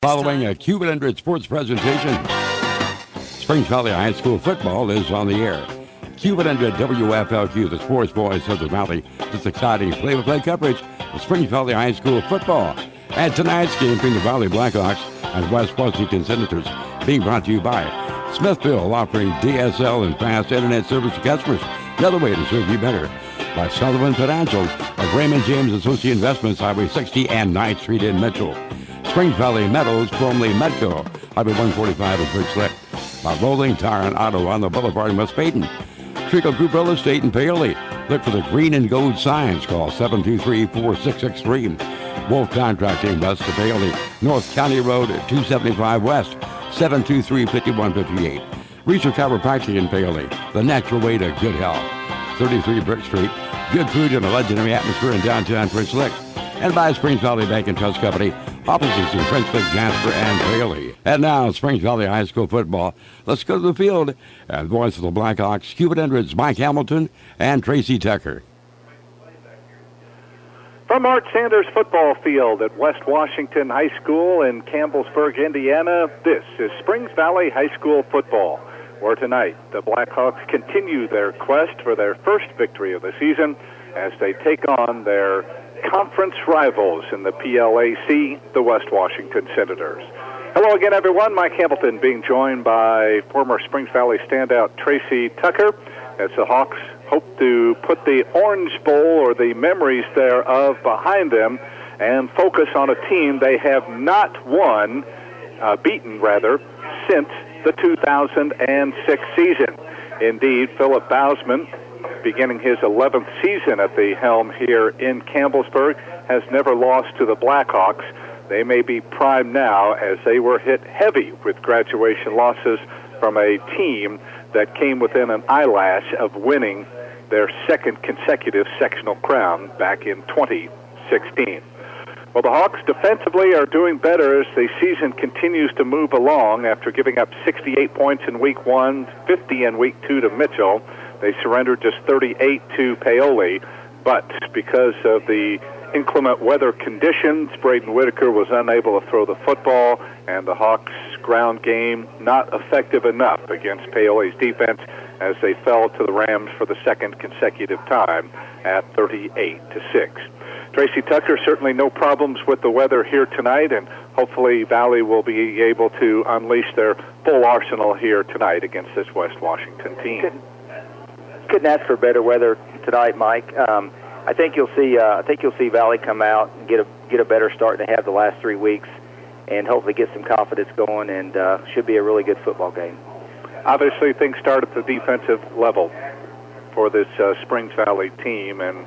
Following a Cuban 100 sports presentation, Springs Valley High School football is on the air. Cuban 100 WFLQ, the sports voice of the Valley. This exciting play-by-play coverage of Springs Valley High School football. And tonight's game between the Valley Blackhawks and West Washinton Senators, being brought to you by Smithville, offering DSL and fast internet service to customers. The other way to serve you better. By Sullivan Financial of Raymond James Associate Investments, Highway 60 and 9th Street in Mitchell. Springs Valley Meadows, formerly Medco, Highway 145 in Fritz Lick. By Rolling Tire and Auto on the Boulevard in West Baden. Trickle Group Real Estate in Paoli. Look for the green and gold signs. Call 723-4663. Wolf Contracting, West of Paoli. North County Road 275 West, 723-5158. Research Chiropractic in Paoli. The natural way to good health. 33 Brick Street. Good food and a legendary atmosphere in downtown Fritz Lick. And by Springs Valley Bank and Trust Company. Offices in French Lick, Jasper, and Paoli. And now, Springs Valley High School football. Let's go to the field. And voice of the Blackhawks, Cuban 100's Mike Hamilton and Tracy Tucker. From Art Sanders Football Field at West Washinton High School in Campbellsburg, Indiana, this is Springs Valley High School football, where tonight the Blackhawks continue their quest for their first victory of the season as they take on their conference rivals in the PLAC, the West Washinton Senators. Hello again, everyone. Mike Hamilton being joined by former Springs Valley standout Tracy Tucker as the Hawks hope to put the Orange Bowl or the memories thereof behind them and focus on a team they have not beaten since the 2006 season. Indeed, Philip Bausman, beginning his 11th season at the helm here in Campbellsburg, has never lost to the Blackhawks. They may be primed now as they were hit heavy with graduation losses from a team that came within an eyelash of winning their second consecutive sectional crown back in 2016. Well, the Hawks defensively are doing better as the season continues to move along after giving up 68 points in Week 1, 50 in Week 2 to Mitchell. They surrendered just 38 to Paoli, but because of the inclement weather conditions, Braden Whitaker was unable to throw the football, and the Hawks' ground game not effective enough against Paoli's defense as they fell to the Rams for the second consecutive time at 38-6. Tracy Tucker, certainly no problems with the weather here tonight, and hopefully Valley will be able to unleash their full arsenal here tonight against this West Washinton team. Couldn't ask for better weather tonight, Mike. I think you'll see Valley come out and get a better start than they have the last 3 weeks, and hopefully get some confidence going, and should be a really good football game. Obviously, things start at the defensive level for this Springs Valley team, and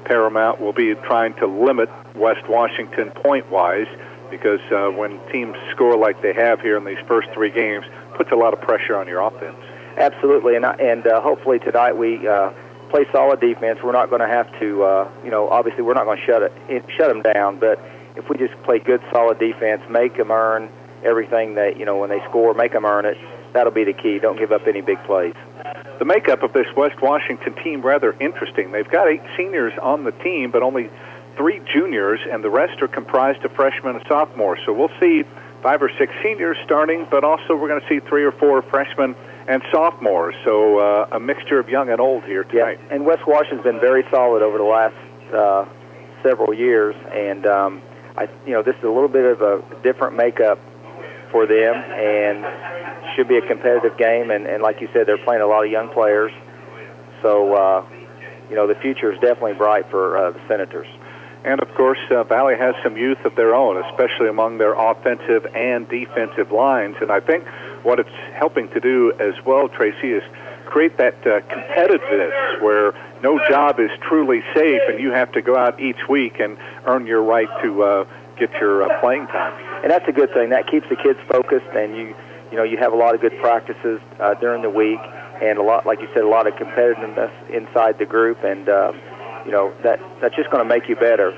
Paramount will be trying to limit West Washinton point-wise, because when teams score like they have here in these first 3 games, puts a lot of pressure on your offense. Absolutely, and hopefully tonight we play solid defense. We're not going to have to, obviously we're not going to shut them down, but if we just play good, solid defense, make them earn everything that, when they score, make them earn it, that'll be the key. Don't give up any big plays. The makeup of this West Washinton team rather interesting. They've got 8 seniors on the team, but only 3 juniors, and the rest are comprised of freshmen and sophomores. So we'll see 5 or 6 seniors starting, but also we're going to see 3 or 4 freshmen and sophomores. So a mixture of young and old here tonight. Yeah, and West Washington's been very solid over the last several years, and this is a little bit of a different makeup for them, and should be a competitive game, and like you said, they're playing a lot of young players, so the future is definitely bright for the Senators. And of course, Valley has some youth of their own, especially among their offensive and defensive lines, and I think what it's helping to do as well, Tracy, is create that competitiveness where no job is truly safe, and you have to go out each week and earn your right to get your playing time. And that's a good thing. That keeps the kids focused, and you have a lot of good practices during the week, and a lot, like you said, a lot of competitiveness inside the group, and that's just going to make you better.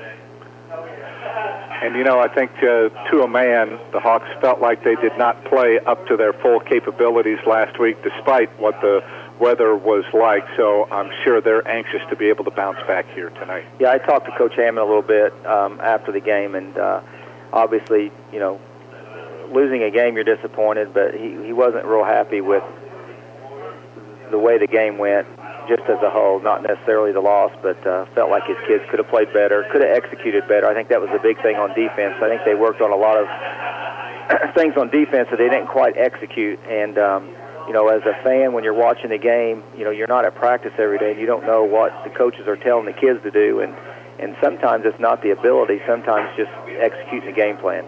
And I think to a man, the Hawks felt like they did not play up to their full capabilities last week, despite what the weather was like. So I'm sure they're anxious to be able to bounce back here tonight. Yeah, I talked to Coach Hammond a little bit after the game, and obviously, losing a game, you're disappointed, but he wasn't real happy with the way the game went, just as a whole, not necessarily the loss, but felt like his kids could have played better, could have executed better. I think that was the big thing on defense. I think they worked on a lot of things on defense that they didn't quite execute. And, as a fan, when you're watching the game, you're not at practice every day, and you don't know what the coaches are telling the kids to do. And sometimes it's not the ability, sometimes just executing the game plan.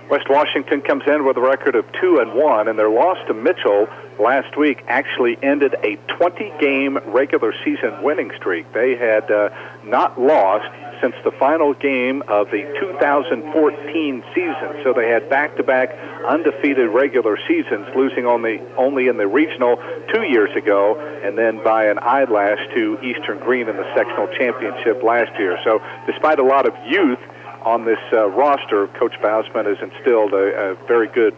West Washington comes in with a record of 2-1, and their loss to Mitchell last week actually ended a 20-game regular season winning streak. They had not lost since the final game of the 2014 season, so they had back-to-back undefeated regular seasons, losing only in the regional 2 years ago, and then by an eyelash to Eastern Green in the sectional championship last year. So despite a lot of youth on this roster, Coach Bausman has instilled a very good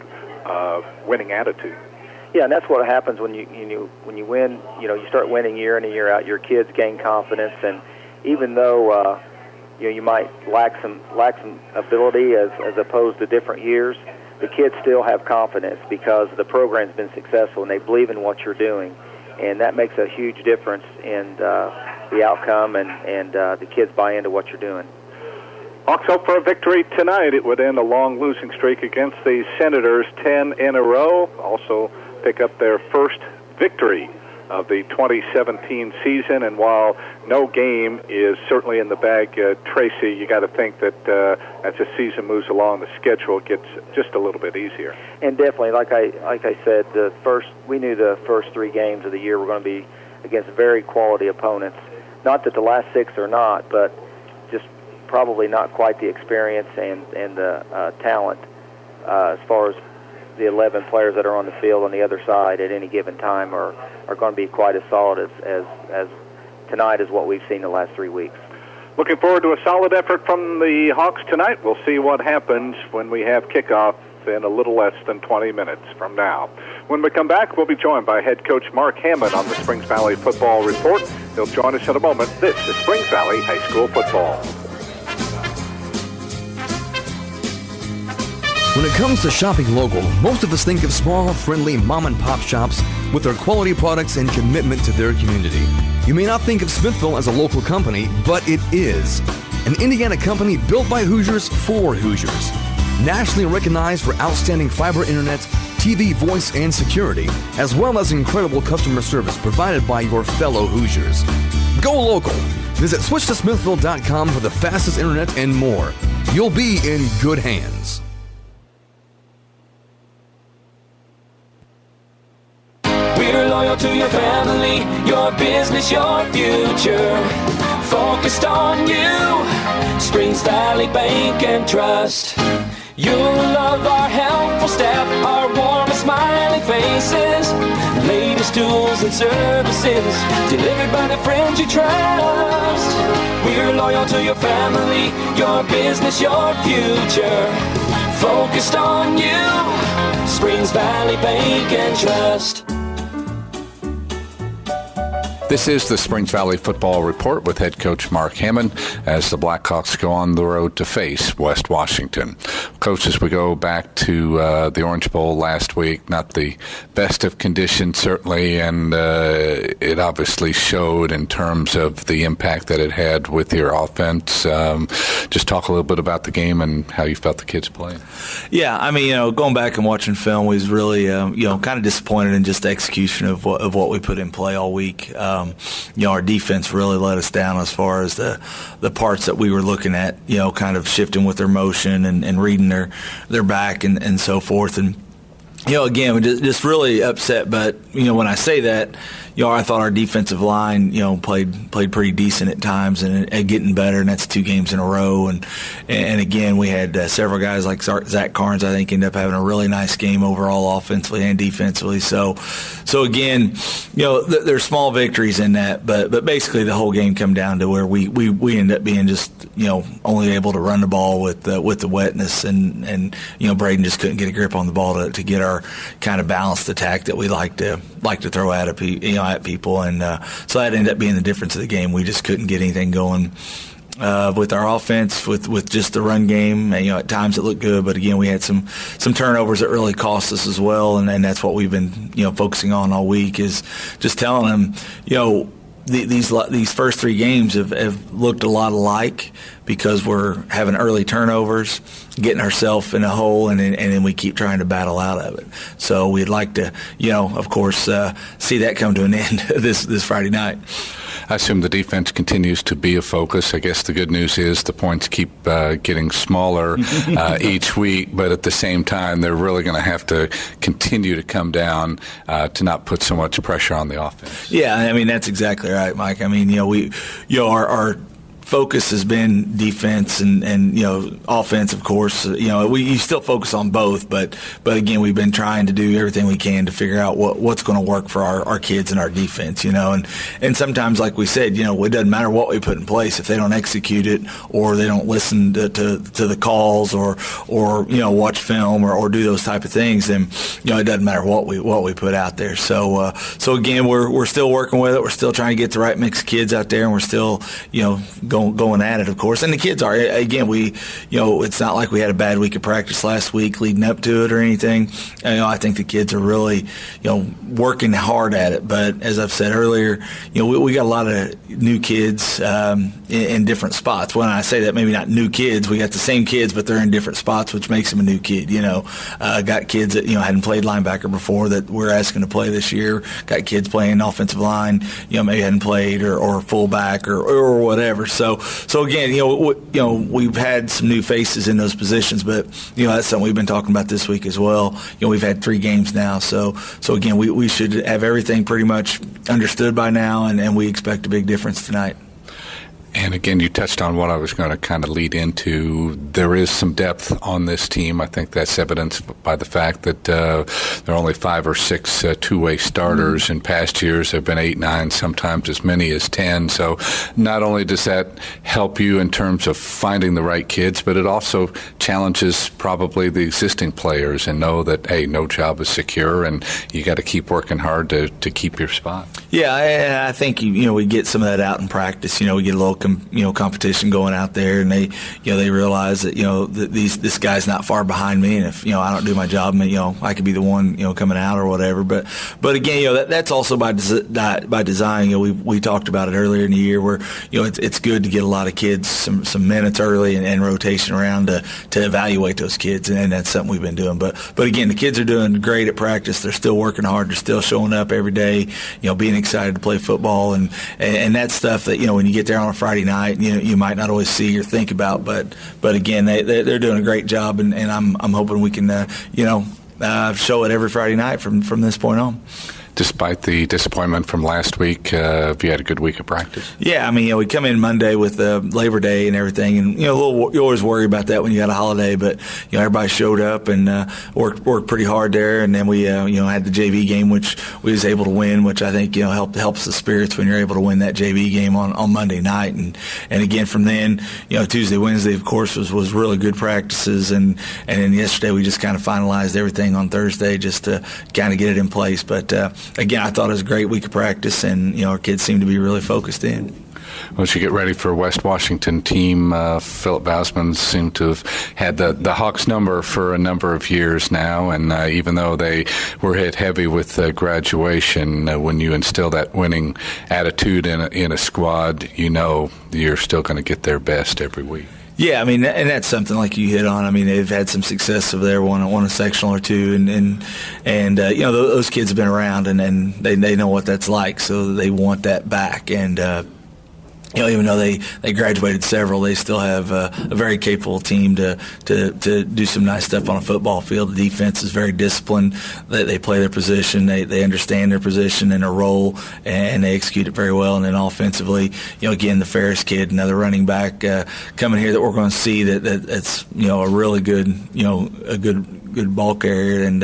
winning attitude. Yeah, and that's what happens when you win. You start winning year in and year out. Your kids gain confidence, and even though you might lack some ability as opposed to different years, the kids still have confidence because the program's been successful and they believe in what you're doing, and that makes a huge difference in the outcome, and the kids buy into what you're doing. Hawks hope for a victory tonight. It would end a long losing streak against the Senators, 10 in a row. Also pick up their first victory of the 2017 season. And while no game is certainly in the bag, Tracy, you got to think that as the season moves along, the schedule gets just a little bit easier. And definitely, like I said, we knew the first 3 games of the year were going to be against very quality opponents. Not that the last 6 are not, but just probably not quite the experience and the talent as far as the 11 players that are on the field on the other side at any given time are going to be quite as solid as tonight as what we've seen the last 3 weeks. Looking forward to a solid effort from the Hawks tonight. We'll see what happens when we have kickoff in a little less than 20 minutes from now. When we come back, we'll be joined by head coach Mark Hammond on the Springs Valley Football Report. He'll join us in a moment. This is Springs Valley High School Football. When it comes to shopping local, most of us think of small, friendly mom-and-pop shops with their quality products and commitment to their community. You may not think of Smithville as a local company, but it is. An Indiana company built by Hoosiers for Hoosiers. Nationally recognized for outstanding fiber internet, TV, voice, and security, as well as incredible customer service provided by your fellow Hoosiers. Go local. Visit switchtosmithville.com for the fastest internet and more. You'll be in good hands. We're loyal to your family, your business, your future. Focused on you, Springs Valley Bank and Trust. You'll love our helpful staff, our warm and smiling faces. Latest tools and services delivered by the friends you trust. We're loyal to your family, your business, your future. Focused on you, Springs Valley Bank and Trust. This is the Springs Valley Football Report with head coach Mark Hammond as the Blackhawks go on the road to face West Washington. Coach, as we go back to the Orange Bowl last week, not the best of conditions certainly, and it obviously showed in terms of the impact that it had with your offense. Just talk a little bit about the game and how you felt the kids playing. Yeah, I mean, going back and watching film, we was really, kind of disappointed in just the execution of what we put in play all week. Our defense really let us down as far as the parts that we were looking at, kind of shifting with their motion and reading their back and so forth. And, again, we just really upset. But, when I say that, I thought our defensive line, played pretty decent at times and getting better, and that's 2 games in a row. And again, we had several guys like Zach Carnes, I think, ended up having a really nice game overall offensively and defensively. So again, there's small victories in that, but basically the whole game come down to where we end up being just, only able to run the ball with the wetness, and Braden just couldn't get a grip on the ball to get our kind of balanced attack that we like to throw at people, and so that ended up being the difference of the game. We just couldn't get anything going with our offense, with just the run game. And, at times it looked good, but again, we had some turnovers that really cost us as well, and that's what we've been focusing on all week, is just telling them, these first 3 games have looked a lot alike because we're having early turnovers, getting ourselves in a hole, and then we keep trying to battle out of it. So we'd like to, of course, see that come to an end this Friday night. I assume the defense continues to be a focus. I guess the good news is the points keep getting smaller each week, but at the same time, they're really going to have to continue to come down to not put so much pressure on the offense. Yeah, I mean, that's exactly right, Mike. I mean, our focus has been defense and offense, of course. We still focus on both, but again, we've been trying to do everything we can to figure out what's going to work for our kids and our defense. And sometimes, like we said, it doesn't matter what we put in place if they don't execute it or they don't listen to the calls or watch film or do those type of things. Then it doesn't matter what we put out there. So again, we're still working with it. We're still trying to get the right mix of kids out there, and we're still going at it, of course. And the kids are, again, it's not like we had a bad week of practice last week leading up to it or anything. I think the kids are really, working hard at it. But as I've said earlier, we got a lot of new kids in different spots. When I say that, maybe not new kids, we got the same kids, but they're in different spots, which makes them a new kid. Got kids that, hadn't played linebacker before that we're asking to play this year. Got kids playing offensive line, maybe hadn't played or fullback or whatever. So again, we've had some new faces in those positions, but that's something we've been talking about this week as well. We've had 3 games now, so again, we should have everything pretty much understood by now, and we expect a big difference tonight. And again, you touched on what I was going to kind of lead into. There is some depth on this team. I think that's evidenced by the fact that there are only 5 or 6 two-way starters. In past years, there have been 8, 9, sometimes as many as 10. So not only does that help you in terms of finding the right kids, but it also challenges probably the existing players and know that, hey, no job is secure, and you got to keep working hard to keep your spot. Yeah, and I think we get some of that out in practice. We get a little competition going out there, and they realize that this guy's not far behind me, and if I don't do my job, I could be the one coming out or whatever. But again, that's also by design. We talked about it earlier in the year where it's good to get a lot of kids some minutes early and rotation around to evaluate those kids, and that's something we've been doing. But again, the kids are doing great at practice. They're still working hard. They're still showing up every day. Being excited to play football, and that's stuff that when you get there on a Friday night, you might not always see or think about, but again, they're doing a great job, and I'm hoping we can show it every Friday night from this point on. Despite the disappointment from last week, have you had a good week of practice? Yeah, I mean, we come in Monday with Labor Day and everything, and you always worry about that when you got a holiday. But everybody showed up and worked pretty hard there, and then we had the JV game, which we was able to win, which I think helps the spirits when you're able to win that JV game on Monday night, and again from then Tuesday, Wednesday, of course, was really good practices, and then yesterday we just kind of finalized everything on Thursday just to kind of get it in place, but. Again, I thought it was a great week of practice, and our kids seem to be really focused in. Once you get ready for a West Washington team, Philip Bausman seemed to have had the Hawks number for a number of years now, and even though they were hit heavy with graduation, when you instill that winning attitude in a squad, you're still going to get their best every week. Yeah, I mean, and that's something like you hit on. I mean, they've had some success over there, won a sectional or two, and those kids have been around, and they know what that's like, so they want that back. And even though they graduated several, they still have a very capable team to do some nice stuff on a football field. The defense is very disciplined. They play their position. They understand their position and their role, and they execute it very well. And then offensively, again, the Ferris kid, another running back coming here that we're going to see that's a really good, a good ball carrier, and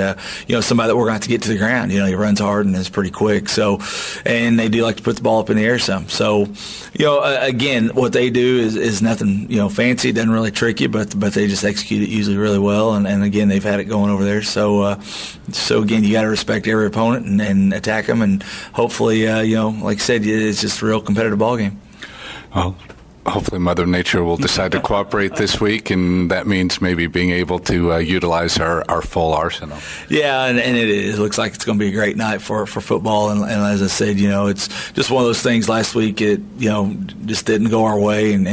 somebody that we're going to have to get to the ground. He runs hard and is pretty quick. So, and they do like to put the ball up in the air some. So, again, what they do is nothing fancy. It doesn't really trick you, but they just execute it usually really well. And again, they've had it going over there. So again, you got to respect every opponent and attack them. And hopefully, like I said, it's just a real competitive ball game. Well, hopefully Mother Nature will decide to cooperate this week, and that means maybe being able to utilize our full arsenal. Yeah, and it looks like it's going to be a great night for football. And as I said, it's just one of those things. Last week, it just didn't go our way, and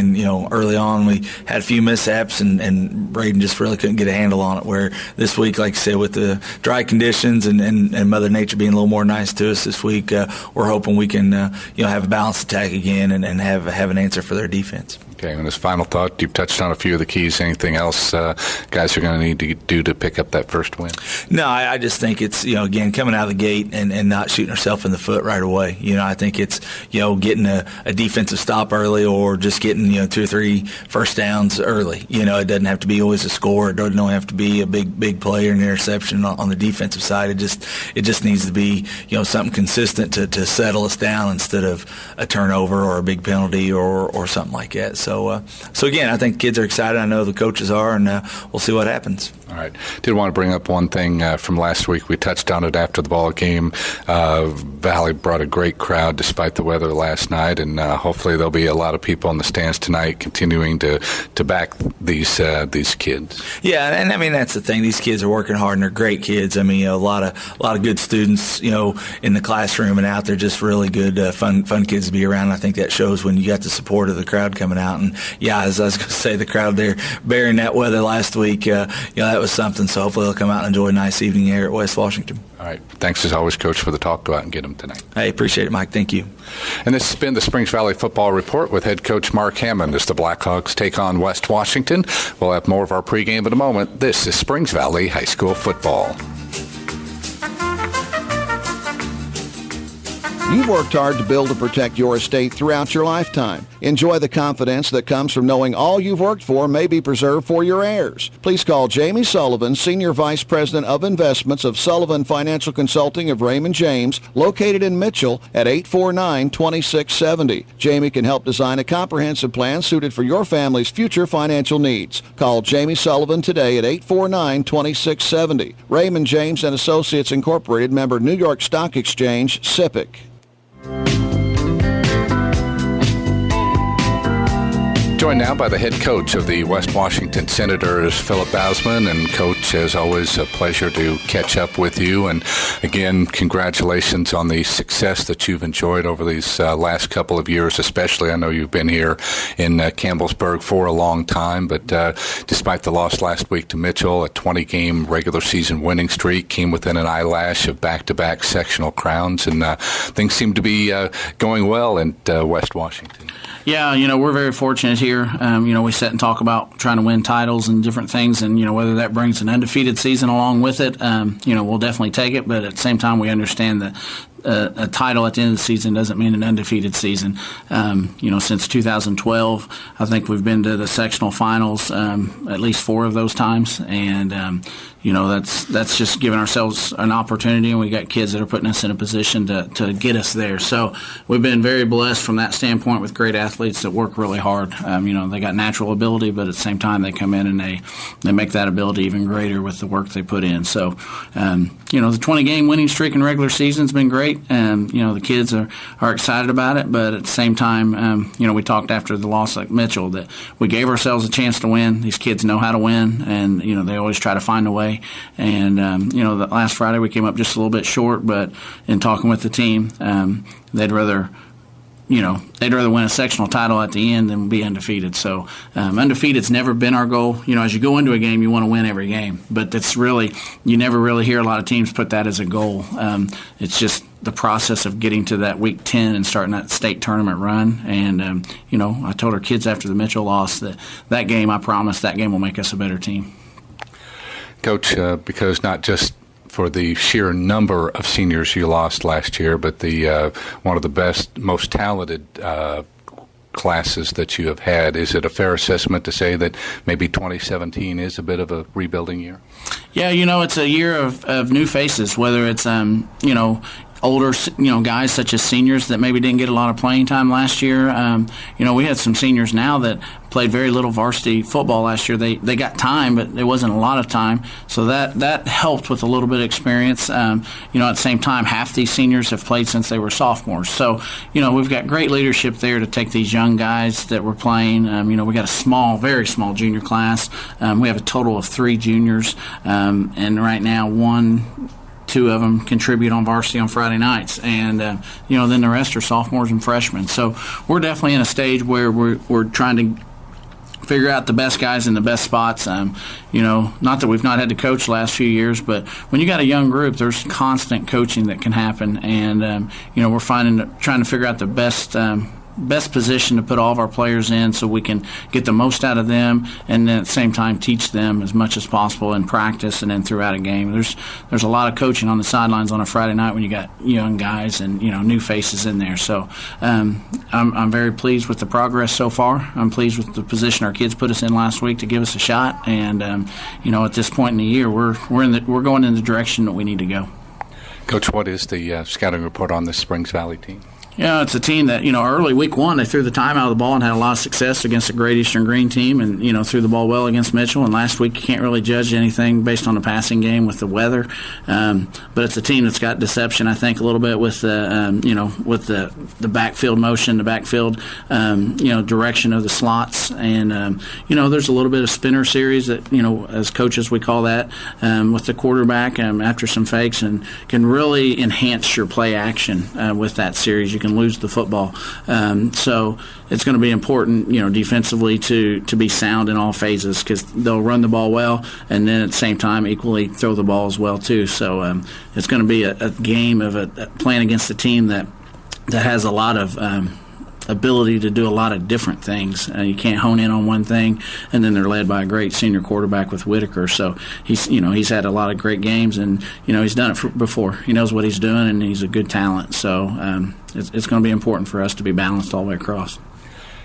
early on we had a few mishaps, and Braden just really couldn't get a handle on it. Where this week, like I said, with the dry conditions and Mother Nature being a little more nice to us this week, we're hoping we can have a balanced attack again and have an answer for their defense. Okay, and as final thought, you've touched on a few of the keys. Anything else guys are going to need to do to pick up that first win? No, I just think it's, again, coming out of the gate and not shooting ourselves in the foot right away. I think it's, getting a defensive stop early, or just getting, 2 or 3 first downs early. It doesn't have to be always a score. It doesn't have to be a big play or an interception on the defensive side. It just needs to be, something consistent to settle us down instead of a turnover or a big penalty or something like that. So again, I think kids are excited. I know the coaches are, and we'll see what happens. All right. Did want to bring up one thing from last week. We touched on it after the ball game. Valley brought a great crowd despite the weather last night, and hopefully there'll be a lot of people in the stands tonight continuing to back these kids. Yeah, and I mean that's the thing. These kids are working hard, and they're great kids. I mean, a lot of good students, in the classroom and out there. Just really good, fun kids to be around. I think that shows when you got the support of the crowd coming out. And yeah, as I was going to say, the crowd there bearing that weather last week, that was something. So hopefully they'll come out and enjoy a nice evening here at West Washington. All right. Thanks as always, Coach, for the talk. Go out and get them tonight. I appreciate it, Mike. Thank you. And this has been the Springs Valley Football Report with head coach Mark Hammond as the Blackhawks take on West Washington. We'll have more of our pregame in a moment. This is Springs Valley High School football. You've worked hard to build and protect your estate throughout your lifetime. Enjoy the confidence that comes from knowing all you've worked for may be preserved for your heirs. Please call Jamie Sullivan, Senior Vice President of Investments of Sullivan Financial Consulting of Raymond James, located in Mitchell at 849-2670. Jamie can help design a comprehensive plan suited for your family's future financial needs. Call Jamie Sullivan today at 849-2670. Raymond James and Associates Incorporated, member New York Stock Exchange, SIPC. Joined now by the head coach of the West Washington Senators, Philip Bausman. And Coach, as always, a pleasure to catch up with you. And again, congratulations on the success that you've enjoyed over these last couple of years, especially. I know you've been here in Campbellsburg for a long time, but despite the loss last week to Mitchell, a 20-game regular season winning streak came within an eyelash of back-to-back sectional crowns, and things seem to be going well in West Washington. Yeah, we're very fortunate here. We sit and talk about trying to win titles and different things, and, whether that brings an undefeated season along with it, we'll definitely take it. But at the same time, we understand that a title at the end of the season doesn't mean an undefeated season. Since 2012, I think we've been to the sectional finals at least 4 of those times, and that's just giving ourselves an opportunity, and we got kids that are putting us in a position to get us there. So we've been very blessed from that standpoint with great athletes that work really hard. They got natural ability, but at the same time they come in and they make that ability even greater with the work they put in. So, the 20-game winning streak in regular season's been great. The kids are excited about it, but at the same time, we talked after the loss at Mitchell that we gave ourselves a chance to win. These kids know how to win, and, they always try to find a way. And, the last Friday we came up just a little bit short, but in talking with the team, they'd rather win a sectional title at the end than be undefeated. So undefeated's never been our goal. As you go into a game, you want to win every game. But that's really, you never really hear a lot of teams put that as a goal. It's just the process of getting to that week 10 and starting that state tournament run. And, I told our kids after the Mitchell loss that game, I promise that game will make us a better team. Coach, because not just for the sheer number of seniors you lost last year, but the one of the best, most talented classes that you have had. Is it a fair assessment to say that maybe 2017 is a bit of a rebuilding year? Yeah, it's a year of new faces, whether it's, older, guys such as seniors that maybe didn't get a lot of playing time last year. We had some seniors now that played very little varsity football last year. They got time, but it wasn't a lot of time. So that helped with a little bit of experience. At the same time, half these seniors have played since they were sophomores. So, we've got great leadership there to take these young guys that we're playing. We got a very small junior class. We have a total of 3 juniors, and right now 2 of them contribute on varsity on Friday nights, and then the rest are sophomores and freshmen. So we're definitely in a stage where we're trying to figure out the best guys in the best spots. Not that we've not had to coach the last few years, but when you got a young group, there's constant coaching that can happen, and we're trying to figure out the best position to put all of our players in so we can get the most out of them, and then at the same time teach them as much as possible in practice and then throughout a game. There's a lot of coaching on the sidelines on a Friday night when you got young guys and new faces in there. So I'm very pleased with the progress so far. I'm pleased with the position our kids put us in last week to give us a shot, and at this point in the year we're going in the direction that we need to go. Coach, what is the scouting report on the Springs Valley team? Yeah, it's a team that, early week 1, they threw the time out of the ball and had a lot of success against a Great Eastern Green team, and, threw the ball well against Mitchell. And last week, you can't really judge anything based on the passing game with the weather. But it's a team that's got deception, I think, a little bit with the backfield motion, the backfield, direction of the slots. And, there's a little bit of spinner series that, as coaches we call that, with the quarterback after some fakes, and can really enhance your play action with that series. You can lose the football. So it's going to be important, defensively to be sound in all phases, because they'll run the ball well and then at the same time equally throw the ball as well too. So it's going to be a game of playing against a team that has a lot of ability to do a lot of different things. You can't hone in on one thing, and then they're led by a great senior quarterback with Whitaker. So he's had a lot of great games, and he's done it before. He knows what he's doing, and he's a good talent. So it's going to be important for us to be balanced all the way across.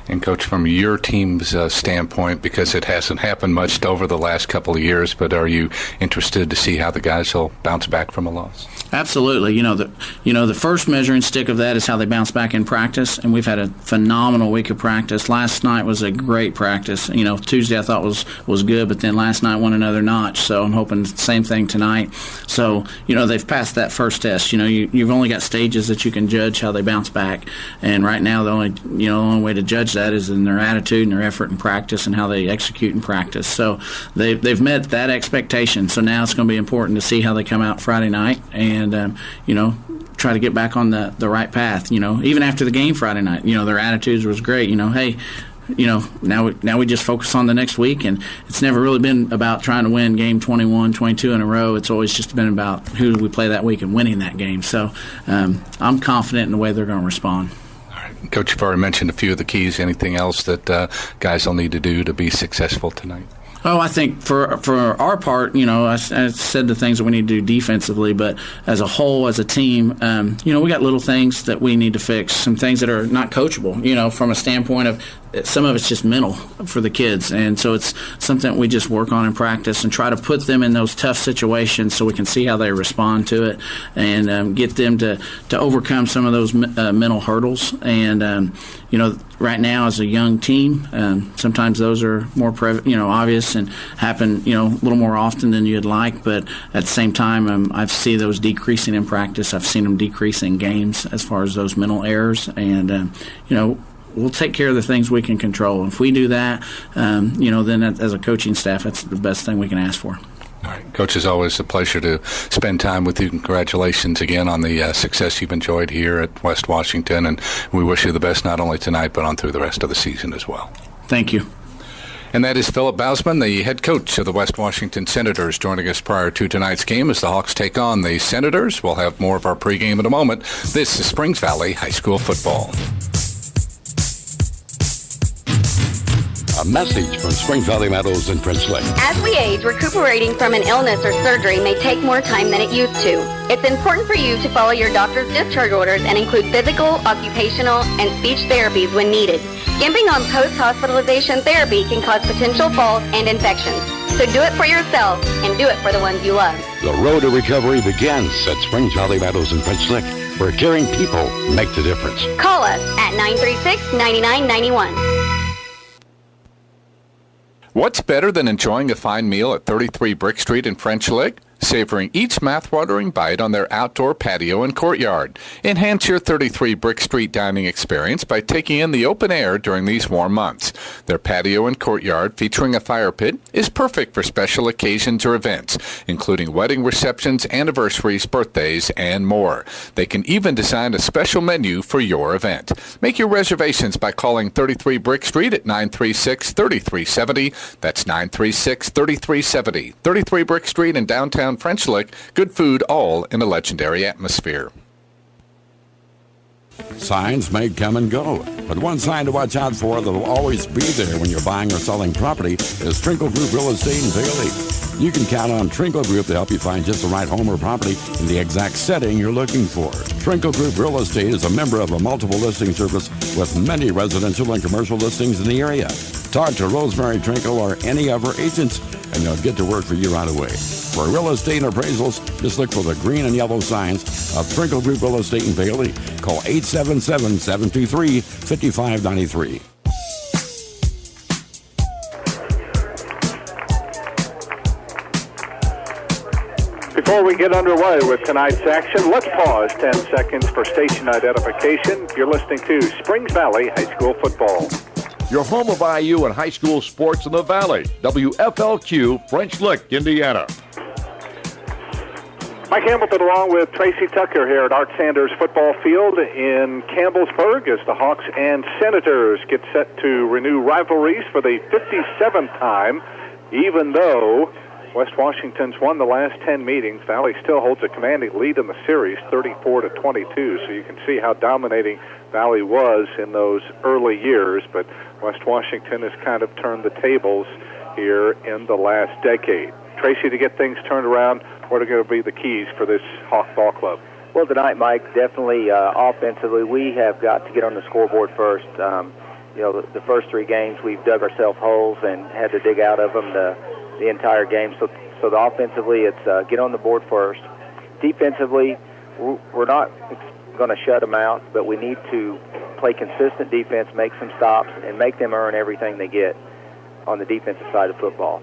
And, Coach, from your team's standpoint, because it hasn't happened much over the last couple of years, but are you interested to see how the guys will bounce back from a loss? Absolutely. The first measuring stick of that is how they bounce back in practice, and we've had a phenomenal week of practice. Last night was a great practice. Tuesday I thought was good, but then last night went another notch. So I'm hoping the same thing tonight. So they've passed that first test. You've only got stages that you can judge how they bounce back, and right now the only way to judge that is in their attitude and their effort in practice and how they execute in practice. So they've met that expectation. So now it's going to be important to see how they come out Friday night and try to get back on the right path. Even after the game Friday night, their attitudes was great. Hey, now we just focus on the next week, and it's never really been about trying to win game 21, 22 in a row. It's always just been about who we play that week and winning that game. So I'm confident in the way they're going to respond. Coach, you've already mentioned a few of the keys. Anything else that guys will need to do to be successful tonight? Oh, I think for our part, I said the things that we need to do defensively, but as a whole, as a team, we got little things that we need to fix, some things that are not coachable, from a standpoint of some of it's just mental for the kids, and so it's something we just work on in practice and try to put them in those tough situations so we can see how they respond to it and get them to overcome some of those mental hurdles. And right now as a young team, sometimes those are more obvious and happen a little more often than you'd like, but at the same time I've seen those decreasing in practice. I've seen them decrease in games as far as those mental errors, and we'll take care of the things we can control. If we do that, then as a coaching staff, that's the best thing we can ask for. All right, Coach, it's always a pleasure to spend time with you. Congratulations again on the success you've enjoyed here at West Washington, and we wish you the best not only tonight but on through the rest of the season as well. Thank you. And that is Philip Bausman, the head coach of the West Washington Senators, joining us prior to tonight's game as the Hawks take on the Senators. We'll have more of our pregame in a moment. This is Springs Valley High School football. A message from Springs Valley Meadows and Prince Lake. As we age, recuperating from an illness or surgery may take more time than it used to. It's important for you to follow your doctor's discharge orders and include physical, occupational, and speech therapies when needed. Skimping on post-hospitalization therapy can cause potential falls and infections. So do it for yourself and do it for the ones you love. The road to recovery begins at Springs Valley Meadows and Prince Lake, where caring people make the difference. Call us at 936-9991. What's better than enjoying a fine meal at 33 Brick Street in French Lick? Savoring each mouth-watering bite on their outdoor patio and courtyard. Enhance your 33 Brick Street dining experience by taking in the open air during these warm months. Their patio and courtyard, featuring a fire pit, is perfect for special occasions or events, including wedding receptions, anniversaries, birthdays, and more. They can even design a special menu for your event. Make your reservations by calling 33 Brick Street at 936-3370. That's 936-3370. 33 Brick Street in downtown French Lick. Good food, all in a legendary atmosphere. Signs may come and go, but one sign to watch out for that will always be there when you're buying or selling property is Trinkle Group Real Estate in Bailey. You can count on Trinkle Group to help you find just the right home or property in the exact setting you're looking for. Trinkle Group Real Estate is a member of a multiple listing service with many residential and commercial listings in the area. Talk to Rosemary Trinkle or any of her agents, and they'll get to work for you right away. For real estate appraisals, just look for the green and yellow signs of Trinkle Group Real Estate in Bailey. Call 877-723-5593. Before we get underway with tonight's action, let's pause 10 seconds for station identification. You're listening to Springs Valley High School Football. Your home of IU and high school sports in the Valley. WFLQ, French Lick, Indiana. Mike Hamilton along with Tracy Tucker here at Art Sanders Football Field in Campbellsburg as the Hawks and Senators get set to renew rivalries for the 57th time. Even though West Washington's won the last 10 meetings, Valley still holds a commanding lead in the series, 34-22. So you can see how dominating Valley was in those early years. But West Washington has kind of turned the tables here in the last decade. Tracy, to get things turned around, what are going to be the keys for this Hawk Ball Club? Well, tonight, Mike, definitely offensively, we have got to get on the scoreboard first. The first three games we've dug ourselves holes and had to dig out of them the entire game. So the offensively, it's get on the board first. Defensively, we're not going to shut them out, but we need to play consistent defense, make some stops, and make them earn everything they get on the defensive side of football.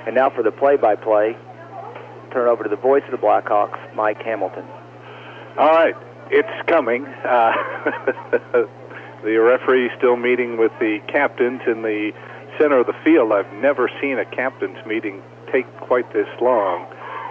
And now for the play-by-play, turn over to the voice of the Blackhawks, Mike Hamilton. All right, it's coming. The referee still meeting with the captains in the center of the field. I've never seen a captain's meeting take quite this long.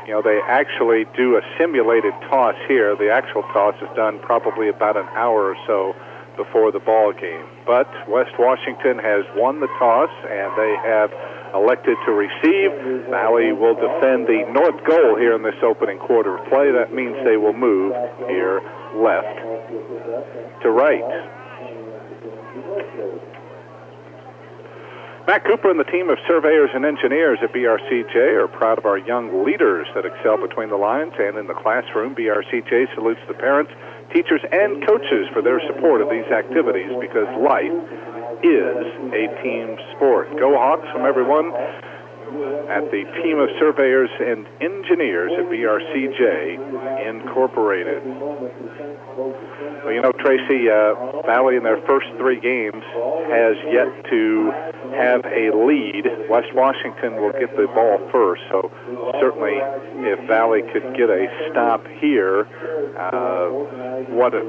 You know, they actually do a simulated toss here. The actual toss is done probably about an hour or so before the ball game. But West Washington has won the toss, and they have elected to receive. Valley will defend the north goal here in this opening quarter of play. That means they will move here left to right. Matt Cooper and the team of surveyors and engineers at BRCJ are proud of our young leaders that excel between the lines and in the classroom. BRCJ salutes the parents, teachers, and coaches for their support of these activities because life is a team sport. Go Hawks from everyone at the team of surveyors and engineers at BRCJ Incorporated. Well, you know, Tracy, Valley in their first three games has yet to have a lead. West Washington will get the ball first, so certainly if Valley could get a stop here, what a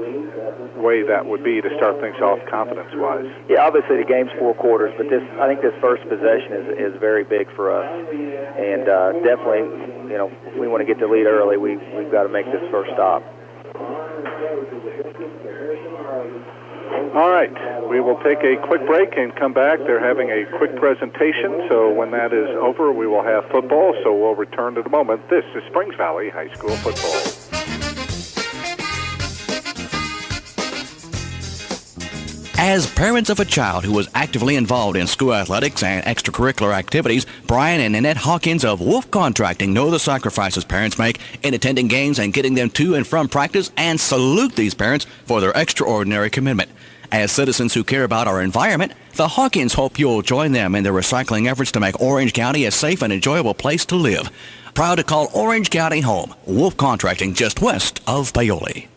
way that would be to start things off confidence-wise. Yeah, obviously the game's 4 quarters, but I think this first possession is very big for us. And definitely, you know, if we want to get the lead early, we've got to make this first stop. All right, we will take a quick break and come back. They're having a quick presentation, so when that is over, we will have football, so we'll return in a moment. This is Springs Valley High School Football. As parents of a child who was actively involved in school athletics and extracurricular activities, Brian and Annette Hawkins of Wolf Contracting know the sacrifices parents make in attending games and getting them to and from practice, and salute these parents for their extraordinary commitment. As citizens who care about our environment, the Hawkins hope you'll join them in their recycling efforts to make Orange County a safe and enjoyable place to live. Proud to call Orange County home. Wolf Contracting, just west of Paoli.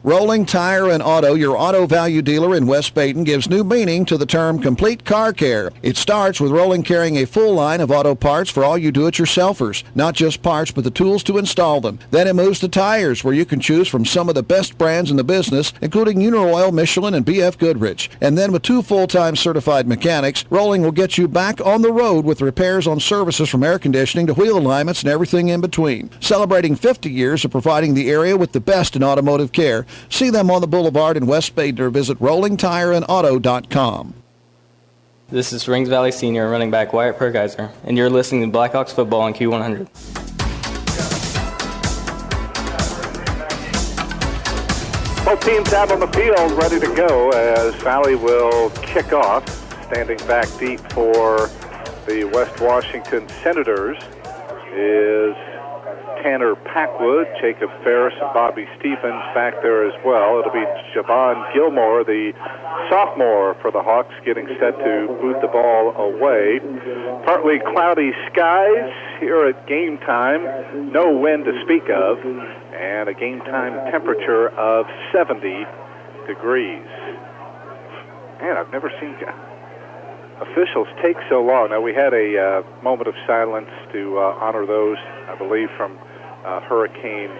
Rolling Tire and Auto, your auto value dealer in West Baden, gives new meaning to the term complete car care. It starts with Rolling carrying a full line of auto parts for all you do-it-yourselfers. Not just parts, but the tools to install them. Then it moves to tires, where you can choose from some of the best brands in the business, including Uniroyal, Michelin, and BF Goodrich. And then with 2 full-time certified mechanics, Rolling will get you back on the road with repairs on services from air conditioning to wheel alignments and everything in between. Celebrating 50 years of providing the area with the best in automotive care. See them on the Boulevard in West Baden or visit rollingtireandauto.com. This is Springs Valley Senior running back Wyatt Pergeiser, and you're listening to Blackhawks football on Q100. Both teams out on the field ready to go as Valley will kick off. Standing back deep for the West Washington Senators is Tanner Packwood, Jacob Ferris, and Bobby Stevens back there as well. It'll be Javon Gilmore, the sophomore for the Hawks, getting set to boot the ball away. Partly cloudy skies here at game time. No wind to speak of. And a game time temperature of 70 degrees. Man, I've never seen officials take so long. Now, we had a moment of silence to honor those, I believe, from Hurricane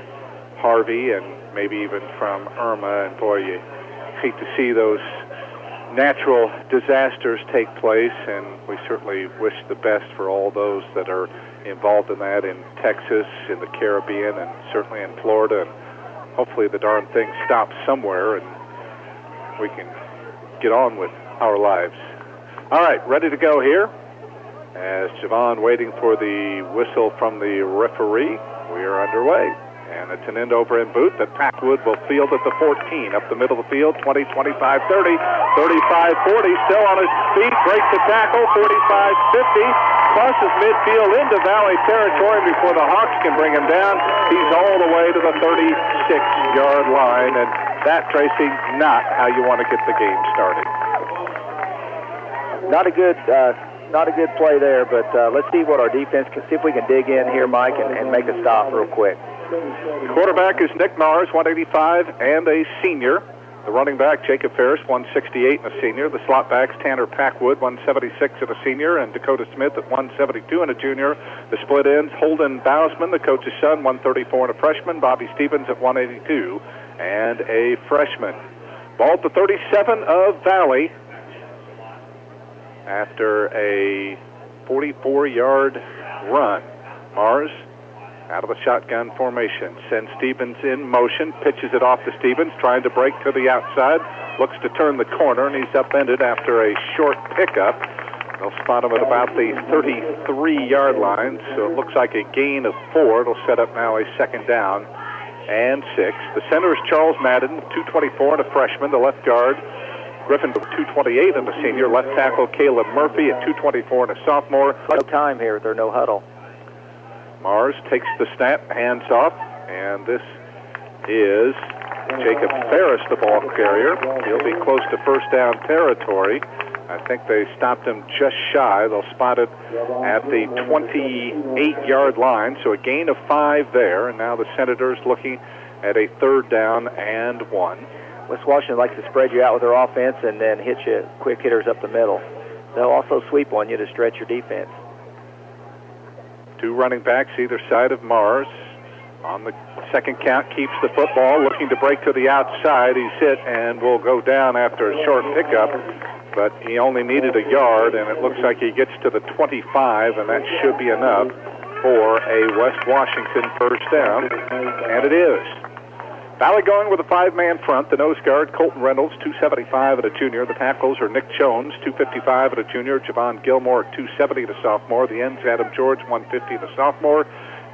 Harvey and maybe even from Irma. And boy, you hate to see those natural disasters take place, and we certainly wish the best for all those that are involved in that in Texas, in the Caribbean, and certainly in Florida. And hopefully the darn thing stops somewhere and we can get on with our lives. All right, ready to go here as Javon waiting for the whistle from the referee. We are underway, and it's an end over in boot that Packwood will field at the 14, up the middle of the field, 20, 25, 30, 35, 40, still on his feet, breaks the tackle, 45, 50, crosses midfield into Valley territory before the Hawks can bring him down. He's all the way to the 36-yard line, and that, Tracy, not how you want to get the game started. Not a good play there, but let's see what our defense can, see if we can dig in here, Mike, and make a stop real quick. The quarterback is Nick Mars, 185, and a senior. The running back, Jacob Ferris, 168 and a senior. The slot backs, Tanner Packwood, 176 and a senior, and Dakota Smith at 172 and a junior. The split ends, Holden Bousman, the coach's son, 134 and a freshman. Bobby Stevens at 182 and a freshman. Ball at the 37 of Valley after a 44-yard run. Mars out of the shotgun formation, sends Stevens in motion, pitches it off to Stevens, trying to break to the outside, looks to turn the corner, and he's upended after a short pickup. They'll spot him at about the 33-yard line, so it looks like a gain of 4. It'll set up now a second down and 6. The center is Charles Madden, 224 and a freshman. The left guard, Griffin, 228 and a senior. Left tackle, Caleb Murphy at 224 and a sophomore. No time here. There's no huddle. Mars takes the snap, hands off, and this is Jacob Ferris, the ball carrier. He'll be close to first down territory. I think they stopped him just shy. They'll spot it at the 28-yard line, so a gain of 5 there, and now the Senators looking at a third down and 1. West Washington likes to spread you out with their offense and then hit you quick hitters up the middle. They'll also sweep on you to stretch your defense. 2 running backs either side of Mars. On the second count, keeps the football, looking to break to the outside. He's hit and will go down after a short pickup, but he only needed a yard, and it looks like he gets to the 25, and that should be enough for a West Washington first down, and it is. Valley going with a 5-man front. The nose guard, Colton Reynolds, 275 and a junior. The tackles are Nick Jones, 255 and a junior. Javon Gilmore, 270 and a sophomore. The ends, Adam George, 150 and a sophomore.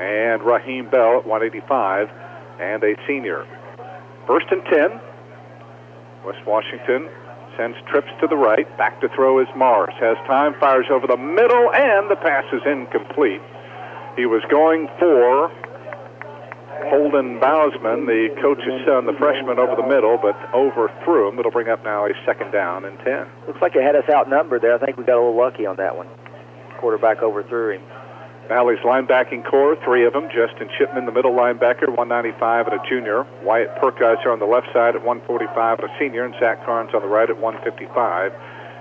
And Raheem Bell at 185 and a senior. First and 10. West Washington sends trips to the right. Back to throw is Mars. Has time, fires over the middle, and the pass is incomplete. He was going for Holden Bousman, the coach's son, the freshman, over the middle, but overthrew him. It'll bring up now a second down and 10. Looks like they had us outnumbered there. I think we got a little lucky on that one. Quarterback overthrew him. Valley's linebacking core, 3 of them. Justin Shipman, the middle linebacker, 195 and a junior. Wyatt Perkiser on the left side at 145 and a senior, and Zach Carnes on the right at 155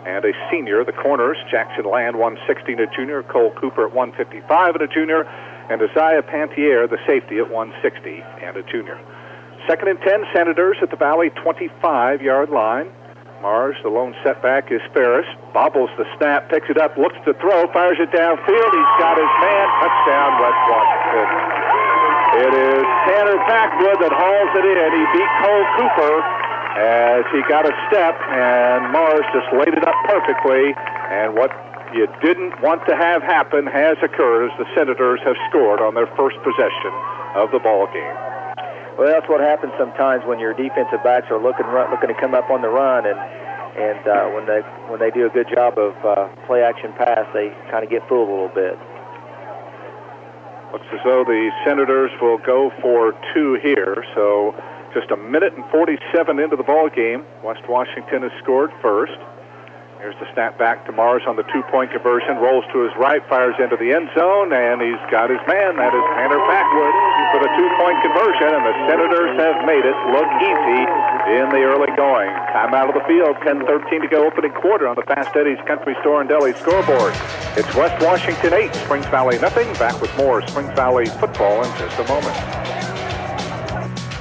and a senior. The corners, Jackson Land, 160 and a junior. Cole Cooper at 155 and a junior. And Isaiah Pantier, the safety, at 160 and a junior. 2nd and 10, Senators at the Valley 25-yard line. Mars, the lone setback is Ferris. Bobbles the snap, picks it up, looks to throw, fires it downfield. He's got his man. Touchdown, West Washington. It is Tanner Packwood that hauls it in. He beat Cole Cooper as he got a step, and Mars just laid it up perfectly. And what you didn't want to have happen has occurred as the Senators have scored on their first possession of the ball game. Well, that's what happens sometimes when your defensive backs are looking to come up on the run, and when they do a good job of play action pass, they kind of get fooled a little bit. Looks as though the Senators will go for 2 here. So just a minute and 47 into the ball game. West Washington has scored first. Here's the snap back to Mars on the 2-point conversion. Rolls to his right, fires into the end zone, and he's got his man. That is Tanner Packwood for the 2-point conversion, and the Senators have made it look easy in the early going. Time out of the field, 10:13 to go, opening quarter on the Fast Eddie's Country Store and Deli scoreboard. It's West Washington 8, Springs Valley nothing. Back with more Springs Valley football in just a moment.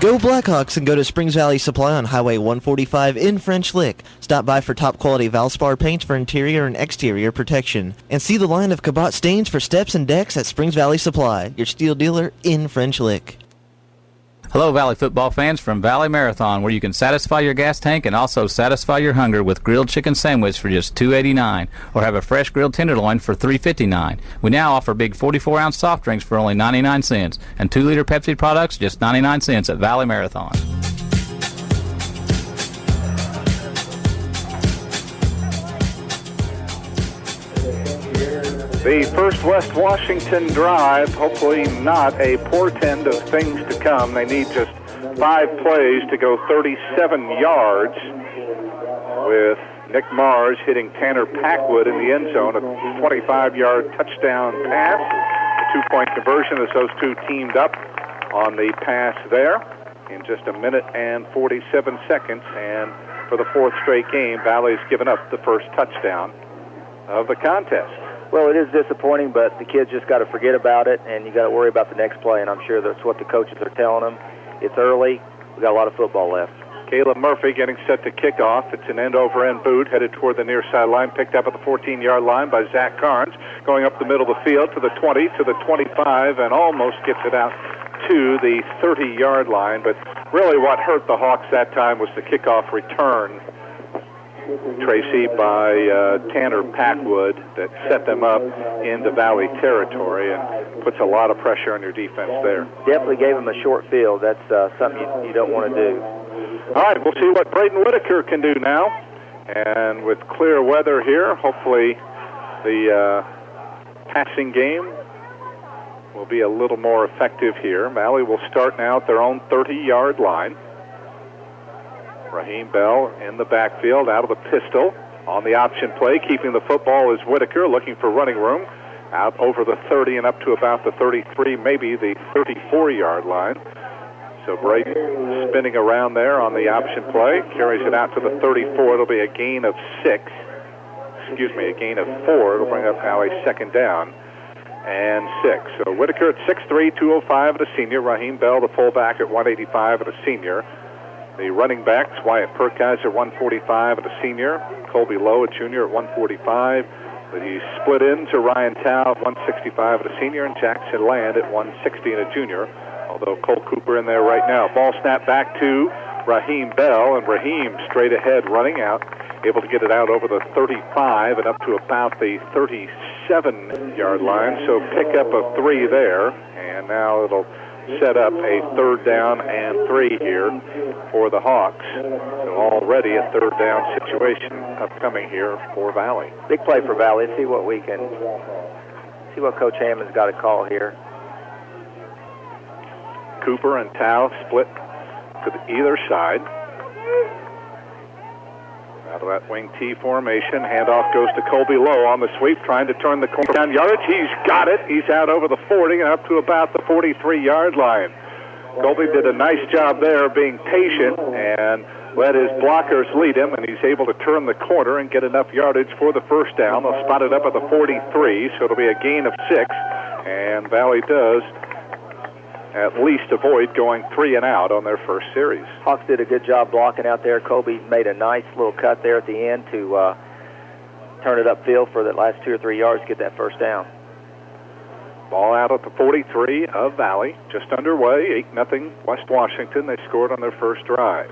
Go Blackhawks and go to Springs Valley Supply on Highway 145 in French Lick. Stop by for top quality Valspar paints for interior and exterior protection. And see the line of Cabot stains for steps and decks at Springs Valley Supply, your steel dealer in French Lick. Hello, Valley football fans from Valley Marathon, where you can satisfy your gas tank and also satisfy your hunger with grilled chicken sandwich for just $2.89, or have a fresh grilled tenderloin for $3.59. We now offer big 44-ounce soft drinks for only 99 cents, and 2-liter Pepsi products just 99 cents at Valley Marathon. The first West Washington drive, hopefully not a portend of things to come. They need just 5 plays to go 37 yards, with Nick Mars hitting Tanner Packwood in the end zone, a 25-yard touchdown pass. A 2-point conversion as those two teamed up on the pass there in just a minute and 47 seconds. And for the 4th straight game, Valley's given up the first touchdown of the contest. Well, it is disappointing, but the kids just got to forget about it, and you got to worry about the next play, and I'm sure that's what the coaches are telling them. It's early. We got a lot of football left. Caleb Murphy getting set to kick off. It's an end-over-end boot headed toward the near sideline, picked up at the 14-yard line by Zach Carnes, going up the middle of the field to the 20, to the 25, and almost gets it out to the 30-yard line. But really what hurt the Hawks that time was the kickoff return, Tracy, by Tanner Packwood, that set them up into Valley territory and puts a lot of pressure on your defense there. Definitely gave them a short field. That's something you don't want to do. All right, we'll see what Braden Whitaker can do now. And with clear weather here, hopefully the passing game will be a little more effective here. Valley will start now at their own 30-yard line. Raheem Bell in the backfield, out of the pistol. On the option play, keeping the football is Whitaker, looking for running room. Out over the 30 and up to about the 33, maybe the 34-yard line. So Braden spinning around there on the option play, carries it out to the 34. It'll be a gain of 6. Excuse me, a gain of 4. It'll bring up Valley second down and 6. So Whitaker at 6'3", 205 at a senior. Raheem Bell, the fullback, at 185 at a senior. The running backs, Wyatt Perkiser, 145 at a senior. Colby Lowe, a junior, at 145. He split into Ryan Tao at 165 at a senior, and Jackson Land at 160 and a junior. Although Cole Cooper in there right now. Ball snap back to Raheem Bell, and Raheem straight ahead running out, able to get it out over the 35 and up to about the 37-yard line. So pick up a 3 there, and now it'll set up a 3rd down and 3 here for the Hawks. So already a 3rd down situation upcoming here for Valley. Big play for Valley. See what Coach Hammond's got to call here. Cooper and Tao split to either side. Out of that wing T formation, handoff goes to Colby Lowe on the sweep, trying to turn the corner down yardage. He's got it. He's out over the 40 and up to about the 43-yard line. Colby did a nice job there being patient and let his blockers lead him, and he's able to turn the corner and get enough yardage for the first down. They'll spot it up at the 43, so it'll be a gain of 6, and Valley does at least avoid going 3 and out on their first series. Hawks did a good job blocking out there. Colby made a nice little cut there at the end to turn it upfield for the last 2 or 3 yards to get that first down. Ball out at the 43 of Valley. Just underway, 8-0 West Washington. They scored on their first drive.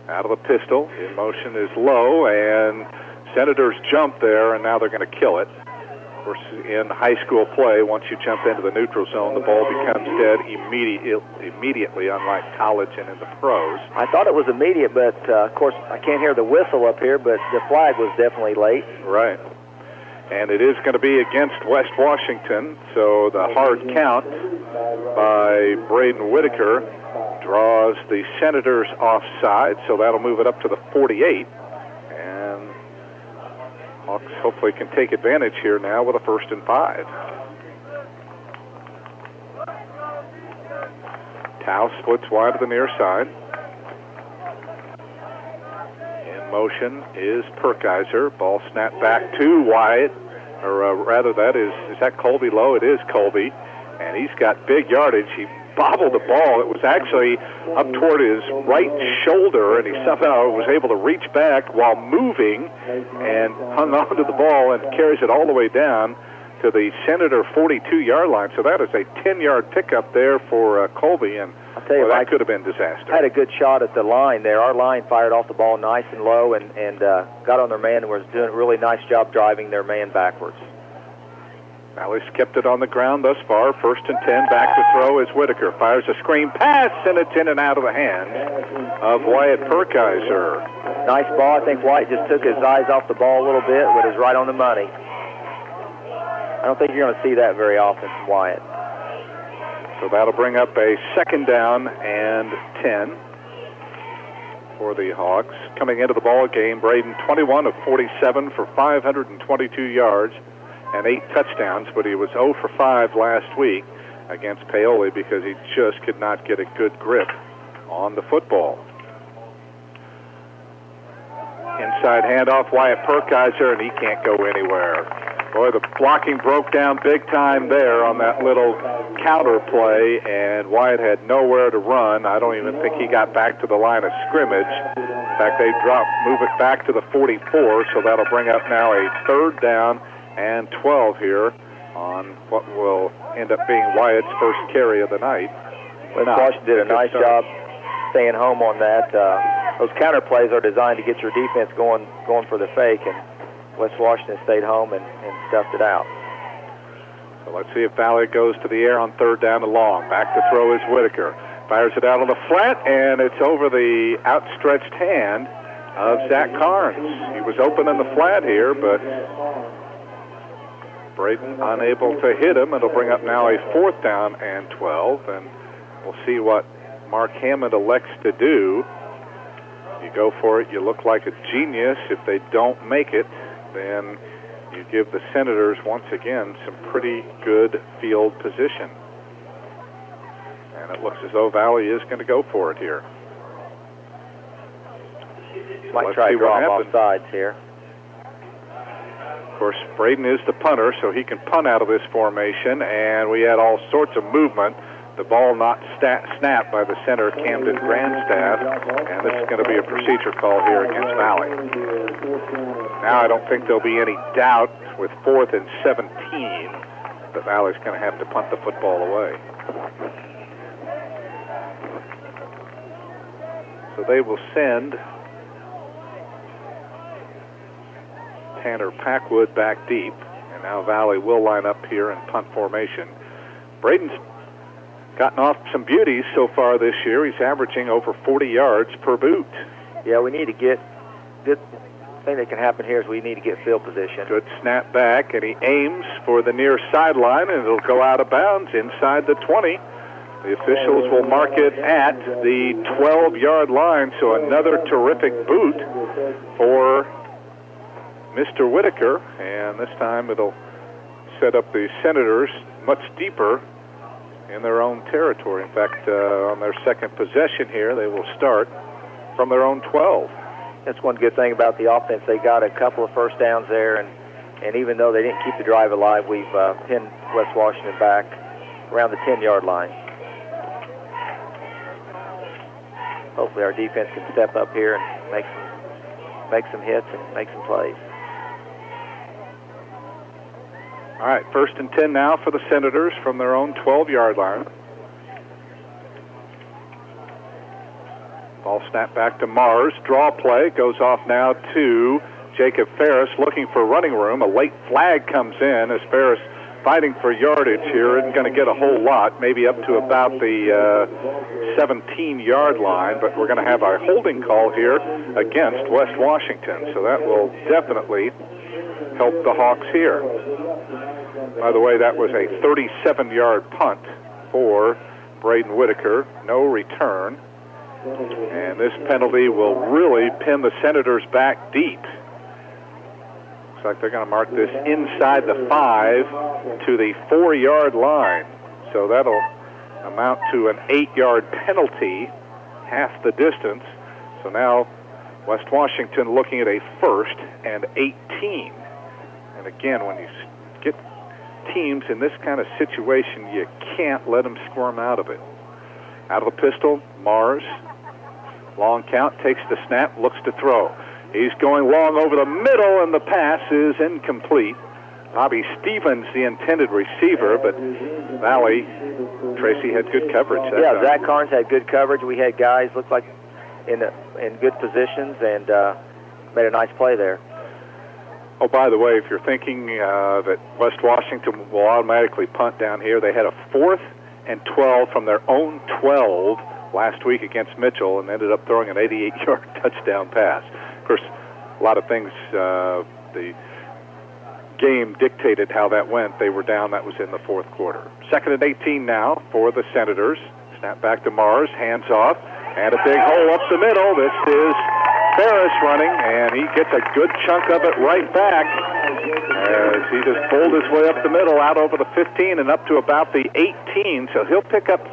Out of the pistol, in motion is Lowe, and Senators jump there, and now they're going to kill it. Of course, in high school play, once you jump into the neutral zone, the ball becomes dead immediately, unlike college and in the pros. I thought it was immediate, but of course, I can't hear the whistle up here, but the flag was definitely late. Right. And it is going to be against West Washington, so the hard count by Braden Whitaker draws the Senators offside, so that'll move it up to the 48. And Hawks hopefully can take advantage here now with a 1st and 5. Tau splits wide to the near side. In motion is Perkiser. Ball snapped back to Wyatt, or rather that is that Colby Lowe? It is Colby, and he's got big yardage. He bobbled the ball. It was actually up toward his right shoulder, and he somehow was able to reach back while moving and hung on to the ball and carries it all the way down to the Senator 42-yard line. So that is a 10-yard pickup there for Colby, and I'll tell you, that could have been disaster. Had a good shot at the line there. Our line fired off the ball nice and low and got on their man and was doing a really nice job driving their man backwards. Valley's kept it on the ground thus far. 1st and 10, back to throw is Whitaker. Fires a screen pass, and it's in and out of the hands of Wyatt Perkiser. Nice ball. I think Wyatt just took his eyes off the ball a little bit, but is right on the money. I don't think you're going to see that very often from Wyatt. So that'll bring up a 2nd down and 10 for the Hawks. Coming into the ball game, Braden 21 of 47 for 522 yards. And 8 touchdowns, but he was 0 for 5 last week against Paoli because he just could not get a good grip on the football. Inside handoff, Wyatt Perkiser, and he can't go anywhere. Boy, the blocking broke down big time there on that little counter play, and Wyatt had nowhere to run. I don't even think he got back to the line of scrimmage. In fact, they move it back to the 44, so that'll bring up now a 3rd down and 12 here on what will end up being Wyatt's first carry of the night. West Washington did a nice job staying home on that. Those counter plays are designed to get your defense going for the fake, and West Washington stayed home and stuffed it out. So let's see if Valley goes to the air on 3rd down and long. Back to throw is Whitaker. Fires it out on the flat, and it's over the outstretched hand of Zach Carnes. He was open in the flat here, but Braden unable to hit him. It'll bring up now a 4th down and 12, and we'll see what Mark Hammond elects to do. You go for it, you look like a genius. If they don't make it, then you give the Senators, once again, some pretty good field position. And it looks as though Valley is going to go for it here. Might try to draw off sides here. Of course, Braden is the punter, so he can punt out of this formation, and we had all sorts of movement. The ball not snapped by the center, Camden Grandstaff, and this is going to be a procedure call here against Valley. Now I don't think there'll be any doubt with 4th and 17 that Valley's going to have to punt the football away. So they will send Tanner Packwood back deep, and now Valley will line up here in punt formation. Braden's gotten off some beauties so far this year. He's averaging over 40 yards per boot. Yeah, we need to get good thing that can happen here is we need to get field position. Good snap back, and he aims for the near sideline, and it'll go out of bounds inside the 20. The officials will mark it at the 12-yard line, so another terrific boot for Mr. Whitaker, and this time it'll set up the Senators much deeper in their own territory. In fact, on their second possession here, they will start from their own 12. That's one good thing about the offense. They got a couple of first downs there, and even though they didn't keep the drive alive, we've pinned West Washington back around the 10-yard line. Hopefully our defense can step up here and make some hits and make some plays. All right, 1st and 10 now for the Senators from their own 12-yard line. Ball snapped back to Mars. Draw play goes off now to Jacob Ferris looking for running room. A late flag comes in as Ferris fighting for yardage here. Isn't going to get a whole lot, maybe up to about the 17-yard line, but we're going to have our holding call here against West Washington, so that will definitely help the Hawks here. By the way, that was a 37-yard punt for Braden Whitaker. No return. And this penalty will really pin the Senators back deep. Looks like they're going to mark this inside the 5 to the 4-yard line. So that'll amount to an 8-yard penalty, half the distance. So now West Washington looking at a 1st and 18. And again, when you get teams in this kind of situation, you can't let them squirm out of it. Out of the pistol, Mars. Long count, takes the snap, looks to throw. He's going long over the middle, and the pass is incomplete. Bobby Stevens, the intended receiver, but Valley, Tracy had good coverage. Yeah, Zach Carnes had good coverage. We had guys looked like in good positions and made a nice play there. Oh, by the way, if you're thinking that West Washington will automatically punt down here, they had a 4th and 12 from their own 12 last week against Mitchell and ended up throwing an 88-yard touchdown pass. Of course, a lot of things, the game dictated how that went. They were down. That was in the 4th quarter. 2nd and 18 now for the Senators. Snap back to Mars, hands off, and a big hole up the middle. This is Ferris running, and he gets a good chunk of it right back as he just pulled his way up the middle, out over the 15 and up to about the 18. So he'll pick up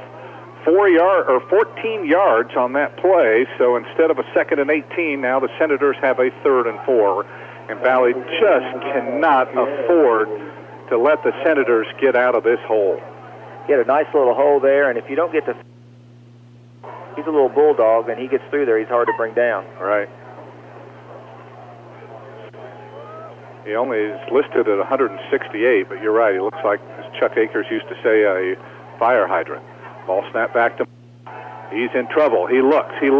14 yards on that play. So instead of a 2nd and 18, now the Senators have a 3rd and 4. And Valley just cannot afford to let the Senators get out of this hole. Get a nice little hole there, and if you don't get to... He's a little bulldog, and he gets through there. He's hard to bring down. Right. He only is listed at 168, but you're right. He looks like, as Chuck Akers used to say, a fire hydrant. Ball snapped back to... He's in trouble. He looks. He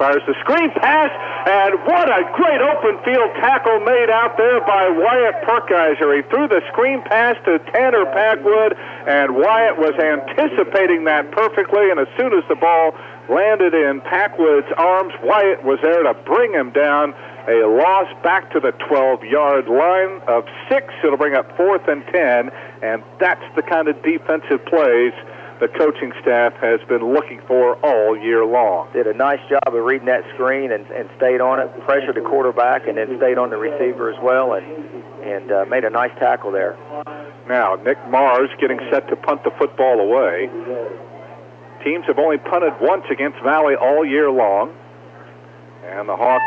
fires the screen pass, and what a great open field tackle made out there by Wyatt Perkiser. He threw the screen pass to Tanner Packwood, and Wyatt was anticipating that perfectly, and as soon as the ball landed in Packwood's arms, Wyatt was there to bring him down. A loss back to the 12-yard line of 6. It'll bring up 4th and 10, and that's the kind of defensive plays the coaching staff has been looking for all year long. Did a nice job of reading that screen and stayed on it, pressured the quarterback, and then stayed on the receiver as well, and made a nice tackle there. Now, Nick Mars getting set to punt the football away. Teams have only punted once against Valley all year long, and the Hawks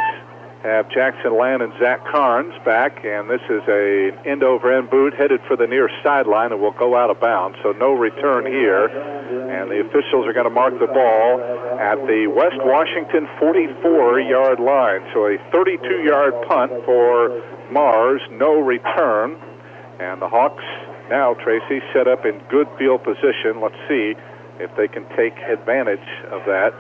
have Jackson Land and Zach Carnes back, and this is an end-over-end boot headed for the near sideline and will go out of bounds, so no return here. And the officials are going to mark the ball at the West Washington 44-yard line. So a 32-yard punt for Mars, no return. And the Hawks now, Tracy, set up in good field position. Let's see if they can take advantage of that.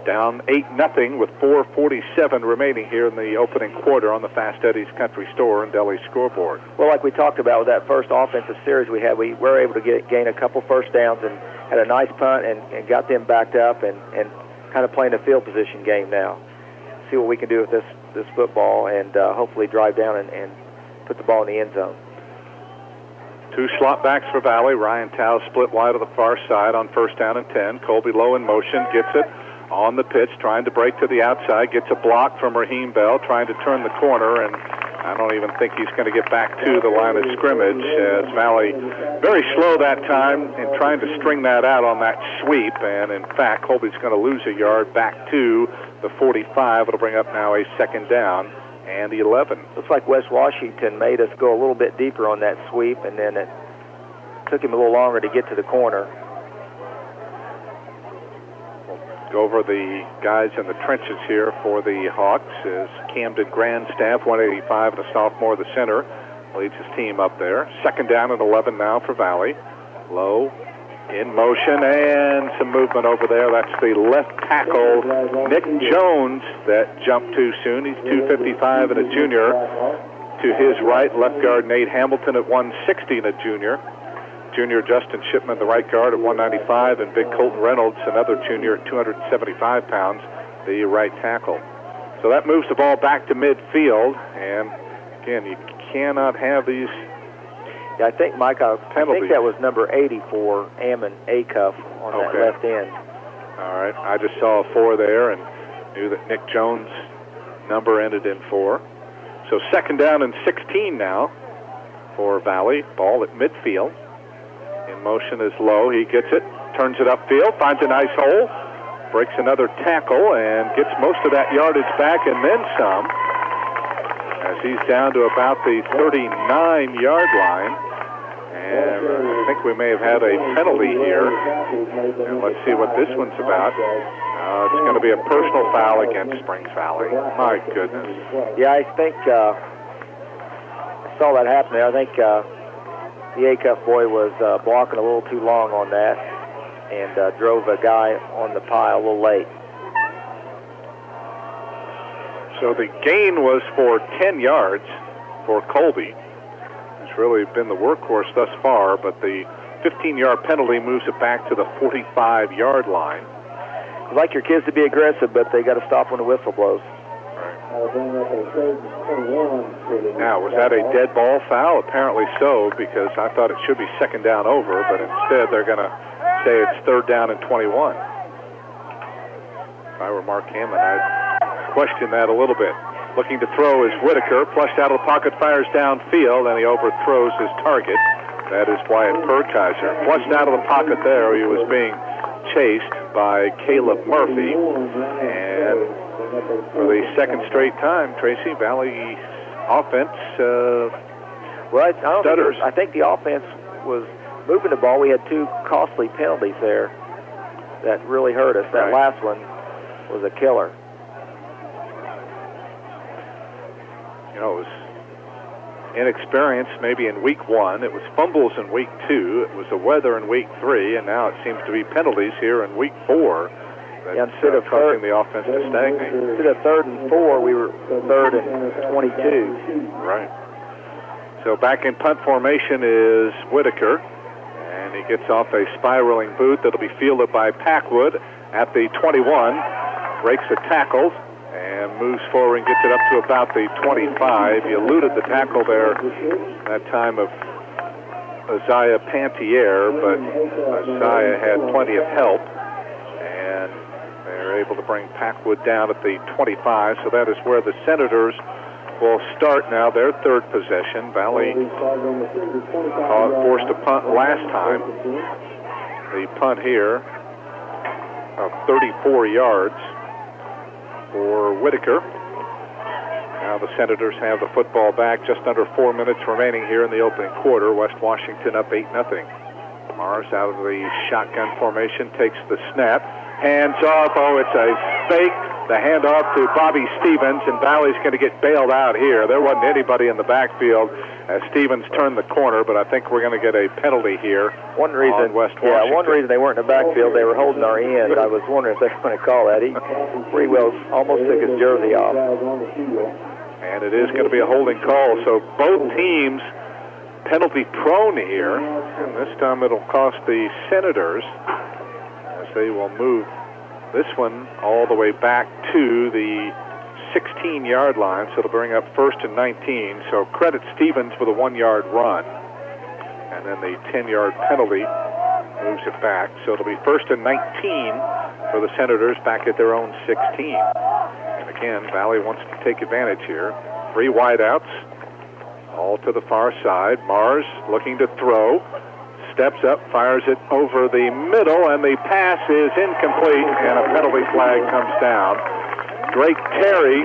Down 8-0 with 4:47 remaining here in the opening quarter on the Fast Eddie's Country Store and Deli scoreboard. Well, like we talked about with that first offensive series we had, we were able to gain a couple first downs and had a nice punt and got them backed up and kind of playing a field position game now. See what we can do with this football and hopefully drive down and put the ball in the end zone. 2 slot backs for Valley. Ryan Tao split wide to the far side on 1st down and 10. Colby Lowe in motion, gets it on the pitch, trying to break to the outside, gets a block from Raheem Bell, trying to turn the corner, and I don't even think he's going to get back to the line of scrimmage, as Valley very slow that time in trying to string that out on that sweep. And, in fact, Colby's going to lose a yard back to the 45. It'll bring up now a second down and 11. Looks like West Washington made us go a little bit deeper on that sweep, and then it took him a little longer to get to the corner. Go over the guys in the trenches here for the Hawks is Camden Grandstaff, 185, and a sophomore, the center, leads his team up there. Second down and 11 now for Valley. Low, in motion, and some movement over there. That's the left tackle, Nick Jones, that jumped too soon. He's 255 and a junior. To his right, left guard Nate Hamilton at 160 and a junior. Junior Justin Shipman, the right guard, at 195, and big Colton Reynolds, another junior, at 275 pounds, the right tackle. So that moves the ball back to midfield, and again, you cannot have these. Yeah, I think, Mike, I think that was number 80 for Ammon Acuff on that left end. All right, I just saw a 4 there and knew that Nick Jones' number ended in 4. So second down and 16 now for Valley. Ball at midfield. In motion is Low. He gets it, turns it upfield, finds a nice hole, breaks another tackle, and gets most of that yardage back and then some, as he's down to about the 39-yard line. And I think we may have had a penalty here. And let's see what this one's about. It's going to be a personal foul against Springs Valley. My goodness. Yeah, I think I saw that happen there. I think the Acuff boy was blocking a little too long on that and drove a guy on the pile a little late. So the gain was for 10 yards for Colby. It's really been the workhorse thus far, but the 15-yard penalty moves it back to the 45-yard line. You like your kids to be aggressive, but they got to stop when the whistle blows. Now, was that a dead ball foul? Apparently so, because I thought it should be second down over, but instead they're going to say it's third down and 21. If I were Mark Hammond, I'd question that a little bit. Looking to throw is Whitaker, flushed out of the pocket, fires downfield, and he overthrows his target. That is Wyatt Perkiser. Flushed out of the pocket there, he was being chased by Caleb Murphy, and for the second straight time, Tracy, Valley offense stutters. I think the offense was moving the ball. We had 2 costly penalties there that really hurt us. That last one was a killer. You know, it was inexperience maybe in week 1. It was fumbles in week 2. It was the weather in week 3, and now it seems to be penalties here in week 4. That's instead of causing the offense to stagnate. Instead of 3rd and 4, we were 3rd and 22. Right. So back in punt formation is Whitaker, and he gets off a spiraling boot that'll be fielded by Packwood at the 21, breaks the tackle, and moves forward and gets it up to about the 25. He eluded the tackle there that time of Isaiah Pantier, but Isaiah had plenty of help, and they're able to bring Packwood down at the 25, so that is where the Senators will start now their third possession. Valley forced a punt last time. The punt here of 34 yards for Whitaker. Now the Senators have the football back, just under 4 minutes remaining here in the opening quarter. West Washington up 8-0. Mars out of the shotgun formation, takes the snap. Hands off. Oh, it's a fake. The handoff to Bobby Stevens, and Valley's going to get bailed out here. There wasn't anybody in the backfield as Stevens turned the corner, but I think we're going to get a penalty here. One reason, West Washington. One reason they weren't in the backfield, they were holding our end. I was wondering if they were going to call that. He pretty well almost took his jersey off. And it is going to be a holding call. So both teams penalty prone here, and this time it'll cost the Senators, as they will move this one all the way back to the 16-yard line, so it'll bring up 1st and 19. So credit Stevens for the 1-yard run, and then the 10-yard penalty moves it back. So it'll be 1st and 19 for the Senators back at their own 16. And again, Valley wants to take advantage here. 3 wideouts, all to the far side. Mars looking to throw. Steps up, fires it over the middle, and the pass is incomplete, and a penalty flag comes down. Drake Terry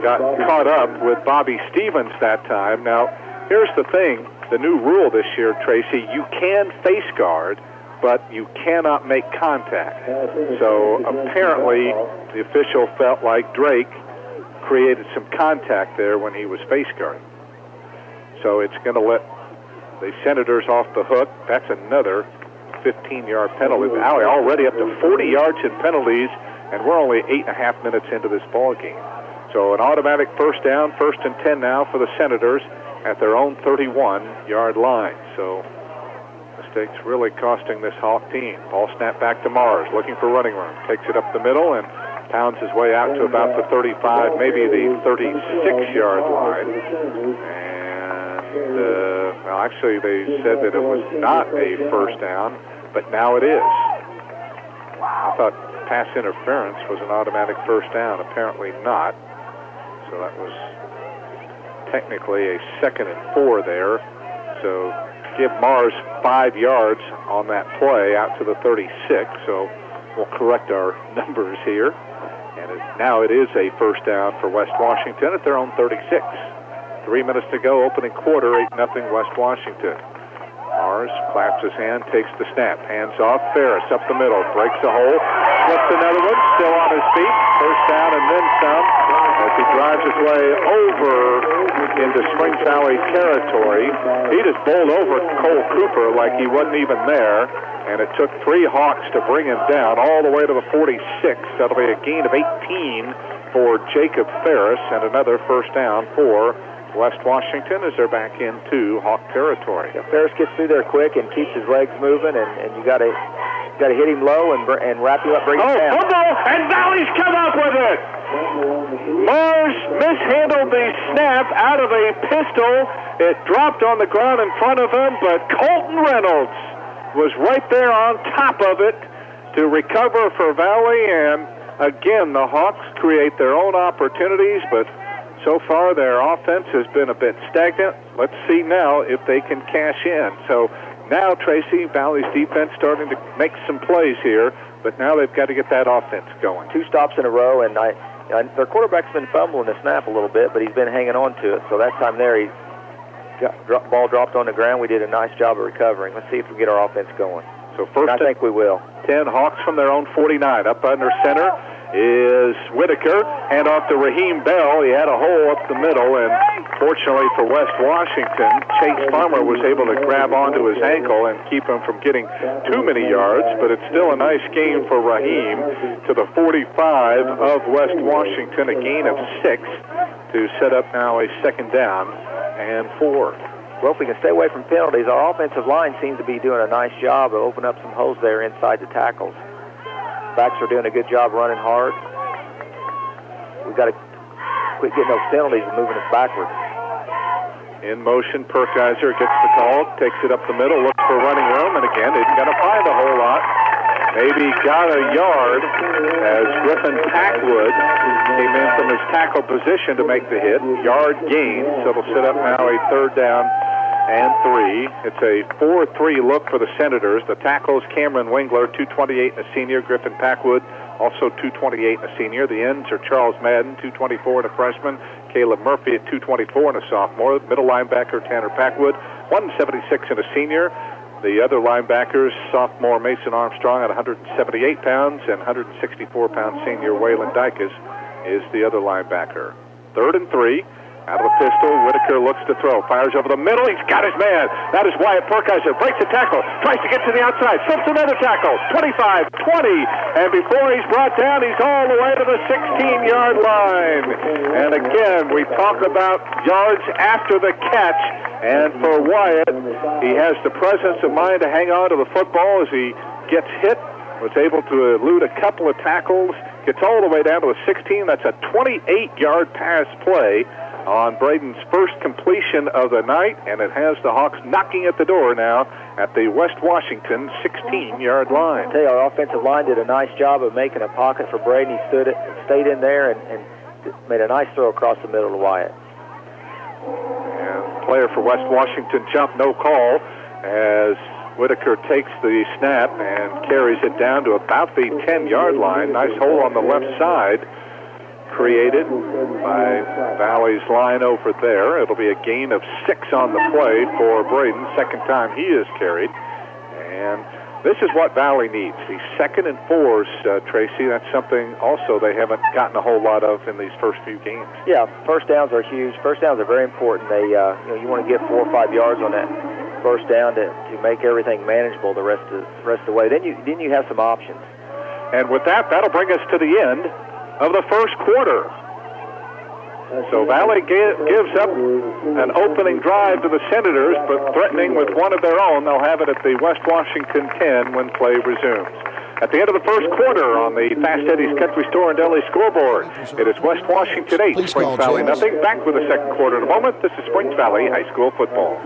got caught up with Bobby Stevens that time. Now, here's the thing. The new rule this year, Tracy, you can face guard, but you cannot make contact. So apparently the official felt like Drake created some contact there when he was face guarding. So it's going to let the Senators off the hook. That's another 15-yard penalty. Valley already up to 40 yards in penalties, and we're only 8.5 minutes into this ball game. So an automatic first down, 1st and 10 now for the Senators at their own 31-yard line. So mistakes really costing this Hawk team. Ball snapped back to Mars, looking for running room. Takes it up the middle and pounds his way out to about the 35, maybe the 36-yard line. Well, actually, they said that it was not a first down, but now it is. I thought pass interference was an automatic first down. Apparently not. So that was technically a 2nd and 4 there. So give Mars 5 yards on that play out to the 36. So we'll correct our numbers here. And now it is a first down for West Washington at their own 36. 3 minutes to go, opening quarter, 8-0 West Washington. Mars claps his hand, takes the snap, hands off, Ferris up the middle, breaks a hole, slips another one, still on his feet, first down and then some, as he drives his way over into Springs Valley territory. He just bowled over Cole Cooper like he wasn't even there, and it took 3 Hawks to bring him down all the way to the 46. That'll be a gain of 18 for Jacob Ferris, and another first down for West Washington as they're back into Hawk territory. Yeah, Ferris gets through there quick and keeps his legs moving, and you got to hit him low and wrap you up, bring him down. Fumble, and Valley's come up with it. Mars mishandled the snap out of a pistol. It dropped on the ground in front of him, but Colton Reynolds was right there on top of it to recover for Valley, and again, the Hawks create their own opportunities, but so far, their offense has been a bit stagnant. Let's see now if they can cash in. So now, Tracy, Valley's defense starting to make some plays here, but now they've got to get that offense going. 2 stops in a row, and their quarterback's been fumbling the snap a little bit, but he's been hanging on to it. So that time there, he got ball dropped on the ground. We did a nice job of recovering. Let's see if we get our offense going. So first, I think we will. 10 Hawks from their own 49. Up under center is Whitaker. Hand off to Raheem Bell. He had a hole up the middle, and fortunately for West Washington, Chase Farmer was able to grab onto his ankle and keep him from getting too many yards, but it's still a nice gain for Raheem to the 45 of West Washington, a gain of 6 to set up now a 2nd down and 4. Well, if we can stay away from penalties, our offensive line seems to be doing a nice job of opening up some holes there inside the tackles. Backs are doing a good job running hard. We've got to quit getting those penalties and moving us backwards. In motion, Perkiser gets the call, takes it up the middle, looks for running room, and again, isn't going to find a whole lot. Maybe got a yard as Griffin Packwood came in from his tackle position to make the hit. Yard gain, so it'll set up now a 3rd down and 3. It's a 4-3 look for the Senators. The tackles, Cameron Wingler, 228 and a senior. Griffin Packwood, also 228 and a senior. The ends are Charles Madden, 224 and a freshman. Caleb Murphy at 224 and a sophomore. Middle linebacker, Tanner Packwood, 176 and a senior. The other linebackers, sophomore Mason Armstrong at 178 pounds and 164-pound senior Waylon Dykus is the other linebacker. 3rd and 3. Out of the pistol, Whitaker looks to throw. Fires over the middle. He's got his man. That is Wyatt Perkiser. Breaks the tackle. Tries to get to the outside. Slips another tackle. 25, 20. And before he's brought down, he's all the way to the 16-yard line. And again, we talk about yards after the catch. And for Wyatt, he has the presence of mind to hang on to the football as he gets hit. Was able to elude a couple of tackles. Gets all the way down to the 16. That's a 28-yard pass play on Braden's first completion of the night, and it has the Hawks knocking at the door now at the West Washington 16-yard line. I tell you, our offensive line did a nice job of making a pocket for Braden. He stayed in there and made a nice throw across the middle to Wyatt. player for West Washington jump, no call, as Whitaker takes the snap and carries it down to about the 10-yard line. Nice hole on the left side created by Valley's line over there. It'll be a gain of 6 on the play for Braden, second time he is carried. And this is what Valley needs. These 2nd and 4s, Tracy, that's something also they haven't gotten a whole lot of in these first few games. Yeah, first downs are huge. First downs are very important. They, you want to get 4 or 5 yards on that first down to make everything manageable the rest of the way. Then you have some options. And with that, that'll bring us to the end of the first quarter. So Valley gives up an opening drive to the Senators, but threatening with one of their own. They'll have it at the West Washington 10 when play resumes. At the end of the first quarter on the Fast Eddie's Country Store and Deli scoreboard, it is West Washington 8, Springs Valley nothing. Back with the second quarter in a moment. This is Springs Valley High School football.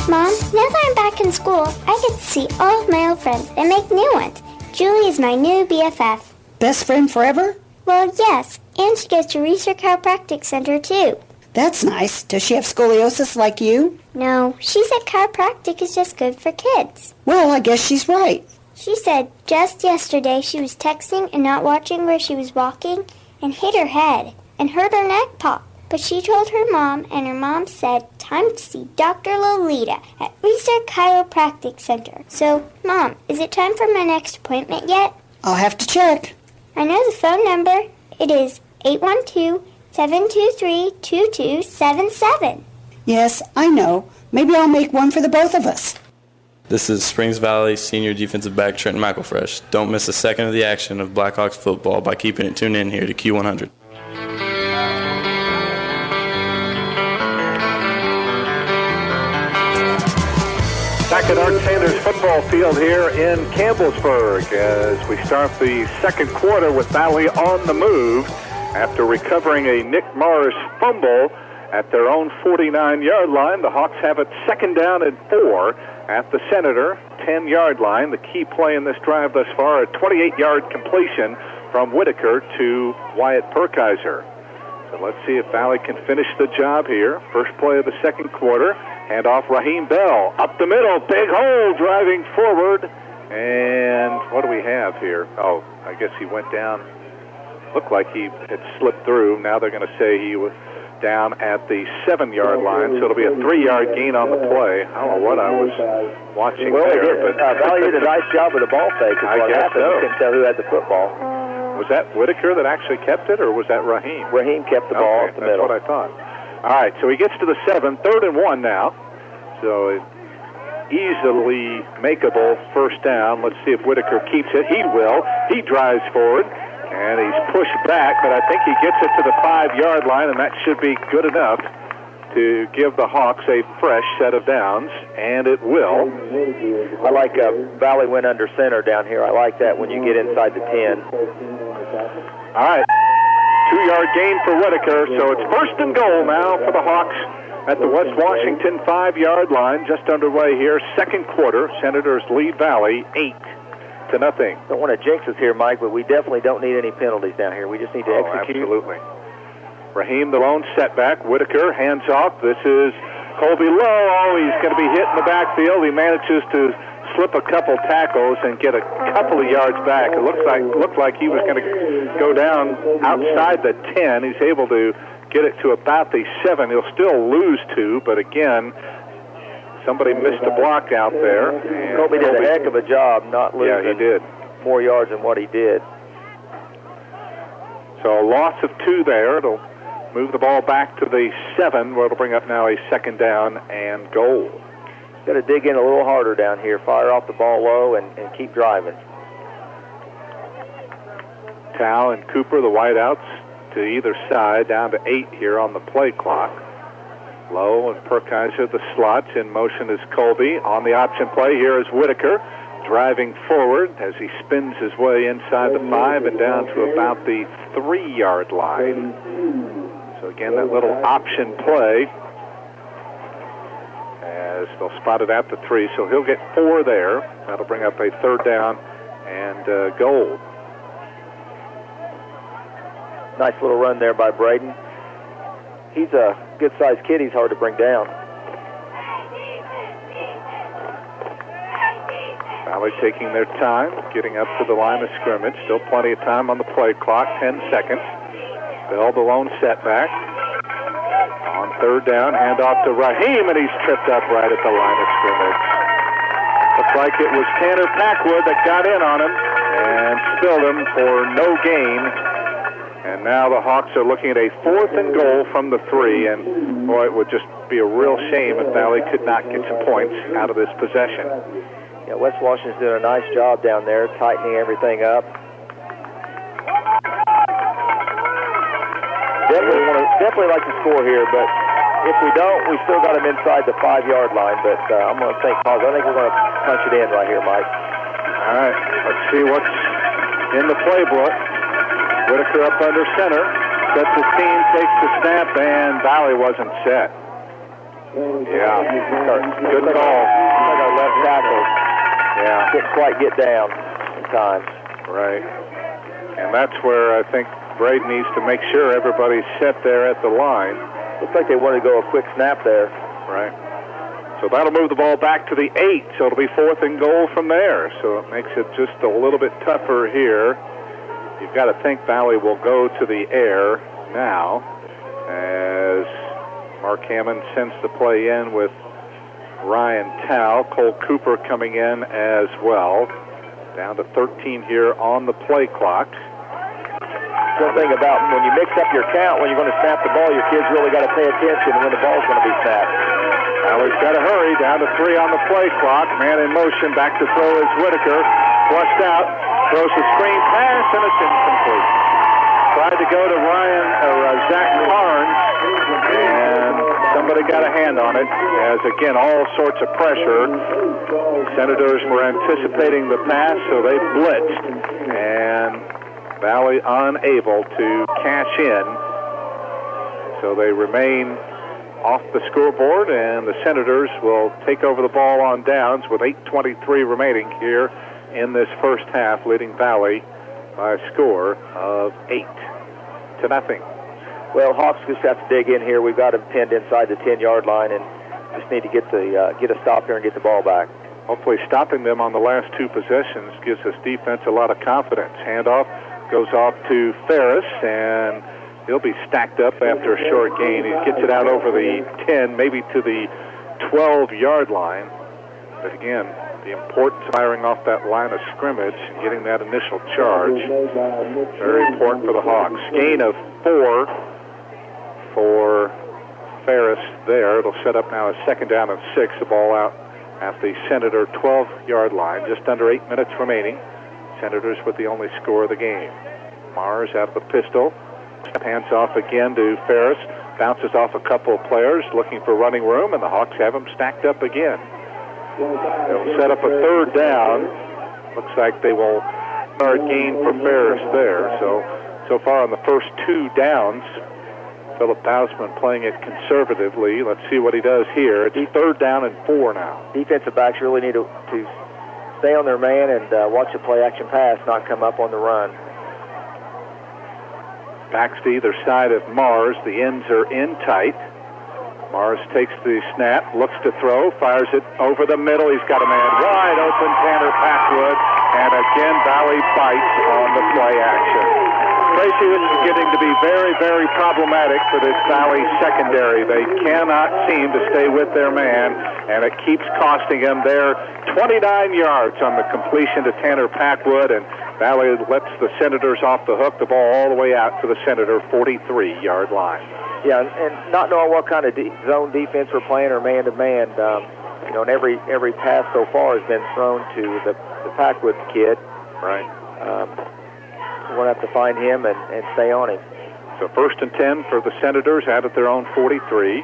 Mom, now that I'm back in school, I get to see all of my old friends and make new ones. Julie is my new BFF. Best friend forever? Well, yes, and she goes to Research Chiropractic Center, too. That's nice. Does she have scoliosis like you? No, she said chiropractic is just good for kids. Well, I guess she's right. She said just yesterday she was texting and not watching where she was walking and hit her head and hurt her neck pop. But she told her mom, and her mom said, time to see Dr. Lolita at Research Chiropractic Center. So, Mom, is it time for my next appointment yet? I'll have to check. I know the phone number. It is 812-723-2277. Yes, I know. Maybe I'll make one for the both of us. This is Springs Valley senior defensive back Trenton McElfresh. Don't miss a second of the action of Blackhawks football by keeping it tuned in here to Q100. Back at Art Sanders football field here in Campbellsburg as we start the second quarter with Valley on the move after recovering a Nick Morris fumble at their own 49-yard line. The Hawks have it second down and 4 at the Senator 10-yard line. The key play in this drive thus far, a 28-yard completion from Whitaker to Wyatt Perkiser. So let's see if Valley can finish the job here. First play of the second quarter. Hand off Raheem Bell. Up the middle. Big hole driving forward. And what do we have here? Oh, I guess he went down. Looked like he had slipped through. Now they're going to say he was down at the 7-yard line. So it'll be a 3-yard gain on the play. I don't know what I was watching there. But Valley did a nice job with the ball fake. I guess so. You couldn't tell who had the football. Was that Whitaker that actually kept it, or was that Raheem? Raheem kept the ball up the middle. That's what I thought. All right, so he gets to the 7, 3rd and 1 now. So easily makeable first down. Let's see if Whitaker keeps it. He will. He drives forward, and he's pushed back, but I think he gets it to the 5-yard line, and that should be good enough to give the Hawks a fresh set of downs, and it will. I like Valley went under center down here. I like that when you get inside the 10. All right, 2-yard gain for Whitaker, so it's first and goal now for the Hawks at the West Washington 5-yard line, just underway here. Second quarter, Senators lead Valley 8-0. Don't want to jinx us here, Mike, but we definitely don't need any penalties down here. We just need to execute. Absolutely. Raheem, the lone setback. Whitaker, hands off. This is Colby Lowe. Oh, he's going to be hit in the backfield. He manages to slip a couple tackles and get a couple of yards back. It looked like he was going to go down outside the 10. He's able to get it to about the 7. He'll still lose 2, but again, somebody missed a block out there. Colby did a heck of a job not losing. Yeah, he did. More yards than what he did. So a loss of 2 there. It'll move the ball back to the 7, where it'll bring up now a second down and goal. Got to dig in a little harder down here. Fire off the ball low and keep driving. Tao and Cooper, the wideouts, to either side, down to 8 here on the play clock. Lowe and Perkiser, the slots. In motion is Colby. On the option play, here is Whitaker, driving forward as he spins his way inside the 5 and down to about the 3-yard line. So again, that little option play, as they'll spot it at the 3, so he'll get 4 there. That'll bring up a third down and goal. Nice little run there by Braden. He's a good-sized kid. He's hard to bring down. Valley taking their time, getting up to the line of scrimmage. Still plenty of time on the play clock, 10 seconds. Bell, the lone setback. On third down, handoff to Raheem, and he's tripped up right at the line of scrimmage. Looks like it was Tanner Packwood that got in on him and spilled him for no gain. And now the Hawks are looking at a 4th and goal from the 3, and boy, it would just be a real shame if Valley could not get some points out of this possession. Yeah, West Washington's doing a nice job down there, tightening everything up. Definitely like to score here, but if we don't, we still got them inside the 5-yard line. But I'm going to think pause. I think we're going to punch it in right here, Mike. All right, let's see what's in the playbook. Whitaker up under center, sets the team, takes the snap, and Valley wasn't set. Yeah, good call. Like our left tackle. Yeah, didn't quite get down in time. Right, and that's where I think Braden needs to make sure everybody's set there at the line. Looks like they wanted to go a quick snap there. Right. So that'll move the ball back to the 8, so it'll be 4th and goal from there. So it makes it just a little bit tougher here. You've got to think Valley will go to the air now as Mark Hammond sends the play in with Ryan Tao. Cole Cooper coming in as well. Down to 13 here on the play clock. One thing about when you mix up your count, when you're going to snap the ball, your kids really got to pay attention when the ball's going to be snapped. Valley's got to hurry. Down to 3 on the play clock. Man in motion. Back to throw is Whitaker. Flushed out. Throws a screen pass, and it's incomplete. Tried to go to Zach Carnes, and somebody got a hand on it. As, again, all sorts of pressure. Senators were anticipating the pass, so they blitzed. And Valley unable to cash in. So they remain off the scoreboard, and the Senators will take over the ball on downs with 8:23 remaining here in this first half, leading Valley by a score of 8-0. Well, Hawks just have to dig in here. We've got them pinned inside the 10-yard line, and just need to get a stop here and get the ball back. Hopefully stopping them on the last 2 possessions gives this defense a lot of confidence. Handoff goes off to Ferris, and he'll be stacked up after a short gain. He gets it out over the 10, maybe to the 12-yard line. But again, the importance of firing off that line of scrimmage and getting that initial charge, very important for the Hawks. Gain of 4 for Ferris there. It'll set up now a 2nd down and 6. The ball out at the Senator 12-yard line. Just under 8 minutes remaining. Senators with the only score of the game. Mars out of the pistol. Hands off again to Ferris. Bounces off a couple of players looking for running room, and the Hawks have them stacked up again. They'll set up a 3rd down. Looks like they will start gain for Ferris there. So far on the first 2 downs, Philip Bausman playing it conservatively. Let's see what he does here. It's 3rd down and 4 now. Defensive backs really need to stay on their man and watch the play-action pass, not come up on the run. Backs to either side of Mars. The ends are in tight. Mars takes the snap, looks to throw, fires it over the middle. He's got a man wide open, Tanner Packwood, and again Valley bites on the play action. Tracy, this is getting to be very, very problematic for this Valley secondary. They cannot seem to stay with their man, and it keeps costing them their 29 yards on the completion to Tanner Packwood, and Valley lets the Senators off the hook, the ball all the way out to the Senator 43-yard line. Yeah, and not knowing what kind of zone defense we're playing or man-to-man, and every pass so far has been thrown to the Packwood kid. Right. We're going to have to find him and stay on him. So 1st and 10 for the Senators out at their own 43.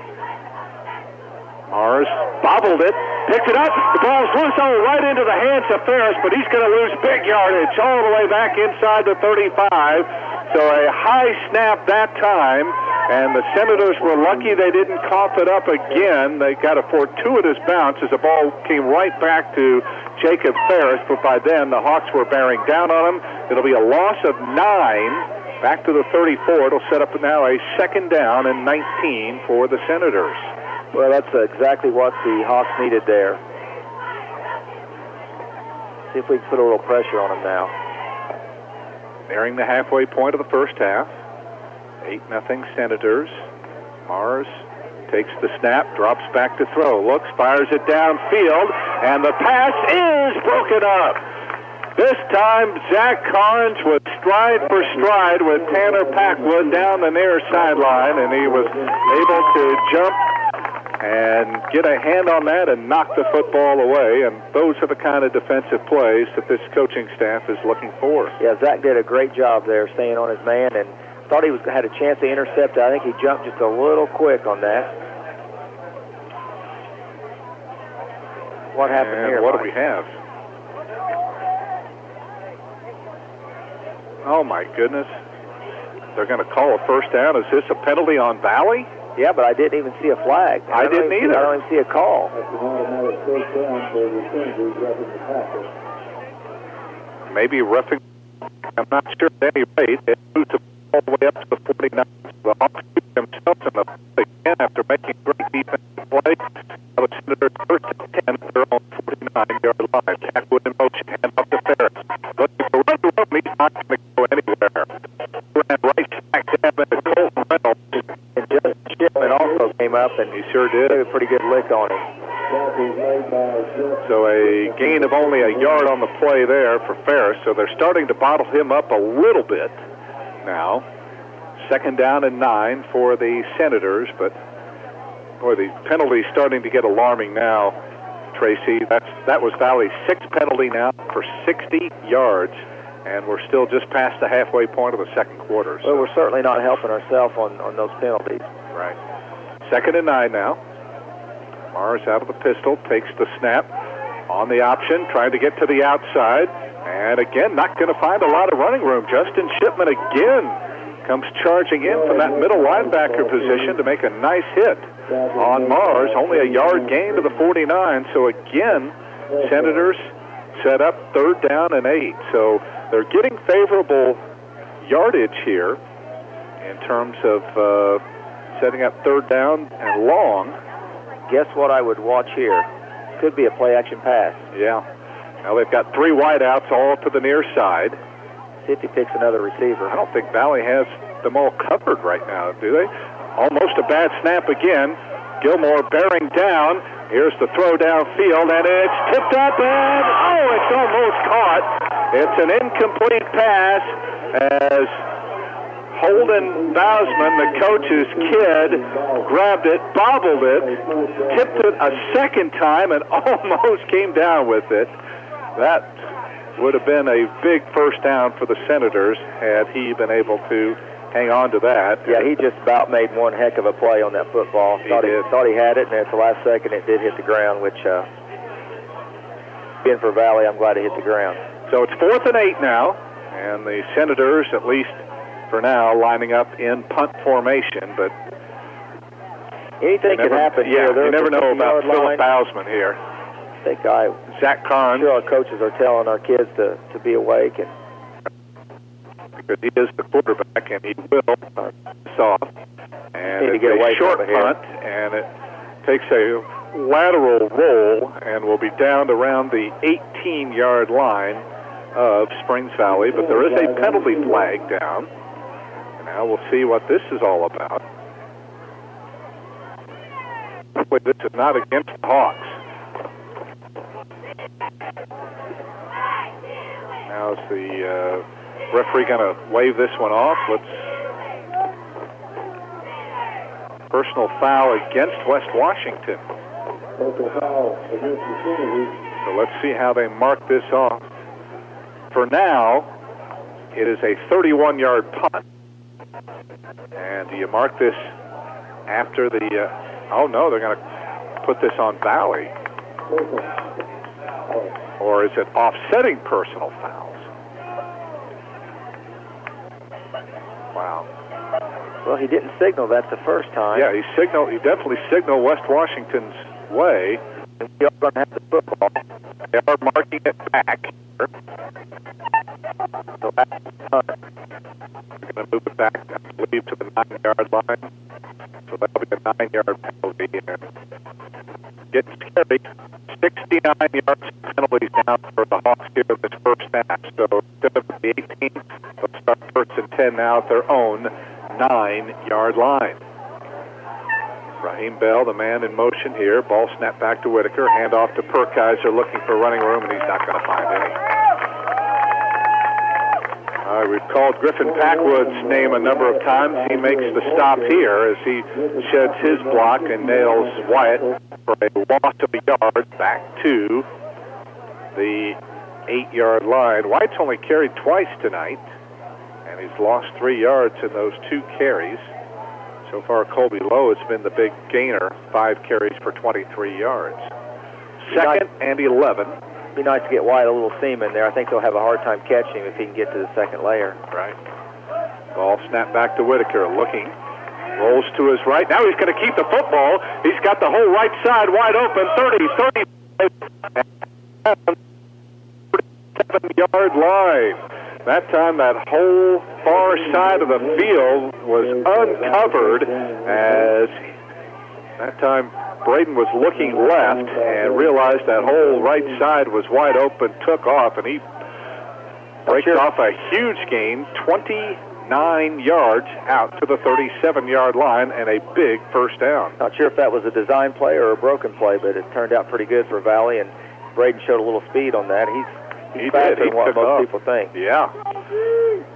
Mars bobbled it, picked it up. The ball's loose right into the hands of Ferris, but he's going to lose big yardage all the way back inside the 35. So a high snap that time, and the Senators were lucky they didn't cough it up again. They got a fortuitous bounce as the ball came right back to Jacob Ferris, but by then the Hawks were bearing down on him. It'll be a loss of 9 Back to the 34. It'll set up now a 2nd down and 19 for the Senators. Well, that's exactly what the Hawks needed there. See if we can put a little pressure on them now. Nearing the halfway point of the first half. 8-0 Senators. Mars takes the snap, drops back to throw, looks, fires it downfield, and the pass is broken up. This time, Zach Carnes was stride for stride with Tanner Packwood down the near sideline, and he was able to jump and get a hand on that and knock the football away. And those are the kind of defensive plays that this coaching staff is looking for. Yeah, Zach did a great job there staying on his man, and thought he had a chance to intercept it. I think he jumped just a little quick on that. What happened here, what Mike? do we have? Oh, my goodness. They're going to call a first down. Is this a penalty on Valley? Yeah, but I didn't even see a flag. I didn't either. I don't even see a call. Maybe roughing. I'm not sure at any rate. It moved all the way up to the 49. The Hawks shoot themselves in the play again after making great defensive play. The Senators first and 10 at their own 49-yard line. Packwood in motion, hand off to Ferris. Looking for run to run. He's not going to go anywhere. Ran right smack dab into Colton Reynolds. And Justin Shipman also came up, and he sure did. Did a pretty good lick on him. So a gain of only a yard on the play there for Ferris. So they're starting to bottle him up a little bit now. 2nd down and 9 for the Senators, but boy, the penalty's starting to get alarming now, Tracy. That was Valley's 6th penalty now for 60 yards, and we're still just past the halfway point of the second quarter. So. Well, we're certainly not helping ourselves on those penalties. Right. 2nd and 9 now. Mars out of the pistol, takes the snap on the option, trying to get to the outside, and again, not going to find a lot of running room. Justin Shipman again comes charging in from that middle linebacker position to make a nice hit on Mars. Only a yard gain to the 49. So again, Senators set up 3rd down and 8. So they're getting favorable yardage here in terms of setting up 3rd down and long. Guess what I would watch here? Could be a play-action pass. Yeah. Now they've got 3 wideouts all to the near side. See if he picks another receiver. I don't think Valley has them all covered right now, do they? Almost a bad snap again. Gilmore bearing down. Here's the throw downfield, and it's tipped up, and it's almost caught. It's an incomplete pass as Holden Bausman, the coach's kid, grabbed it, bobbled it, tipped it a second time, and almost came down with it. That would have been a big first down for the Senators had he been able to hang on to that. Yeah, he just about made one heck of a play on that football. Thought he had it, and at the last second it did hit the ground, which, being for Valley, I'm glad it hit the ground. So it's 4th and 8 now, and the Senators, at least for now, lining up in punt formation, but anything can happen here. You never know about Philip Bausman here. That guy, Zach Carnes. I'm sure our coaches are telling our kids to be awake, and because he is the quarterback, and he will start this off. And need to it's get away a short from it punt, and it takes a lateral roll, and will be down around the 18-yard line of Springs Valley. But there is a penalty flag down. And now we'll see what this is all about. Hopefully this is not against the Hawks. Now is the referee going to wave this one off? Personal foul against West Washington. So let's see how they mark this off. For now, it is a 31-yard punt. And do you mark this after the... oh, no, they're going to put this on Valley. Or is it offsetting personal fouls? Wow. Well, he didn't signal that the first time. Yeah, he definitely signaled West Washington's way. And we are going to have the football. They are marking it back here. So that's the punt. They're going to 9-yard line. So that'll be a 9-yard penalty. And getting scary. 69 yards penalties now for the Hawks here in this first half. So instead of the 18, they'll start first and 10 now at their own 9-yard line. Raheem Bell, the man in motion here. Ball snapped back to Whitaker. Handoff to Perkiser, looking for running room, and he's not going to find any. We've called Griffin Packwood's name a number of times. He makes the stop here as he sheds his block and nails Wyatt for a loss of a yard back to the 8-yard line. Wyatt's only carried twice tonight, and he's lost 3 yards in those 2 carries. So far, Colby Lowe has been the big gainer, 5 carries for 23 yards. Second and 11. Be nice to get Wyatt a little seam in there. I think they'll have a hard time catching him if he can get to the second layer. Right. Ball snapped back to Whitaker, looking. Rolls to his right. Now he's going to keep the football. He's got the whole right side wide open. 37-yard line. That time, that whole far side of the field was uncovered as that time Braden was looking left and realized that whole right side was wide open, took off, and he breaks off a huge gain, 29 yards out to the 37-yard line, and a big first down. Not sure if that was a design play or a broken play, but it turned out pretty good for Valley, and Braden showed a little speed on that. He's faster than what most people think. Yeah.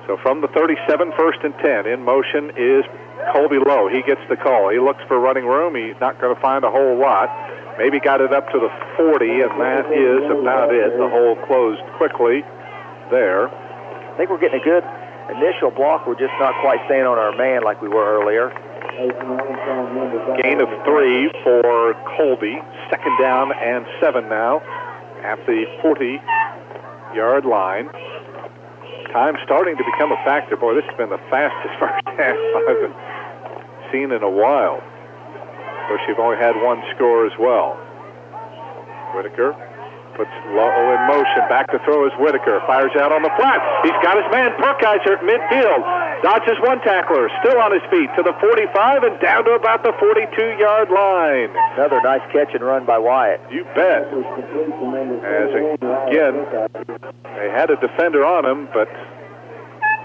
So from the 37, first and 10, in motion is Colby Lowe. He gets the call. He looks for running room. He's not going to find a whole lot. Maybe got it up to the 40, and that is about it. The hole closed quickly there. I think we're getting a good initial block. We're just not quite staying on our man like we were earlier. Gain of 3 for Colby. Second down and 7 now at the 40-yard line. Time starting to become a factor. Boy, this has been the fastest first half I've seen in a while. Of course, you've only had one score as well. Whitaker puts Lowe in motion. Back to throw is Whitaker. Fires out on the flat. He's got his man, Perkiser, at midfield. Dodges one tackler. Still on his feet to the 45 and down to about the 42-yard line. Another nice catch and run by Wyatt. You bet. As again, they had a defender on him, but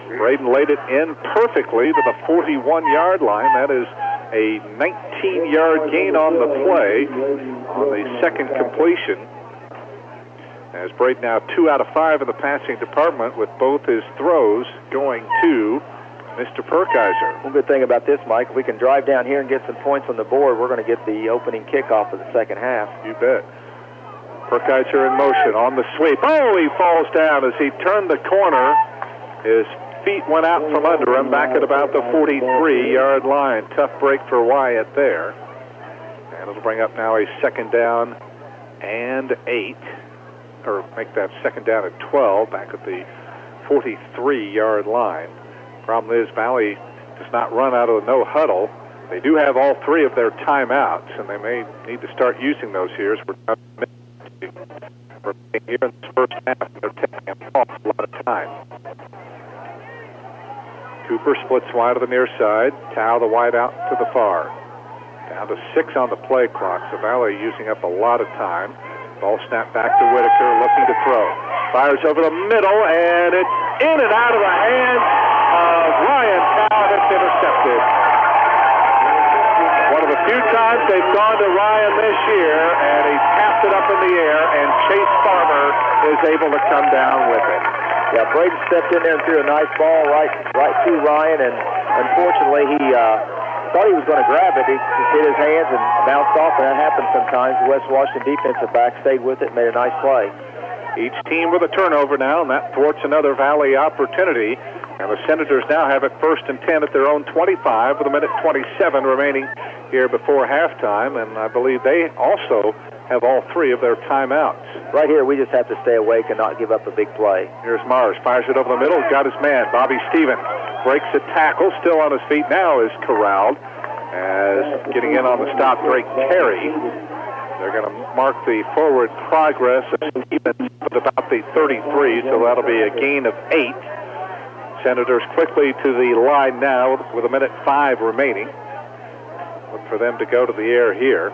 Braden laid it in perfectly to the 41-yard line. That is a 19-yard gain on the play on the second completion. As Braden now 2 out of 5 in the passing department with both his throws going to Mr. Perkiser. One good thing about this, Mike, if we can drive down here and get some points on the board, we're going to get the opening kickoff of the second half. You bet. Perkiser in motion on the sweep. Oh, he falls down as he turned the corner. His feet went out from under him back at about the 43-yard line. Tough break for Wyatt there. And it'll bring up now a second down and 8. Or make that second down at 12 back at the 43-yard line. Problem is, Valley does not run out of the no huddle. They do have all 3 of their timeouts, and they may need to start using those here as we're here in this first half. They're taking an awful lot of time. Cooper splits wide of the near side. Tao the wide out to the far. Down to 6 on the play clock, so Valley using up a lot of time. Ball snapped back to Whitaker, looking to throw. Fires over the middle, and it's in and out of the hands of Ryan Tao. It's intercepted. One of the few times they've gone to Ryan this year, and he tapped it up in the air, and Chase Farmer is able to come down with it. Yeah, Braden stepped in there and threw a nice ball right to Ryan, and unfortunately he thought he was going to grab it. He just hit his hands and bounced off, and that happens sometimes. The West Washington defensive back stayed with it and made a nice play. Each team with a turnover now, and that thwarts another Valley opportunity. And the Senators now have it first and 10 at their own 25 with a minute 27 remaining here before halftime. And I believe they also have all 3 of their timeouts. Right here, we just have to stay awake and not give up a big play. Here's Mars, fires it over the middle, got his man, Bobby Stevens. Breaks a tackle, still on his feet now, is corralled. As getting in on the stop, Drake Terry. They're going to mark the forward progress of Stevens at about the 33, so that'll be a gain of 8. Senators quickly to the line now with 1:05 remaining. Look for them to go to the air here.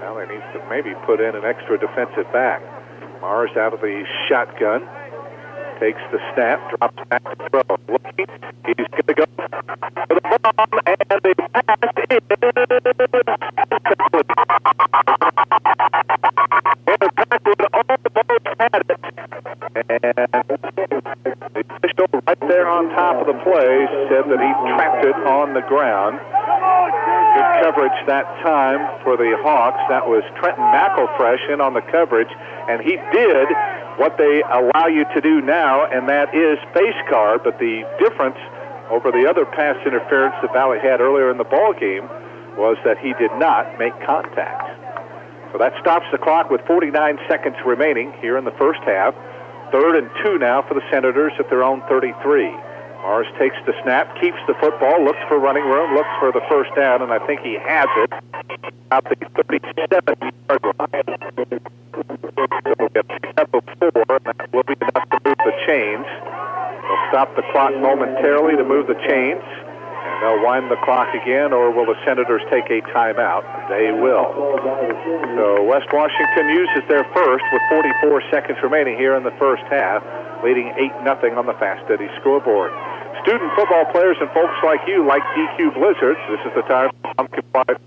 Now they need to maybe put in an extra defensive back. Mars out of the shotgun. Takes the snap, drops back to throw. Looking, he's going to go for the bomb, and the pass is Packwood almost had it. And the official right there on top of the play said that he trapped it on the ground. Good coverage that time for the Hawks. That was Trenton McElfresh in on the coverage, and he did what they allow you to do now, and that is face guard. But the difference over the other pass interference that Valley had earlier in the ball game was that he did not make contact. So that stops the clock with 49 seconds remaining here in the first half. 3rd and 2 now for the Senators at their own 33. Mars takes the snap, keeps the football, looks for running room, looks for the first down, and I think he has it at the 37-yard line. So we'll get picked up of 4, and that will be enough to move the chains. They'll stop the clock momentarily to move the chains, and they'll wind the clock again, or will the Senators take a timeout? They will. So West Washington uses their first with 44 seconds remaining here in the first half, leading 8-0 on the Fast Eddie scoreboard. Student football players and folks like you like DQ Blizzards. This is the time for Pumpkin Pie.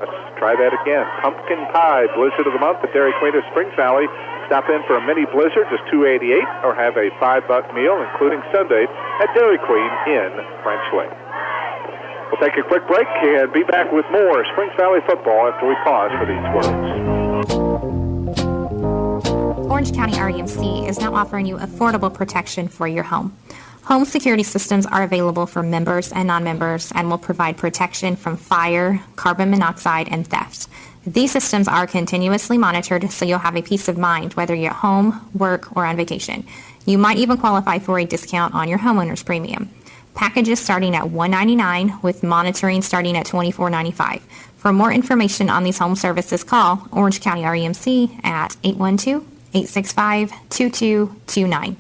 Let's try that again. Pumpkin Pie Blizzard of the Month at Dairy Queen of Springs Valley. Stop in for a mini blizzard, just $2.88, or have a $5 meal, including Sunday, at Dairy Queen in French Lake. We'll take a quick break and be back with more Springs Valley football after we pause for these words. Orange County REMC is now offering you affordable protection for your home. Home security systems are available for members and non-members and will provide protection from fire, carbon monoxide, and theft. These systems are continuously monitored, so you'll have a peace of mind whether you're at home, work, or on vacation. You might even qualify for a discount on your homeowner's premium. Packages starting at $199 with monitoring starting at $24.95. For more information on these home services, call Orange County REMC at 812-865-2229.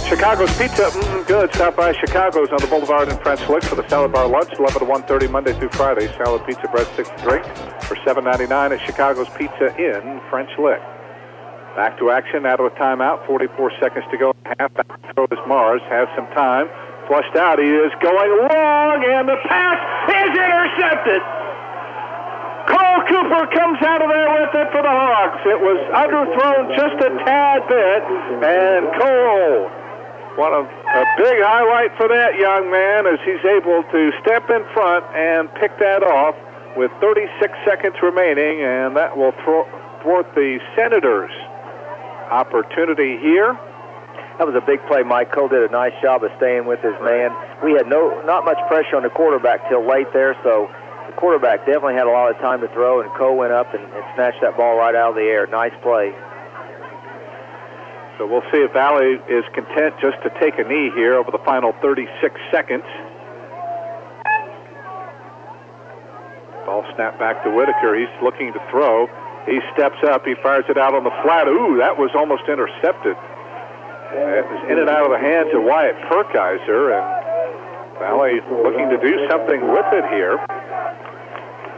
Chicago's Pizza, good. Stop by Chicago's on the Boulevard in French Lick for the salad bar lunch, 11 to 1:30 Monday through Friday. Salad, pizza, breadsticks, and drink for $7.99 at Chicago's Pizza in French Lick. Back to action, out of a timeout, 44 seconds to go. Half back to throw as Mars has some time. Flushed out, he is going long, and the pass is intercepted. Cole Cooper comes out of there with it for the Hawks. It was underthrown just a tad bit, and Cole, a big highlight for that young man as he's able to step in front and pick that off with 36 seconds remaining, and that will thwart the Senators' opportunity here. That was a big play. Mike Cole did a nice job of staying with his man. We had not much pressure on the quarterback till late there, so the quarterback definitely had a lot of time to throw, and Cole went up and snatched that ball right out of the air. Nice play. So we'll see if Valley is content just to take a knee here over the final 36 seconds. Ball snapped back to Whitaker. He's looking to throw. He steps up. He fires it out on the flat. Ooh, that was almost intercepted. It was in and out of the hands of Wyatt Perkiser, and Valley looking to do something with it here.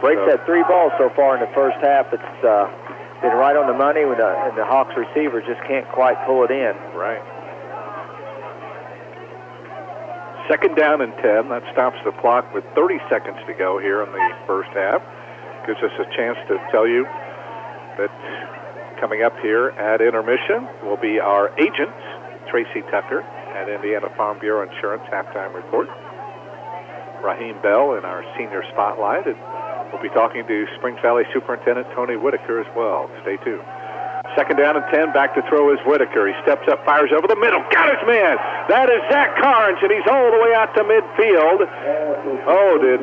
Breaks had 3 balls so far in the first half. It's been right on the money, and the Hawks receiver just can't quite pull it in. Right. 2nd down and 10. That stops the clock with 30 seconds to go here in the first half. Gives us a chance to tell you that coming up here at intermission will be our agent, Tracy Tucker, at Indiana Farm Bureau Insurance halftime report. Raheem Bell in our senior spotlight, and we'll be talking to Springs Valley Superintendent Tony Whitaker as well. Stay tuned. 2nd down and 10, back to throw is Whitaker. He steps up, fires over the middle, got his man! That is Zach Carnes, and he's all the way out to midfield. Oh, did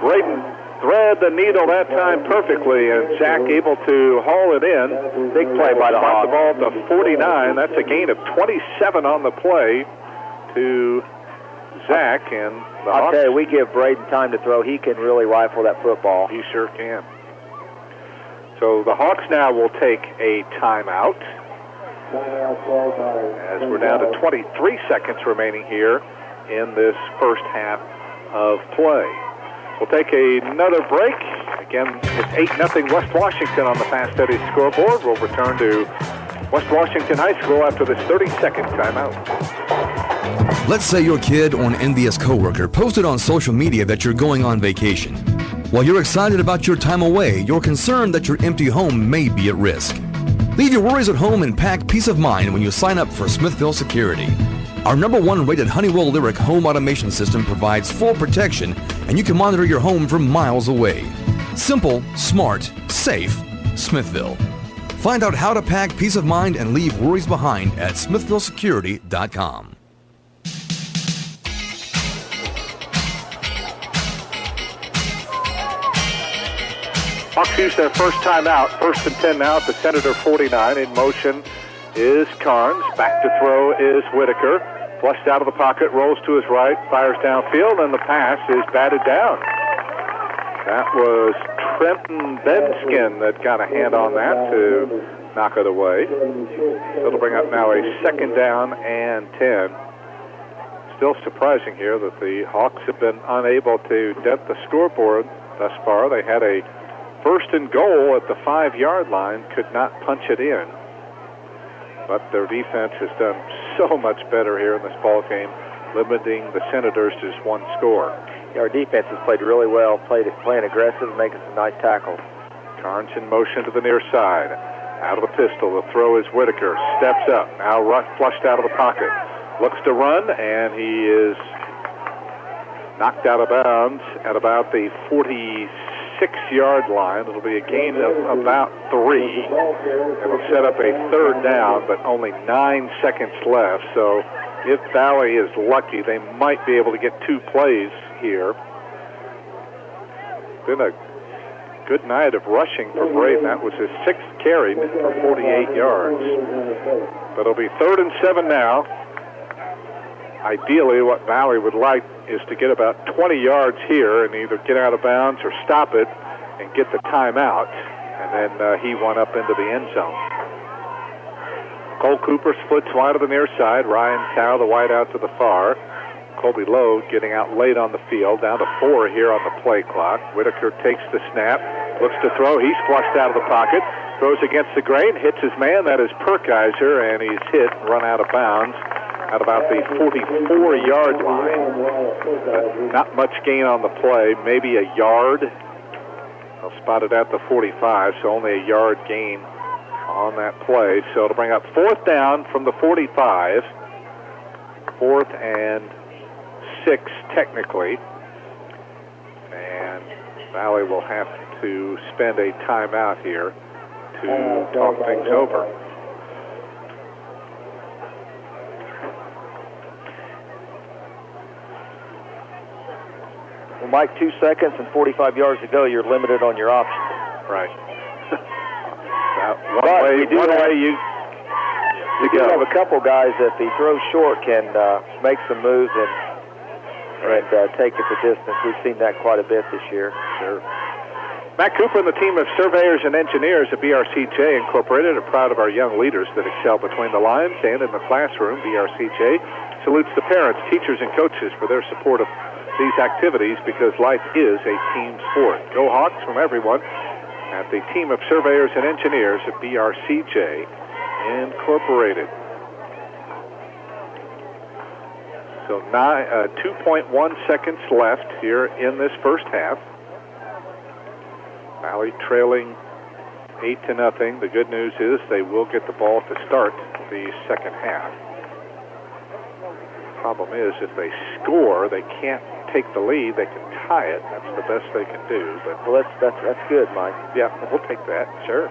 Braden thread the needle that time perfectly, and Zach able to haul it in. Big play by the Hawks. The ball to 49. That's a gain of 27 on the play to Zach, and the I'll Hawks. tell you, we give Braden time to throw. He can really rifle that football. He sure can. So the Hawks now will take a timeout, as we're down to 23 seconds remaining here in this first half of play. We'll take another break. Again, it's 8-0 West Washington on the Fast Eddie scoreboard. We'll return to West Washington High School after this 30-second timeout. Let's say your kid or an envious coworker posted on social media that you're going on vacation. While you're excited about your time away, you're concerned that your empty home may be at risk. Leave your worries at home and pack peace of mind when you sign up for Smithville Security. Our #1 rated Honeywell Lyric home automation system provides full protection, and you can monitor your home from miles away. Simple, smart, safe, Smithville. Find out how to pack peace of mind and leave worries behind at smithvillesecurity.com. Hawks use their first timeout. 1st and 10 now at the Senator 49. In motion is Carnes. Back to throw is Whitaker. Flushed out of the pocket, rolls to his right, fires downfield, and the pass is batted down. That was Trenton Benskin that got a hand on that to knock it away. It'll bring up now a 2nd down and 10. Still surprising here that the Hawks have been unable to dent the scoreboard thus far. They had a 1st and goal at the 5-yard line, could not punch it in. But their defense has done so much better here in this ball game, limiting the Senators to just 1 score. Yeah, our defense has played really well, playing aggressive and making some nice tackles. Carnes in motion to the near side. Out of the pistol, the throw is Whitaker. Steps up, now flushed out of the pocket. Looks to run, and he is knocked out of bounds at about the 46-yard line. It'll be a gain of about 3. It'll set up a 3rd down, but only 9 seconds left. So if Valley is lucky, they might be able to get 2 plays here. Been a good night of rushing for Braden. That was his 6th carry for 48 yards. But it'll be 3rd and 7 now. Ideally, what Valley would like is to get about 20 yards here and either get out of bounds or stop it and get the timeout. And then he went up into the end zone. Cole Cooper splits wide of the near side. Ryan Cow, the wide out to the far. Colby Lowe getting out late on the field, down to 4 here on the play clock. Whitaker takes the snap, looks to throw. He's flushed out of the pocket, throws against the grain, hits his man. That is Perkiser, and he's hit and run out of bounds at about the 44-yard line. Not much gain on the play, maybe a yard. They'll spot it at the 45, so only a yard gain on that play. So it'll bring up 4th down from the 45. 4th and 6 technically. And Valley will have to spend a timeout here to talk things over. Well, Mike, 2 seconds and 45 yards to go. You're limited on your options. Right. One way you do have a couple guys that if he throws short can make some moves and take it the distance. We've seen that quite a bit this year. Sure. Matt Cooper and the team of surveyors and engineers at BRCJ Incorporated are proud of our young leaders that excel between the lines and in the classroom. BRCJ salutes the parents, teachers, and coaches for their support of these activities because life is a team sport. Go Hawks from everyone at the team of surveyors and engineers at BRCJ Incorporated. So 2.1 seconds left here in this first half. Valley trailing 8-0. The good news is they will get the ball to start the second half. Problem is, if they score, they can't take the lead. They can tie it. That's the best they can do. But well, that's good, Mike. Yeah, we'll take that. Sure.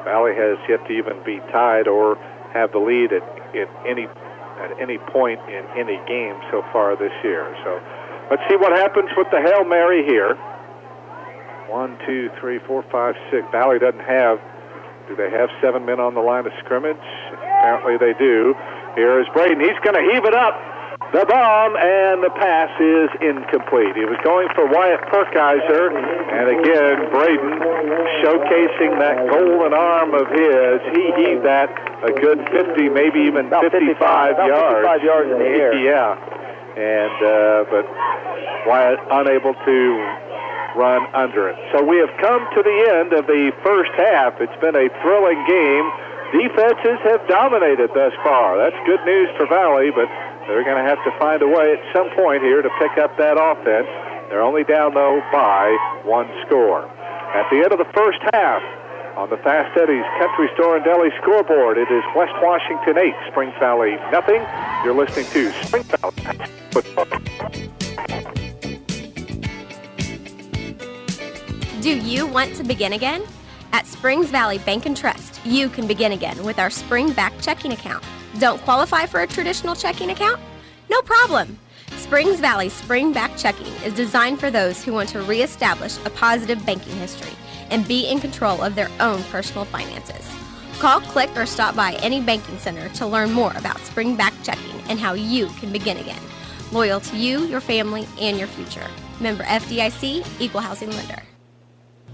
Valley has yet to even be tied or have the lead at any point in any game so far this year. So let's see what happens with the Hail Mary here. 1, 2, 3, 4, 5, 6. Valley doesn't have. Do they have 7 men on the line of scrimmage? Apparently they do. Here is Braden. He's going to heave it up. The bomb and the pass is incomplete. He was going for Wyatt Perkiser, and again, Braden showcasing that golden arm of his. He heaved that a good 50, maybe even 55 yards. 55 yards in the air. Yeah, and but Wyatt unable to run under it. So we have come to the end of the first half. It's been a thrilling game. Defenses have dominated thus far. That's good news for Valley, but they're going to have to find a way at some point here to pick up that offense. They're only down, though, by one score. At the end of the first half, on the Fast Eddie's Country Store and Deli scoreboard, it is West Washington 8, Springs Valley nothing. You're listening to Springs Valley Football. Do you want to begin again? At Springs Valley Bank and Trust, you can begin again with our Spring Back checking account. Don't qualify for a traditional checking account? No problem. Springs Valley Spring Back Checking is designed for those who want to reestablish a positive banking history and be in control of their own personal finances. Call, click, or stop by any banking center to learn more about Spring Back Checking and how you can begin again. Loyal to you, your family, and your future. Member FDIC, Equal Housing Lender.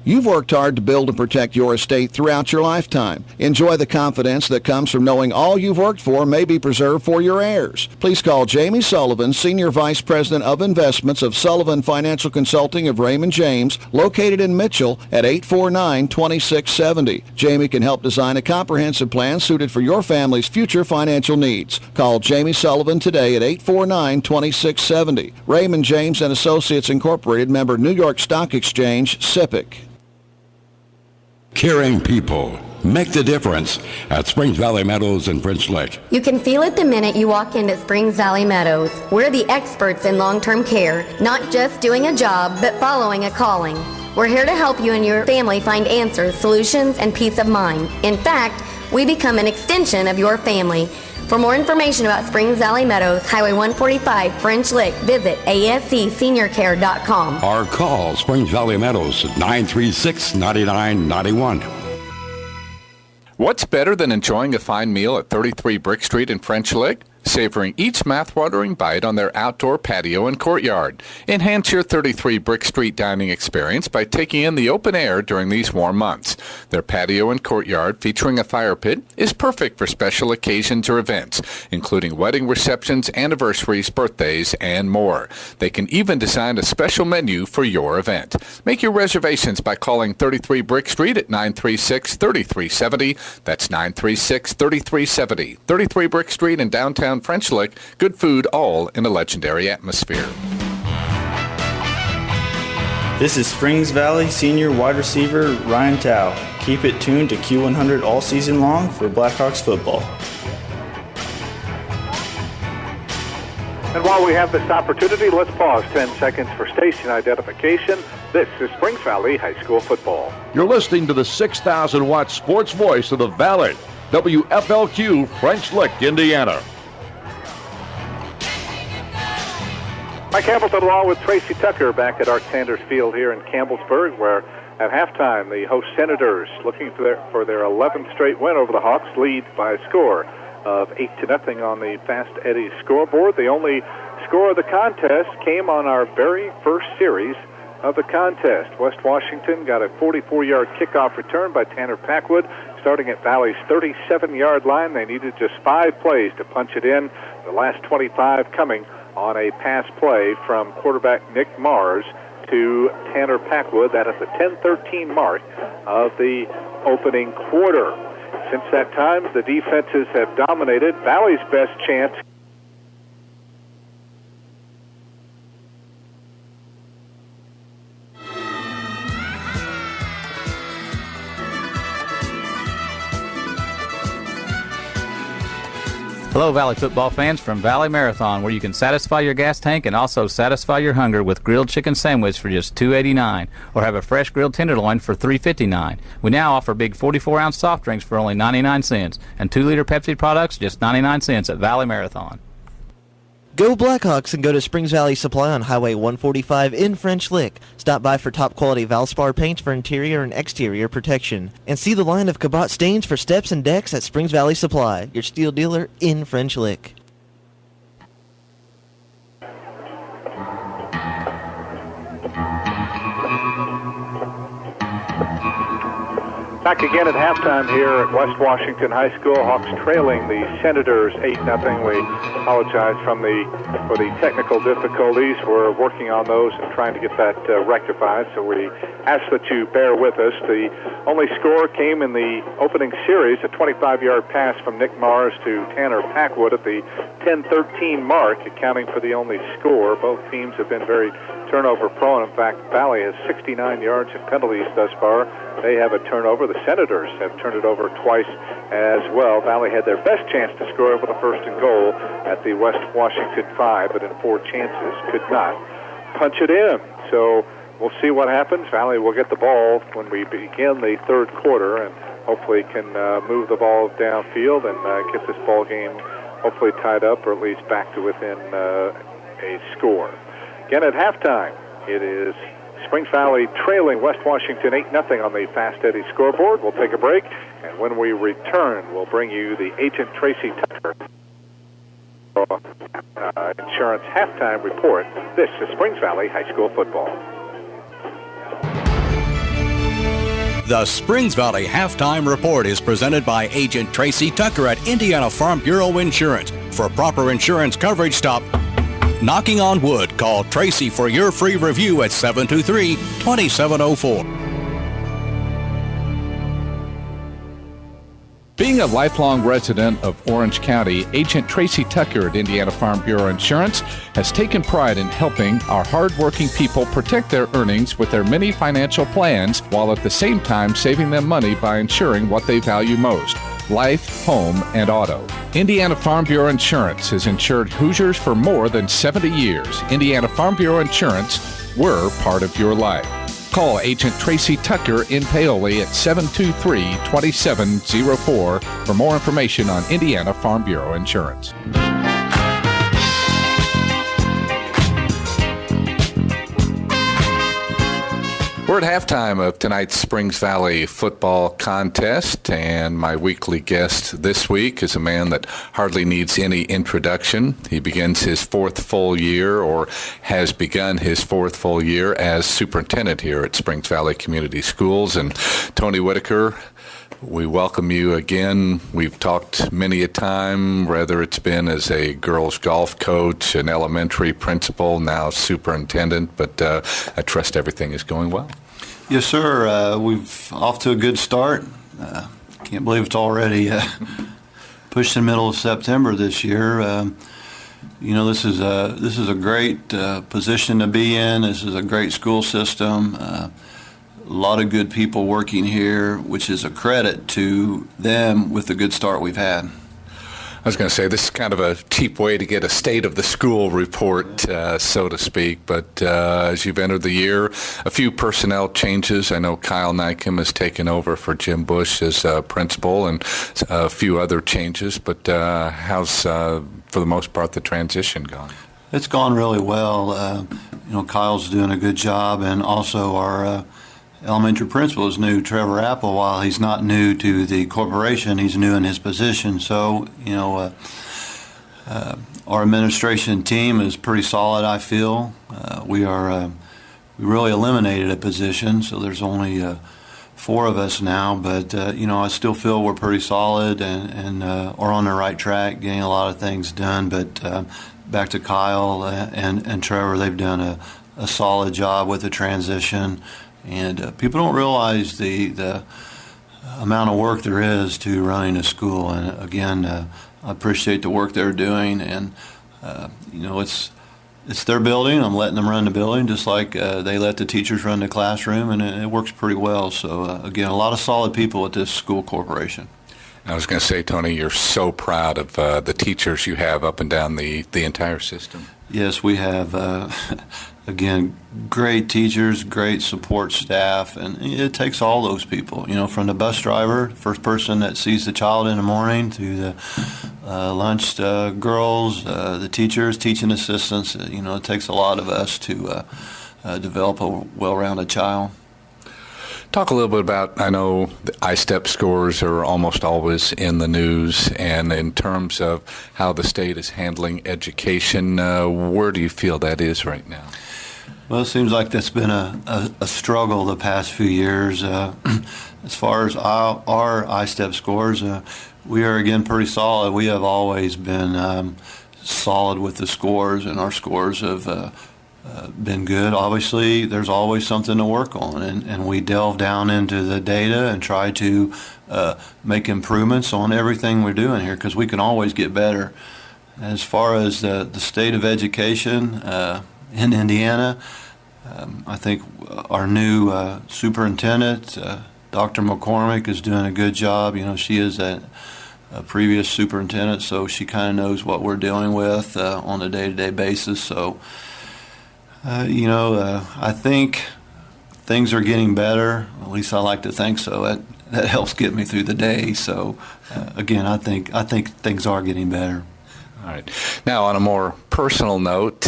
You've worked hard to build and protect your estate throughout your lifetime. Enjoy the confidence that comes from knowing all you've worked for may be preserved for your heirs. Please call Jamie Sullivan, Senior Vice President of Investments of Sullivan Financial Consulting of Raymond James, located in Mitchell at 849-2670. Jamie can help design a comprehensive plan suited for your family's future financial needs. Call Jamie Sullivan today at 849-2670. Raymond James and Associates Incorporated, member New York Stock Exchange, SIPC. Caring people make the difference at Springs Valley Meadows and French Lick. You can feel it the minute you walk into Springs Valley Meadows. We're the experts in long-term care, not just doing a job, but following a calling. We're here to help you and your family find answers, solutions, and peace of mind. In fact, we become an extension of your family. For more information about Springs Valley Meadows, Highway 145, French Lick, visit ascseniorcare.com. Or call Springs Valley Meadows at 936-9991. What's better than enjoying a fine meal at 33 Brick Street in French Lick? Savoring each mouth-watering bite on their outdoor patio and courtyard. Enhance your 33 Brick Street dining experience by taking in the open air during these warm months. Their patio and courtyard, featuring a fire pit, is perfect for special occasions or events, including wedding receptions, anniversaries, birthdays, and more. They can even design a special menu for your event. Make your reservations by calling 33 Brick Street at 936-3370. That's 936-3370. 33 Brick Street in downtown French Lick, good food, all in a legendary atmosphere. This is Springs Valley senior wide receiver Ryan Tao. Keep it tuned to Q100 all season long for Blackhawks football. And while we have this opportunity, let's pause 10 seconds for station identification. This is Springs Valley High School football. You're listening to the 6,000-watt sports voice of the Valley, WFLQ, French Lick, Indiana. Mike Hamilton along with Tracy Tucker back at Art Sanders Field here in Campbellsburg, where at halftime the host Senators, looking for their 11th straight win over the Hawks, lead by a score of 8-0 on the Fast Eddie scoreboard. The only score of the contest came on our very first series of the contest. West Washington got a 44-yard kickoff return by Tanner Packwood, starting at Valley's 37-yard line. They needed just 5 plays to punch it in, the last 25 coming on a pass play from quarterback Nick Mars to Tanner Packwood. That is the 10-13 mark of the opening quarter. Since that time, the defenses have dominated. Valley's best chance. Hello, Valley football fans from Valley Marathon, where you can satisfy your gas tank and also satisfy your hunger with grilled chicken sandwich for just $2.89, or have a fresh grilled tenderloin for $3.59. We now offer big 44-ounce soft drinks for only 99 cents, and 2-liter Pepsi products just 99 cents at Valley Marathon. Go Blackhawks and go to Springs Valley Supply on Highway 145 in French Lick. Stop by for top quality Valspar paints for interior and exterior protection. And see the line of Cabot stains for steps and decks at Springs Valley Supply, your steel dealer in French Lick. Back again at halftime here at West Washington High School. Hawks trailing the Senators 8-0. We apologize for the technical difficulties. We're working on those and trying to get that rectified, so we ask that you bear with us. The only score came in the opening series, a 25-yard pass from Nick Mars to Tanner Packwood at the 10-13 mark, accounting for the only score. Both teams have been very turnover-prone. In fact, Valley has 69 yards in penalties thus far. They have a turnover. The Senators have turned it over twice as well. Valley had their best chance to score over the first and goal at the West Washington 5, but in 4 chances could not punch it in. So we'll see what happens. Valley will get the ball when we begin the third quarter and hopefully can move the ball downfield and get this ball game hopefully tied up or at least back to within a score. Again at halftime, it is Springs Valley trailing West Washington 8-0 on the Fast Eddie scoreboard. We'll take a break, and when we return, we'll bring you the Agent Tracy Tucker Insurance halftime report. This is Springs Valley High School football. The Springs Valley Halftime Report is presented by Agent Tracy Tucker at Indiana Farm Bureau Insurance. For proper insurance coverage, stop knocking on wood. Call Tracy for your free review at 723-2704. Being a lifelong resident of Orange County, Agent Tracy Tucker at Indiana Farm Bureau Insurance has taken pride in helping our hardworking people protect their earnings with their many financial plans, while at the same time saving them money by insuring what they value most: life, home, and auto. Indiana Farm Bureau Insurance has insured Hoosiers for more than 70 years. Indiana Farm Bureau Insurance, we're part of your life. Call Agent Tracy Tucker in Paoli at 723-2704 for more information on Indiana Farm Bureau Insurance. We're at halftime of tonight's Springs Valley football contest, and my weekly guest this week is a man that hardly needs any introduction. He begins his 4th full year, or has begun his 4th full year, as superintendent here at Springs Valley Community Schools. And Tony Whitaker, we welcome you again. We've talked many a time, whether it's been as a girls golf coach, an elementary principal, now superintendent, but I trust everything is going well. Yes, sir. We've off to a good start. Can't believe it's already pushed in the middle of September this year. This is a great position to be in. This is a great school system. A lot of good people working here, which is a credit to them with the good start we've had. I was going to say, this is kind of a cheap way to get a state of the school report, so to speak. But as you've entered the year, a few personnel changes. I know Kyle Nykum has taken over for Jim Bush as principal, and a few other changes. But how's, for the most part, the transition gone? It's gone really well. Kyle's doing a good job, and also our elementary principal is new, Trevor Apple. While he's not new to the corporation, he's new in his position. So, our administration team is pretty solid, I feel. We really eliminated a position, so there's only 4 of us now. But, I still feel we're pretty solid and are on the right track, getting a lot of things done. But back to Kyle and Trevor, they've done a solid job with the transition. And people don't realize the amount of work there is to running a school. And again, I appreciate the work they're doing. And it's their building. I'm letting them run the building, just like they let the teachers run the classroom, and it works pretty well. So again, a lot of solid people at this school corporation. I was going to say, Tony, you're so proud of the teachers you have up and down the entire system. Yes, we have. Again, great teachers, great support staff, and it takes all those people, from the bus driver, first person that sees the child in the morning, to the lunch girls, the teachers, teaching assistants. It takes a lot of us to develop a well-rounded child. Talk a little bit about, I know the I-STEP scores are almost always in the news, and in terms of how the state is handling education, where do you feel that is right now? Well, it seems like that's been a struggle the past few years. As far as our I-STEP scores, we are, again, pretty solid. We have always been solid with the scores, and our scores have been good. Obviously, there's always something to work on, and we delve down into the data and try to make improvements on everything we're doing here, because we can always get better. As far as the state of education in Indiana, I think our new superintendent, Dr. McCormick, is doing a good job. You know, she is a previous superintendent, so she kind of knows what we're dealing with on a day-to-day basis. So, I think things are getting better. At least I like to think so. That helps get me through the day. So, again, I think things are getting better. All right. Now, on a more personal note,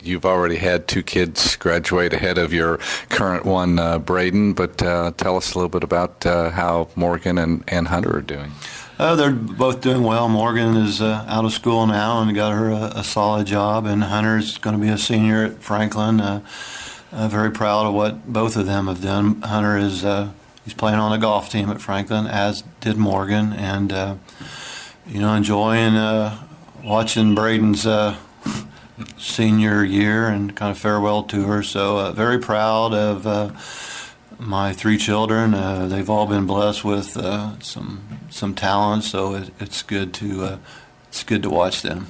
you've already had 2 kids graduate ahead of your current one, Braden, but tell us a little bit about how Morgan and Hunter are doing. They're both doing well. Morgan is out of school now and got her a solid job, and Hunter's going to be a senior at Franklin. Very proud of what both of them have done. Hunter is he's playing on the golf team at Franklin, as did Morgan, and enjoying watching Braden's senior year and kind of farewell tour. So very proud of my 3 children. They've all been blessed with some talent, so it's good to watch them.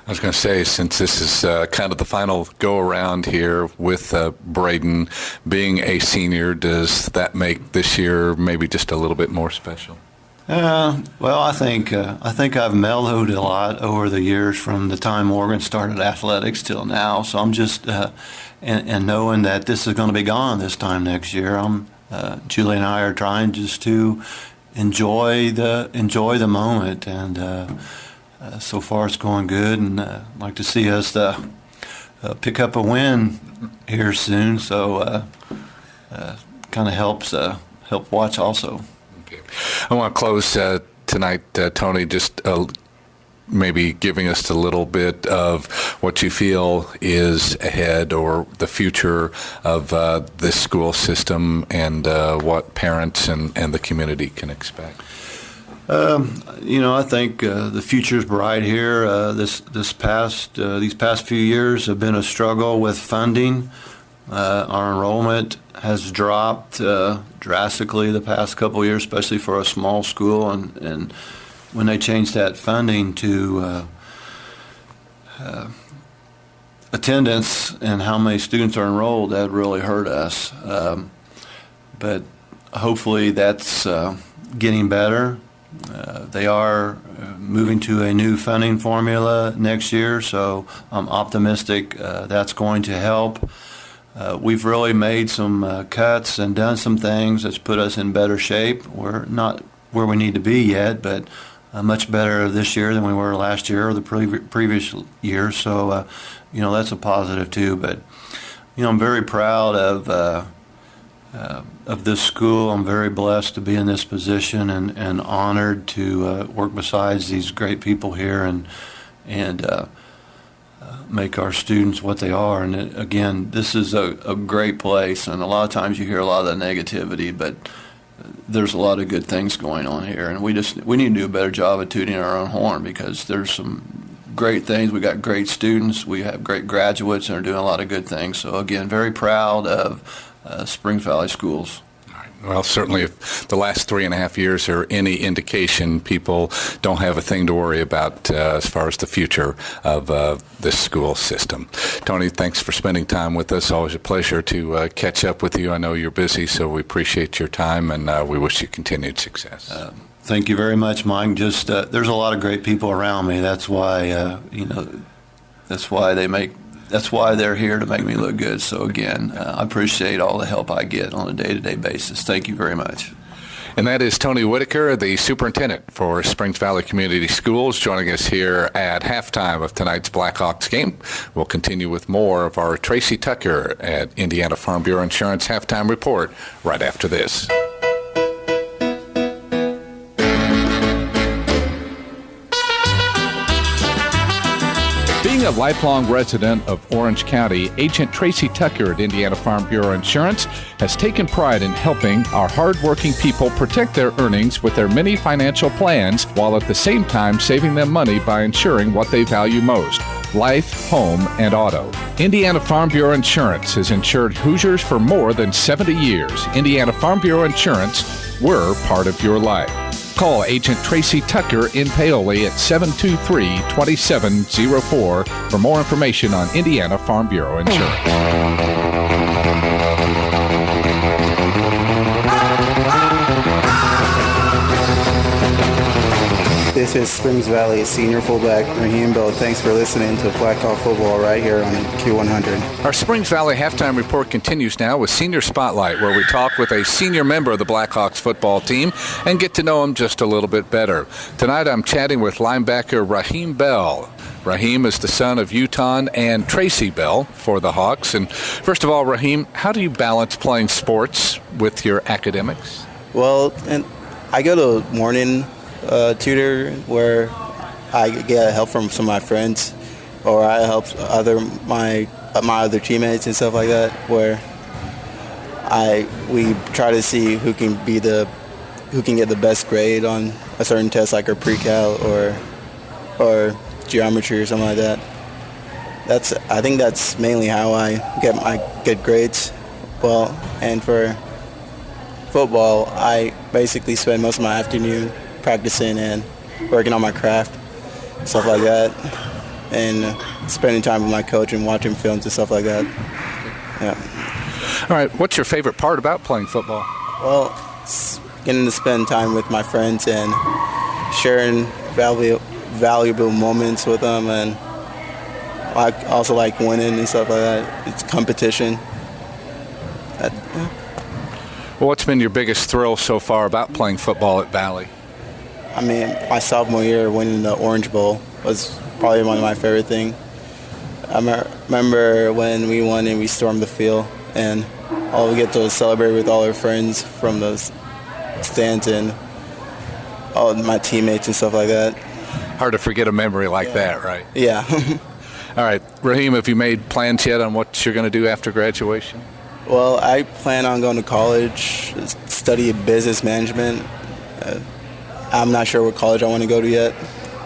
I was going to say, since this is kind of the final go-around here with Braden being a senior, does that make this year maybe just a little bit more special? Well, I think I've mellowed a lot over the years from the time Morgan started athletics till now. So I'm just and knowing that this is going to be gone this time next year, Julie and I are trying just to enjoy the moment, and so far it's going good, and I'd like to see us pick up a win here soon. So kind of help watch also. I want to close tonight, Tony, just maybe giving us a little bit of what you feel is ahead or the future of this school system, and what parents and the community can expect. I think the future's bright here. These past few years have been a struggle with funding. Our enrollment has dropped drastically the past couple of years, especially for a small school, and when they changed that funding to attendance and how many students are enrolled, that really hurt us. But hopefully that's getting better. They are moving to a new funding formula next year, so I'm optimistic that's going to help. We've really made some cuts and done some things that's put us in better shape. We're not where we need to be yet, but much better this year than we were last year or the previous year. So, that's a positive too. But, I'm very proud of this school. I'm very blessed to be in this position and honored to work besides these great people here and make our students what they are. And again, this is a great place, and a lot of times you hear a lot of the negativity, but there's a lot of good things going on here, and we need to do a better job of tooting our own horn, because there's some great things. We got great students, we have great graduates, and are doing a lot of good things. So again, very proud of Springs Valley Schools. Well, certainly if the last 3.5 years are any indication, people don't have a thing to worry about as far as the future of this school system. Tony, thanks for spending time with us. Always a pleasure to catch up with you. I know you're busy, so we appreciate your time, and we wish you continued success. Thank you very much, Mike. Just there's a lot of great people around me. That's why That's why they're here, to make me look good. So again, I appreciate all the help I get on a day-to-day basis. Thank you very much. And that is Tony Whitaker, the superintendent for Springs Valley Community Schools, joining us here at halftime of tonight's Blackhawks game. We'll continue with more of our Tracy Tucker at Indiana Farm Bureau Insurance halftime report right after this. Being Being a lifelong resident of Orange County, Agent Tracy Tucker at Indiana Farm Bureau Insurance has taken pride in helping our hardworking people protect their earnings with their many financial plans, while at the same time saving them money by insuring what they value most: life, home, and auto. Indiana Farm Bureau Insurance has insured Hoosiers for more than 70 years. Indiana Farm Bureau Insurance, we're part of your life. Call Agent Tracy Tucker in Paoli at 723-2704 for more information on Indiana Farm Bureau Insurance. This is Springs Valley senior fullback Raheem Bell. Thanks for listening to Blackhawk Football right here on Q100. Our Springs Valley halftime report continues now with Senior Spotlight, where we talk with a senior member of the Blackhawks football team and get to know him just a little bit better. Tonight I'm chatting with linebacker Raheem Bell. Raheem is the son of Utah and Tracy Bell for the Hawks. And first of all, Raheem, how do you balance playing sports with your academics? Well, and I go to morning tutor where I get help from some of my friends, or I help my other teammates and stuff like that, where we try to see who can get the best grade on a certain test, like a pre-cal or geometry or something like that. I think that's mainly how I get my good grades. Well, and for football, I basically spend most of my afternoon practicing and working on my craft, stuff like that, and spending time with my coach and watching films and stuff like that. Yeah. All right, what's your favorite part about playing football? Well, it's getting to spend time with my friends and sharing valuable moments with them, and I also like winning and stuff like that. It's competition. Well, what's been your biggest thrill so far about playing football at Valley? I mean, my sophomore year winning the Orange Bowl was probably one of my favorite things. I remember when we won and we stormed the field, and all we get to celebrate with all our friends from the stands and all my teammates and stuff like that. Hard to forget a memory like that, right? Yeah. All right, Raheem, have you made plans yet on what you're going to do after graduation? Well, I plan on going to college, study business management. I'm not sure what college I want to go to yet.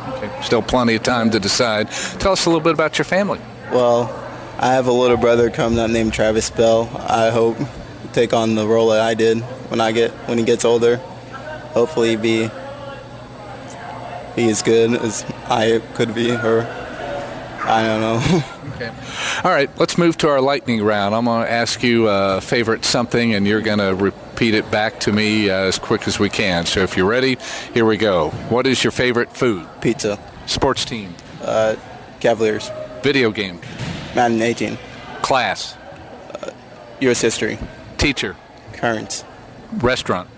Okay, still plenty of time to decide. Tell us a little bit about your family. Well, I have a little brother coming up named Travis Bell. I hope to take on the role that I did when he gets older. Hopefully be as good as I could be, or I don't know. Okay. All right, let's move to our lightning round. I'm going to ask you a favorite something, and you're going to repeat it back to me as quick as we can. So if you're ready, here we go. What is your favorite food? Pizza. Sports team? Cavaliers. Video game? Madden 18. Class? U.S. History. Teacher? Currents. Restaurant?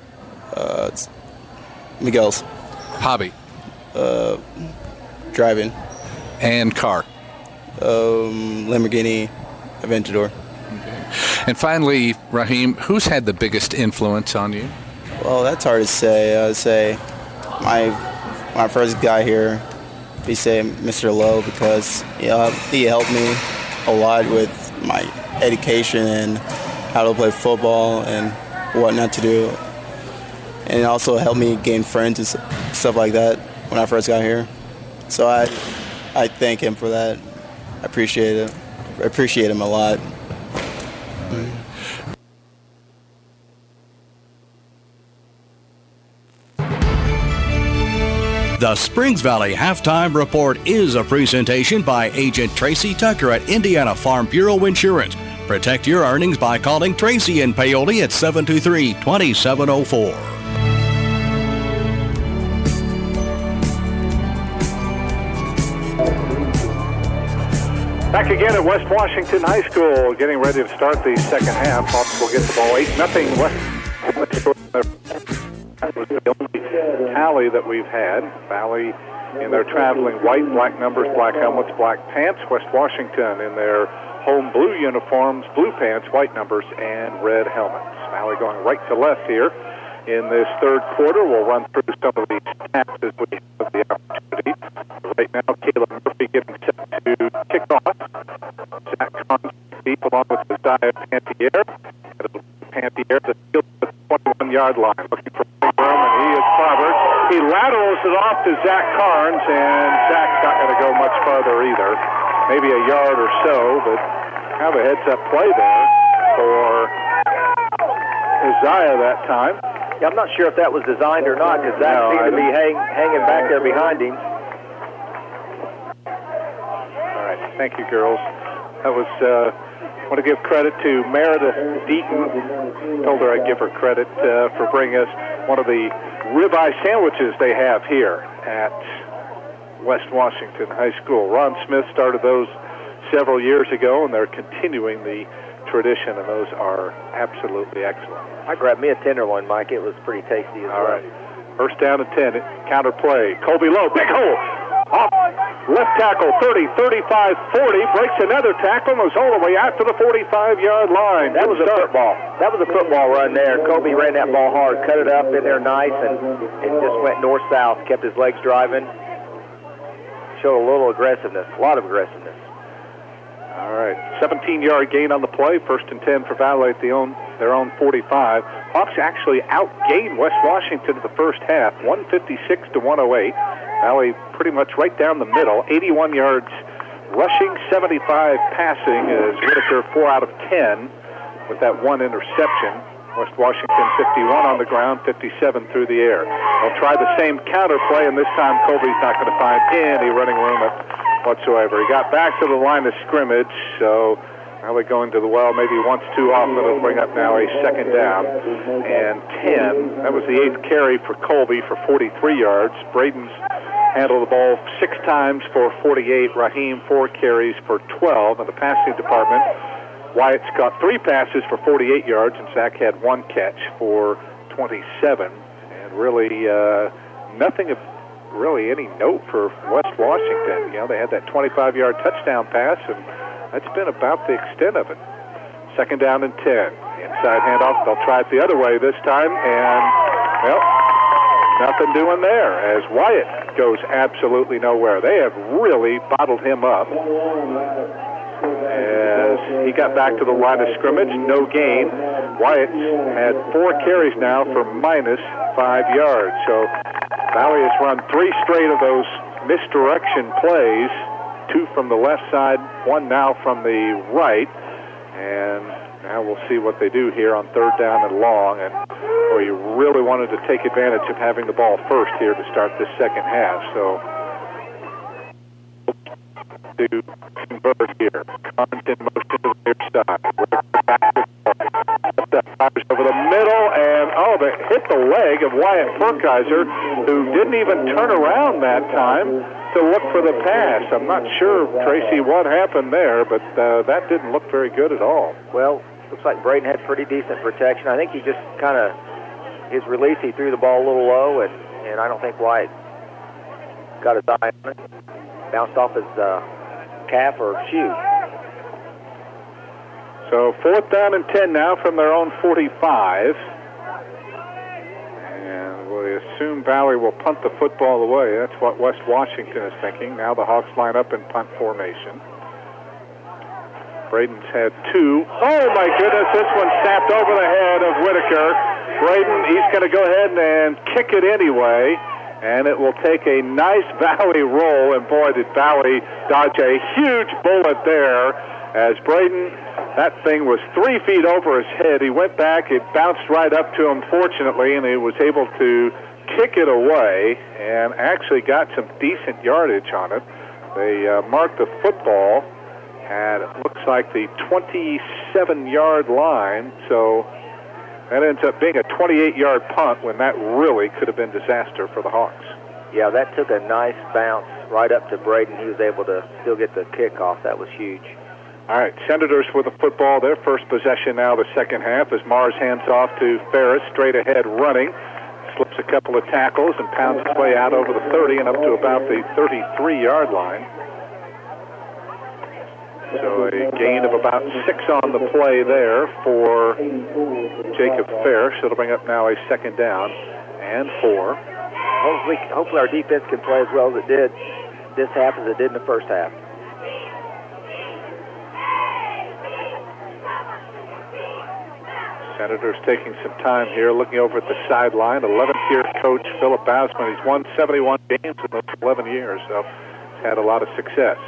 Miguel's. Hobby? Driving. And car? Lamborghini Aventador. Okay. And finally, Raheem, who's had the biggest influence on you? Well, that's hard to say. I would say my first guy here, we say Mr. Lowe, because he helped me a lot with my education and how to play football and what not to do. And it also helped me gain friends and stuff like that when I first got here. So I thank him for that. I appreciate it. I appreciate him a lot. The Springs Valley Halftime Report is a presentation by Agent Tracy Tucker at Indiana Farm Bureau Insurance. Protect your earnings by calling Tracy in Paoli at 723-2704. Back again at West Washington High School, getting ready to start the second half. Hawks will get the ball 8-0 West. That was the only tally that we've had. Valley in their traveling white, black numbers, black helmets, black pants. West Washington in their home blue uniforms, blue pants, white numbers, and red helmets. Valley going right to left here in this third quarter. We'll run through some of these stats as we have the opportunity. Right now, Caleb Murphy getting set to kick Zach Carnes deep along with Josiah Panthier. Panthier, the field at the 21-yard line, looking for room, and he is covered. He laterals it off to Zach Carnes, and Zach's not going to go much farther either. Maybe a yard or so, but have a heads-up play there for Isaiah that time. Yeah, I'm not sure if that was designed or not, because Zach seemed to be hanging back there behind him. All right, thank you, girls. That was, I want to give credit to Meredith Deaton. Told her I'd give her credit for bringing us one of the ribeye sandwiches they have here at West Washington High School. Ron Smith started those several years ago, and they're continuing the tradition, and those are absolutely excellent. I grabbed me a tenderloin, Mike. It was pretty tasty as well. All right. First down and 10. Counter play. Colby Lowe, big hole. Off left tackle, 30, 35, 40. Breaks another tackle and was all the way out to the 45-yard line. That was a football. That was a football run there. Colby ran that ball hard, cut it up in there nice, and just went north-south, kept his legs driving. Showed a little aggressiveness, a lot of aggressiveness. All right, 17-yard gain on the play. First and 10 for Valley at their own 45. Hawks actually outgained West Washington in the first half, 156 to 108. Valley pretty much right down the middle, 81 yards rushing, 75 passing as Whitaker 4 out of 10 with that one interception. West Washington 51 on the ground, 57 through the air. They'll try the same counter play, and this time Colby's not going to find any running room whatsoever. He got back to the line of scrimmage, so now we're going to the well maybe once too often. It'll bring up now a second down and 10. That was the 8th carry for Colby for 43 yards. Braden's handled the ball 6 times for 48. Raheem 4 carries for 12. In the passing department, Wyatt's got 3 passes for 48 yards, and Zach had 1 catch for 27. And really nothing of really any note for West Washington. You know, they had that 25-yard touchdown pass, and that's been about the extent of it. Second down and 10. Inside handoff. They'll try it the other way this time, and, well, nothing doing there as Wyatt goes absolutely nowhere. They have really bottled him up as he got back to the line of scrimmage. No gain. Wyatt had 4 carries now for minus 5 yards. So Valley has run 3 straight of those misdirection plays, 2 from the left side, 1 now from the right. And now we'll see what they do here on 3rd down and long. And you really wanted to take advantage of having the ball first here to start this second half. So to convert here. Carnes in motion to the near side. Fires over the middle, and they hit the leg of Wyatt Perkiser, who didn't even turn around that time to look for the pass. I'm not sure, Tracy, what happened there, but that didn't look very good at all. Well, looks like Braden had pretty decent protection. I think he just kind of, his release, he threw the ball a little low, and I don't think Wyatt got his eye on it. Bounced off his calf or shoe. So 4th down and 10 now from their own 45. And we assume Valley will punt the football away. That's what West Washington is thinking. Now the Hawks line up in punt formation. Braden's had 2. Oh, my goodness, this one snapped over the head of Whitaker. Braden, he's going to go ahead and kick it anyway. And it will take a nice Valley roll. And boy, did Valley dodge a huge bullet there as Braden, that thing was 3 feet over his head. He went back, it bounced right up to him, fortunately, and he was able to kick it away and actually got some decent yardage on it. They marked the football at, it looks like, the 27-yard line, so that ends up being a 28-yard punt when that really could have been disaster for the Hawks. Yeah, that took a nice bounce right up to Braden. He was able to still get the kickoff. That was huge. All right, Senators with the football. Their first possession now the second half as Mars hands off to Ferris, straight ahead running. Slips a couple of tackles and pounds his way out over the 30 and up to about the 33-yard line. So a gain of about 6 on the play there for Jacob Ferris. It'll bring up now a second down and 4. Hopefully our defense can play as well as it did this half as it did in the first half. Senators taking some time here, looking over at the sideline. 11th-year coach Philip Bausman. He's won 71 games in those 11 years, so he's had a lot of success.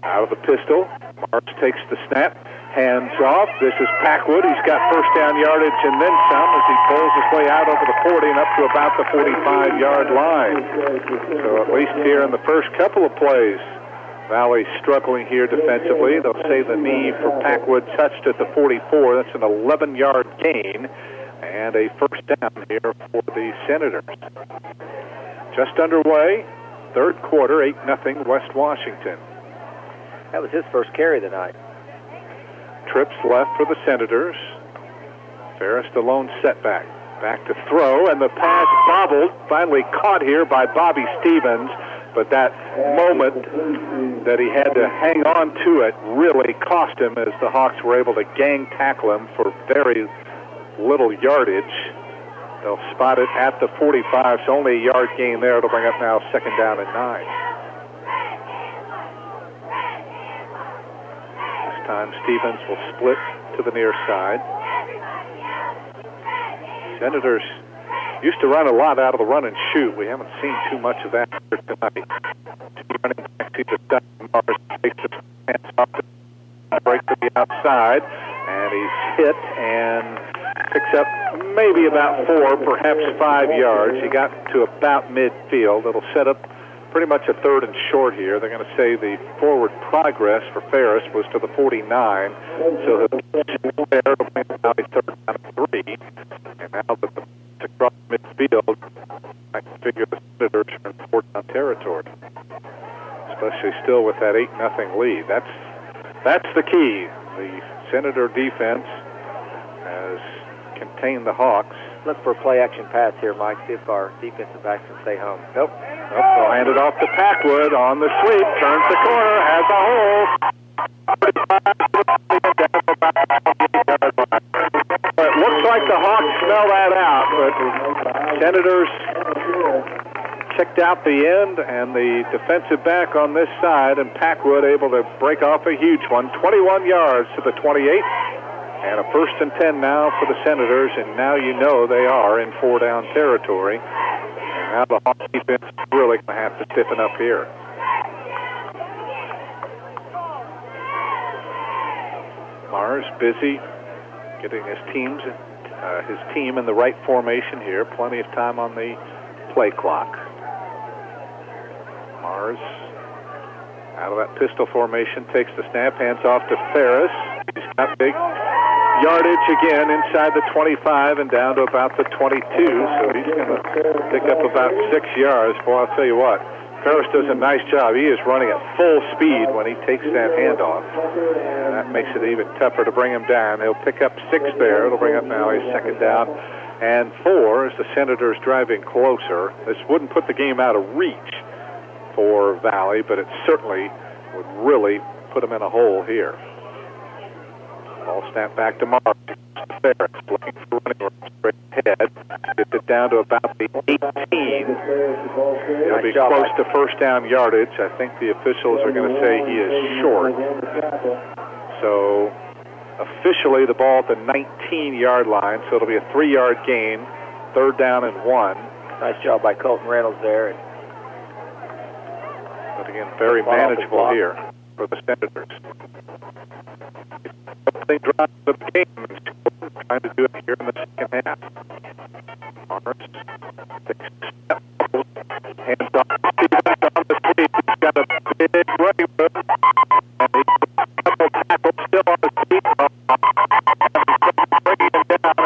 Out of the pistol, Marks takes the snap, hands off. This is Packwood. He's got first down yardage and then some as he pulls his way out over the 40 and up to about the 45-yard line. So at least here in the first couple of plays, Valley struggling here defensively. They'll say the knee for Packwood touched at the 44. That's an 11-yard gain and a first down here for the Senators. Just underway, third quarter, 8-0 West Washington. That was his first carry of the night. Trips left for the Senators. Ferris the lone setback. Back to throw, and the pass bobbled, finally caught here by Bobby Stevens. But that moment that he had to hang on to it really cost him as the Hawks were able to gang tackle him for very little yardage. They'll spot it at the 45, so only a yard gain there. It'll bring up now second down and 9. This time Stevens will split to the near side. Senators used to run a lot out of the run and shoot. We haven't seen too much of that here tonight. Two running backs, either Dutton Mars takes his hands off the break to the outside, and he's hit and picks up maybe about 4, perhaps 5 yards. He got to about midfield. It'll set up pretty much a third and short here. They're going to say the forward progress for Ferris was to the 49, so he'll there to bring about a third down and 3. And now that the across midfield, I can figure the Senators are in four-down territory, especially still with that 8-0 lead. That's the key. The Senator defense has contained the Hawks. Look for a play-action pass here, Mike. See if our defensive backs can stay home. Nope. They'll hand it off to Packwood on the sweep. Turns the corner, has a hole. 45 down about the 8-yard line. It looks like the Hawks smell that out, but Senators checked out the end, and the defensive back on this side, and Packwood able to break off a huge one. 21 yards to the 28, and a first and 10 now for the Senators, and now you know they are in four-down territory. And now the Hawks defense is really going to have to stiffen up here. Mars busy getting his team in the right formation here. Plenty of time on the play clock. Mars out of that pistol formation, takes the snap, hands off to Ferris. He's got big yardage again inside the 25 and down to about the 22, so he's going to pick up about 6 yards. Boy, I'll tell you what, Ferris does a nice job. He is running at full speed when he takes that handoff, and that makes it even tougher to bring him down. He'll pick up 6 there. It'll bring up now a second down and 4 as the Senators driving closer. This wouldn't put the game out of reach for Valley, but it certainly would really put them in a hole here. Ball snapped back to Mars. Ferris looking for running room straight ahead. Gets it down to about the 18. It'll be close to first down yardage. I think the officials are going to say he is short. So officially the ball at the 19-yard line, so it'll be a 3-yard gain, third down and 1. Nice job by Colton Reynolds there. But again, very manageable here for the Senators. Opening drive of the game, and trying to do it here in the second half. Mars takes a step, hands off Stevens on the sweep. He's got a big running room, and he's got a couple tackles still on the sweep. Bringing him down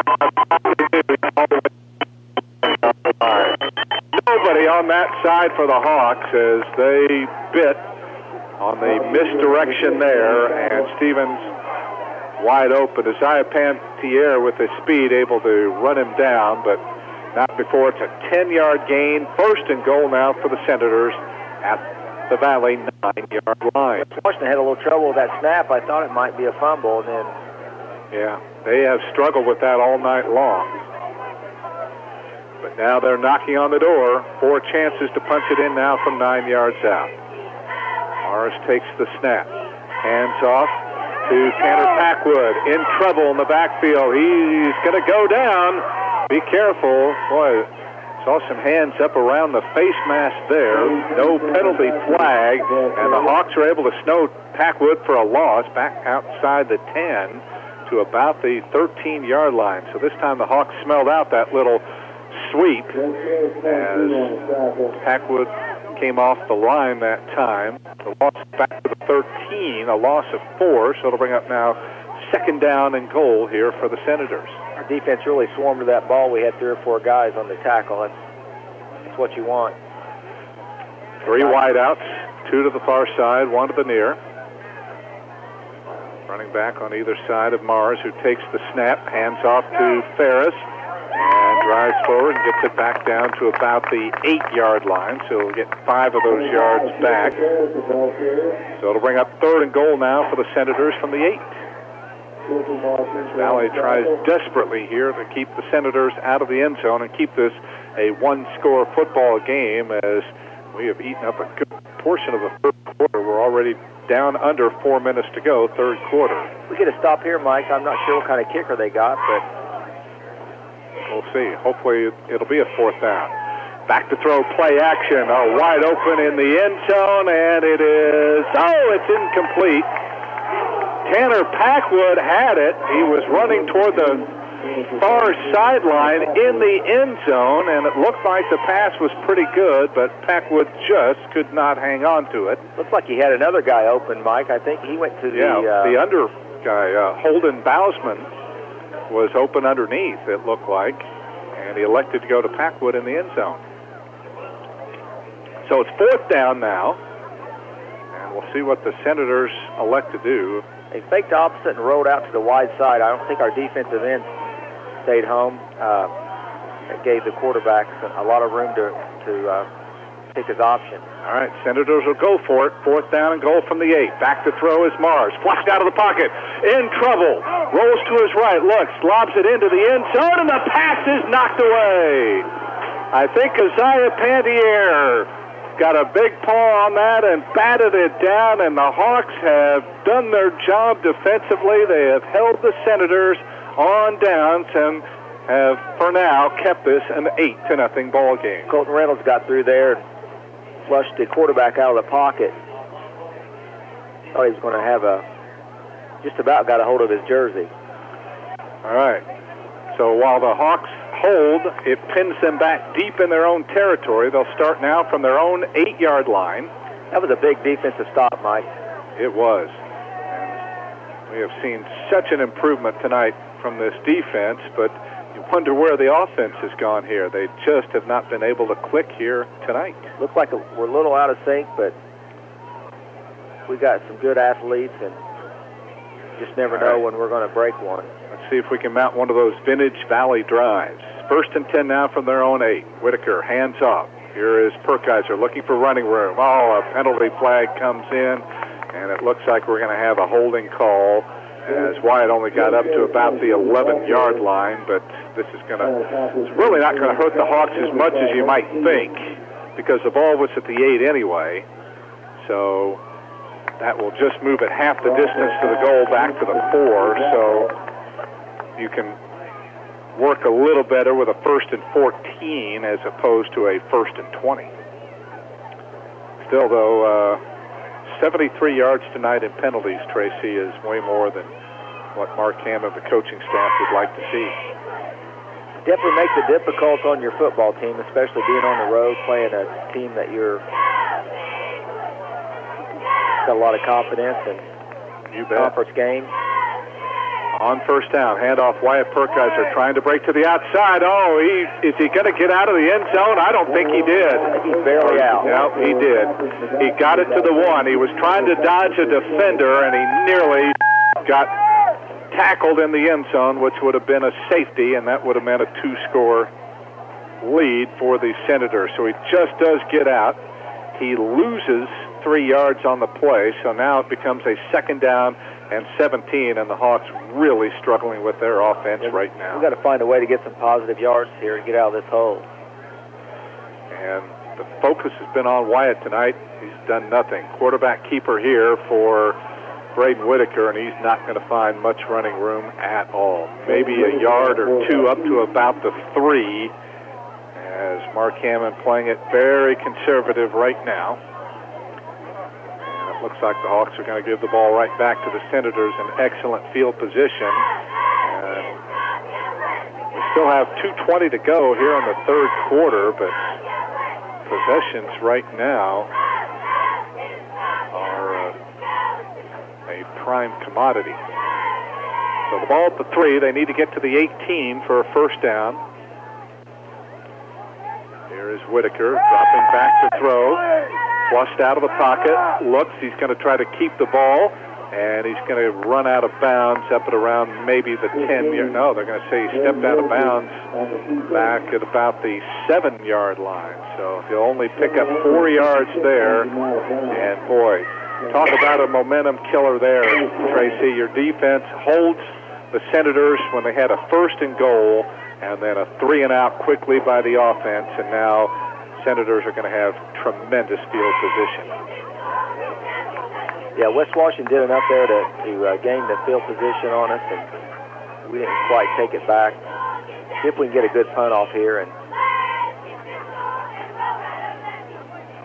all the way. Nobody on that side for the Hawks as they bit on the misdirection there, and Stevens wide open. Isaiah Panthier with his speed able to run him down, but not before it's a 10-yard gain. First and goal now for the Senators at the Valley 9-yard line. Washington had a little trouble with that snap. I thought it might be a fumble, and then... Yeah, they have struggled with that all night long. But now they're knocking on the door. 4 chances to punch it in now from 9 yards out. Mars takes the snap. Hands off. to Tanner Packwood. In trouble in the backfield. He's going to go down. Be careful. Boy, saw some hands up around the face mask there. No penalty flag. And the Hawks are able to snow Packwood for a loss back outside the 10 to about the 13-yard line. So this time the Hawks smelled out that little sweep as Packwood came off the line that time. The loss back to the 13, a loss of 4, so it'll bring up now second down and goal here for the Senators. Our defense really swarmed to that ball. We had 3 or 4 guys on the tackle. That's what you want. 3 wideouts, 2 to the far side, 1 to the near. Running back on either side of Mars, who takes the snap, hands off to Ferris, and drives forward and gets it back down to about the 8-yard line, so he'll get 5 of those yards back. So it'll bring up third and goal now for the Senators from the 8. Valley tries desperately here to keep the Senators out of the end zone and keep this a one-score football game, as we have eaten up a good portion of the third quarter. We're already down under 4 minutes to go, third quarter. We get a stop here, Mike. I'm not sure what kind of kicker they got, but we'll see. Hopefully it'll be a fourth down. Back to throw, play action. Are wide open in the end zone, and it is, it's incomplete. Tanner Packwood had it. He was running toward the far sideline in the end zone, and it looked like the pass was pretty good, but Packwood just could not hang on to it. Looks like he had another guy open, Mike. I think he went to the under guy, Holden Bousman, was open underneath, it looked like, and he elected to go to Packwood in the end zone. So it's fourth down now, and we'll see what the Senators elect to do. They faked opposite and rolled out to the wide side. I don't think our defensive end stayed home. It gave the quarterback a lot of room to pick his option. All right, Senators will go for it. Fourth down and goal from the 8. Back to throw is Mars. Flushed out of the pocket. In trouble. Rolls to his right. Looks. Lobs it into the end zone, and the pass is knocked away. I think Isaiah Pantier got a big paw on that and batted it down, and the Hawks have done their job defensively. They have held the Senators on downs and have, for now, kept this an 8-0 ball game. Colton Reynolds got through there and flushed the quarterback out of the pocket. Thought he was going to have just about got a hold of his jersey. All right. So while the Hawks hold, it pins them back deep in their own territory. They'll start now from their own 8-yard line. That was a big defensive stop, Mike. It was. And we have seen such an improvement tonight from this defense, but you wonder where the offense has gone here. They just have not been able to click here tonight. Looks like we're a little out of sync, but we got some good athletes, and just never know when we're going to break one. Let's see if we can mount one of those vintage Valley drives. First and 10 now from their own 8. Whitaker, hands off. Here is Perkiser looking for running room. A penalty flag comes in, and it looks like we're going to have a holding call, as Wyatt only got up to about the 11-yard line, but this is it's really not going to hurt the Hawks as much as you might think, because the ball was at the 8 anyway. So that will just move it half the distance to the goal back to the 4, so you can work a little better with a 1st and 14 as opposed to a 1st and 20. Still, though, 73 yards tonight in penalties, Tracy, is way more than what Mark Hammond, the coaching staff, would like to see. Definitely makes it difficult on your football team, especially being on the road, playing a team that you're got a lot of confidence in. You bet. Conference game. On first down, handoff Wyatt Perkiser trying to break to the outside. Is he going to get out of the end zone? I don't think he did. He's barely out. No, he did. He got it to the 1. He was trying to dodge a defender, and he nearly got tackled in the end zone, which would have been a safety, and that would have meant a 2-score lead for the Senators. So he just does get out. He loses 3 yards on the play, so now it becomes a 2nd down and 17, and the Hawks really struggling with their offense right now. We've got to find a way to get some positive yards here and get out of this hole. And the focus has been on Wyatt tonight. He's done nothing. Quarterback keeper here for Braden Whitaker, and he's not going to find much running room at all. Maybe a yard or two up to about the 3, as Mark Hammond playing it very conservative right now. And it looks like the Hawks are going to give the ball right back to the Senators in excellent field position. And we still have 2:20 to go here in the third quarter, but possessions right now are a prime commodity. So the ball at the 3, they need to get to the 18 for a first down. Here is Whitaker dropping back to throw. Flushed out of the pocket. Looks, he's going to try to keep the ball, and he's going to run out of bounds up at around maybe the 10-yard. No, they're going to say he stepped out of bounds back at about the 7-yard line. So he'll only pick up 4 yards there. And boy, talk about a momentum killer there, Tracy. Your defense holds the Senators when they had a 1st and goal, and then a 3-and-out quickly by the offense, and now Senators are going to have tremendous field position. Yeah, West Washington did enough there to gain the field position on us, and we didn't quite take it back. See if we can get a good punt off here. And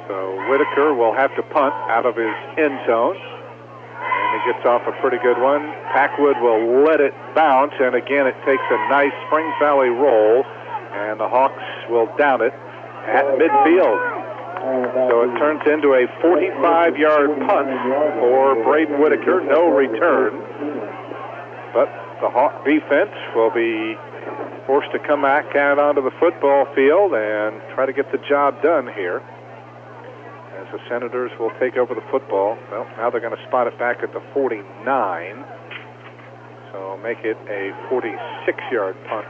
so Whitaker will have to punt out of his end zone, and he gets off a pretty good one. Packwood will let it bounce, and again it takes a nice Springs Valley roll, and the Hawks will down it at midfield. So it turns into a 45-yard punt for Braden Whitaker. No return. But the Hawk defense will be forced to come back out onto the football field and try to get the job done here, as the Senators will take over the football. Well, now they're going to spot it back at the 49. So make it a 46-yard punt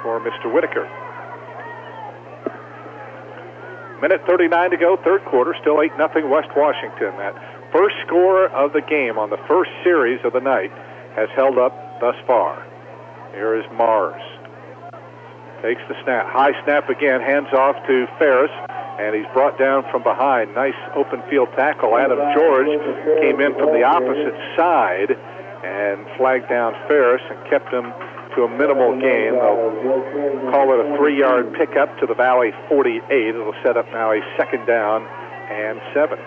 for Mr. Whitaker. Minute 39 to go, third quarter, still 8-0 West Washington. That first score of the game on the first series of the night has held up thus far. Here is Mars. Takes the snap. High snap again, hands off to Ferris, and he's brought down from behind. Nice open field tackle. Adam George came in from the opposite side and flagged down Ferris and kept him to a minimal gain. They'll call it a 3-yard pickup to the Valley 48. It'll set up now a 2nd down and 7.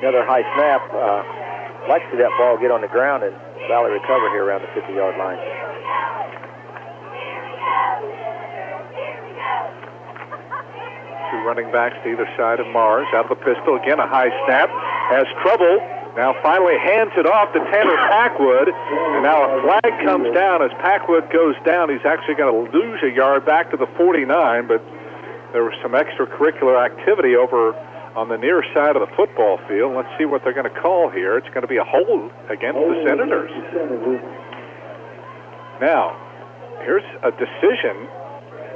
Another high snap. Like to see that ball get on the ground and Valley recover here around the 50-yard line. Two running backs to either side of Mars. Out of the pistol, again a high snap. Has trouble. Now finally hands it off to Tanner Packwood, and now a flag comes down. As Packwood goes down, he's actually going to lose a yard back to the 49, but there was some extracurricular activity over on the near side of the football field. Let's see what they're going to call here. It's going to be a hold against the Senators. Now, here's a decision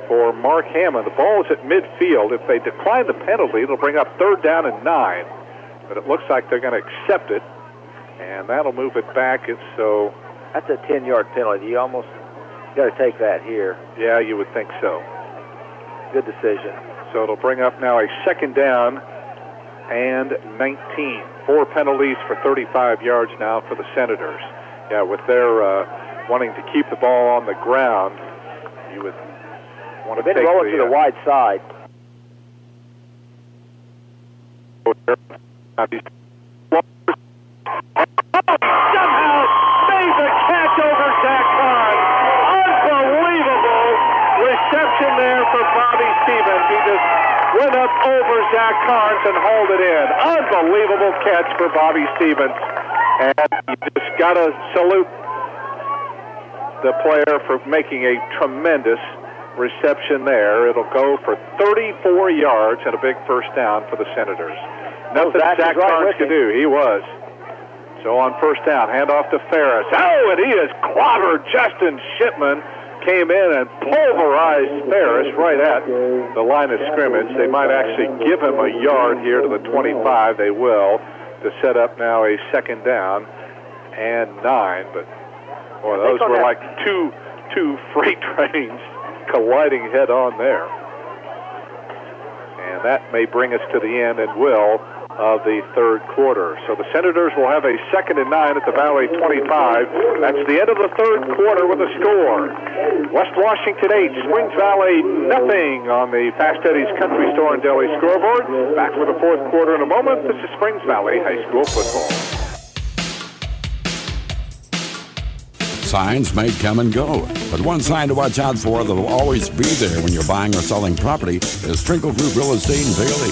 for Mark Hammond. The ball is at midfield. If they decline the penalty, it'll bring up 3rd down and 9. But it looks like they're going to accept it, and that'll move it back. It's so. That's a 10-yard penalty. You almost got to take that here. Yeah, you would think so. Good decision. So it'll bring up now a 2nd down and 19. 4 penalties for 35 yards now for the Senators. Yeah, with their wanting to keep the ball on the ground, you would want to take roll it to the wide side. Somehow made the catch over Zach Kahn. Unbelievable reception there for Bobby Stevens. He just went up over Zach Carnes and hauled it in. Unbelievable catch for Bobby Stevens. And you just got to salute the player for making a tremendous reception there. It'll go for 34 yards and a big first down for the Senators. Nothing Zach Carnes could do. He was. So on first down, handoff to Ferris. Oh, and he has clobbered Justin Shipman. Came in and pulverized Ferris right at the line of scrimmage. They might actually give him a yard here to the 25. They will, to set up now a 2nd down and 9. But boy, those were like two freight trains colliding head on there. And that may bring us to the end and will. of the third quarter. So the Senators will have a 2nd and 9 at the Valley 25. That's the end of the third quarter with a score. West Washington 8, Springs Valley nothing on the Fast Eddie's Country Store and Deli scoreboard. Back for the fourth quarter in a moment. This is Springs Valley High School football. Signs may come and go, but one sign to watch out for that will always be there when you're buying or selling property is Trinkle Group Real Estate in Bailey.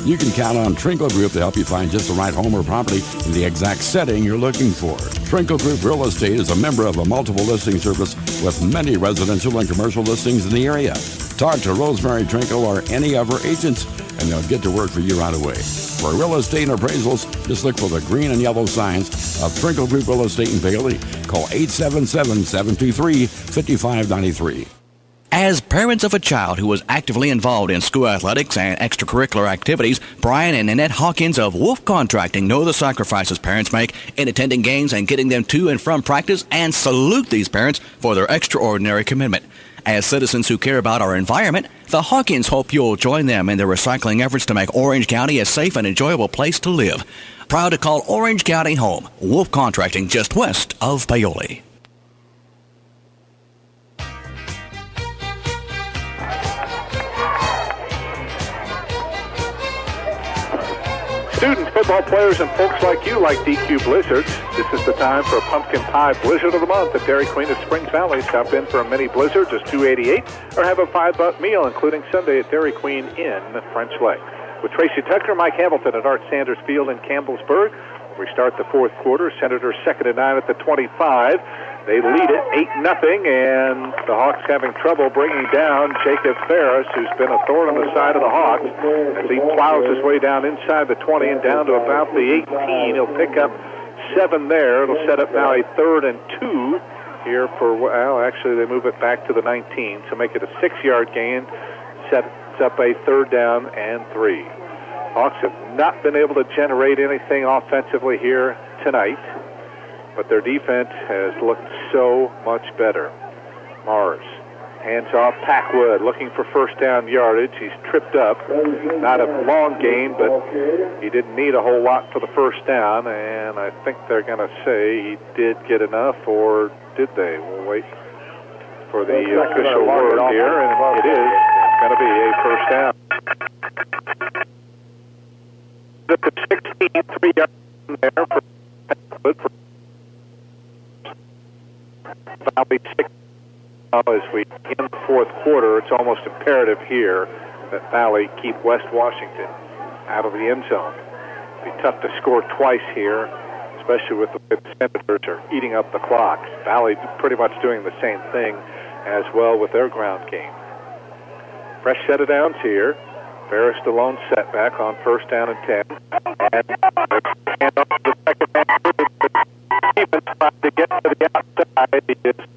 You can count on Trinkle Group to help you find just the right home or property in the exact setting you're looking for. Trinkle Group Real Estate is a member of a multiple listing service with many residential and commercial listings in the area. Talk to Rosemary Trinkle or any of her agents, and they'll get to work for you right away. For real estate appraisals, just look for the green and yellow signs of Trinkle Group Real Estate in Bailey. Call 877-723-5593. As parents of a child who was actively involved in school athletics and extracurricular activities, Brian and Annette Hawkins of Wolf Contracting know the sacrifices parents make in attending games and getting them to and from practice, and salute these parents for their extraordinary commitment. As citizens who care about our environment, the Hawkins hope you'll join them in their recycling efforts to make Orange County a safe and enjoyable place to live. Proud to call Orange County home. Wolf Contracting, just west of Paoli. Students, football players, and folks like you like DQ Blizzards. This is the time for a pumpkin pie blizzard of the month at Dairy Queen of Springs Valley. Stop in for a mini blizzard, just $2.88, or have a $5 meal, including Sunday at Dairy Queen in French Lake. With Tracy Tucker, Mike Hamilton at Art Sanders Field in Campbellsburg. We start the fourth quarter. Senators 2nd and 9 at the 25. They lead it 8-0, and the Hawks having trouble bringing down Jacob Ferris, who's been a thorn on the side of the Hawks, as he plows his way down inside the 20 and down to about the 18. He'll pick up 7 there. It'll set up now a 3rd and 2 here for, well, actually they move it back to the 19, so make it a 6-yard gain. Sets up a 3rd down and 3. Hawks have not been able to generate anything offensively here tonight, but their defense has looked so much better. Mars hands off Packwood, looking for first down yardage. He's tripped up. Not a long gain, but he didn't need a whole lot for the first down, and I think they're going to say he did get enough, or did they? We'll wait for the official word here, and it is. It's going to be a first down. The 16, 3 yards there for Packwood. Valley 6. As we end the fourth quarter, it's almost imperative here that Valley keep West Washington out of the end zone. It'll be tough to score twice here, especially with the way the Senators are eating up the clock. Valley pretty much doing the same thing as well with their ground game. Fresh set of downs here. Ferris the lone setback on first down and 10. And hand off to the second man. Stevens trying to get to the outside. He didn't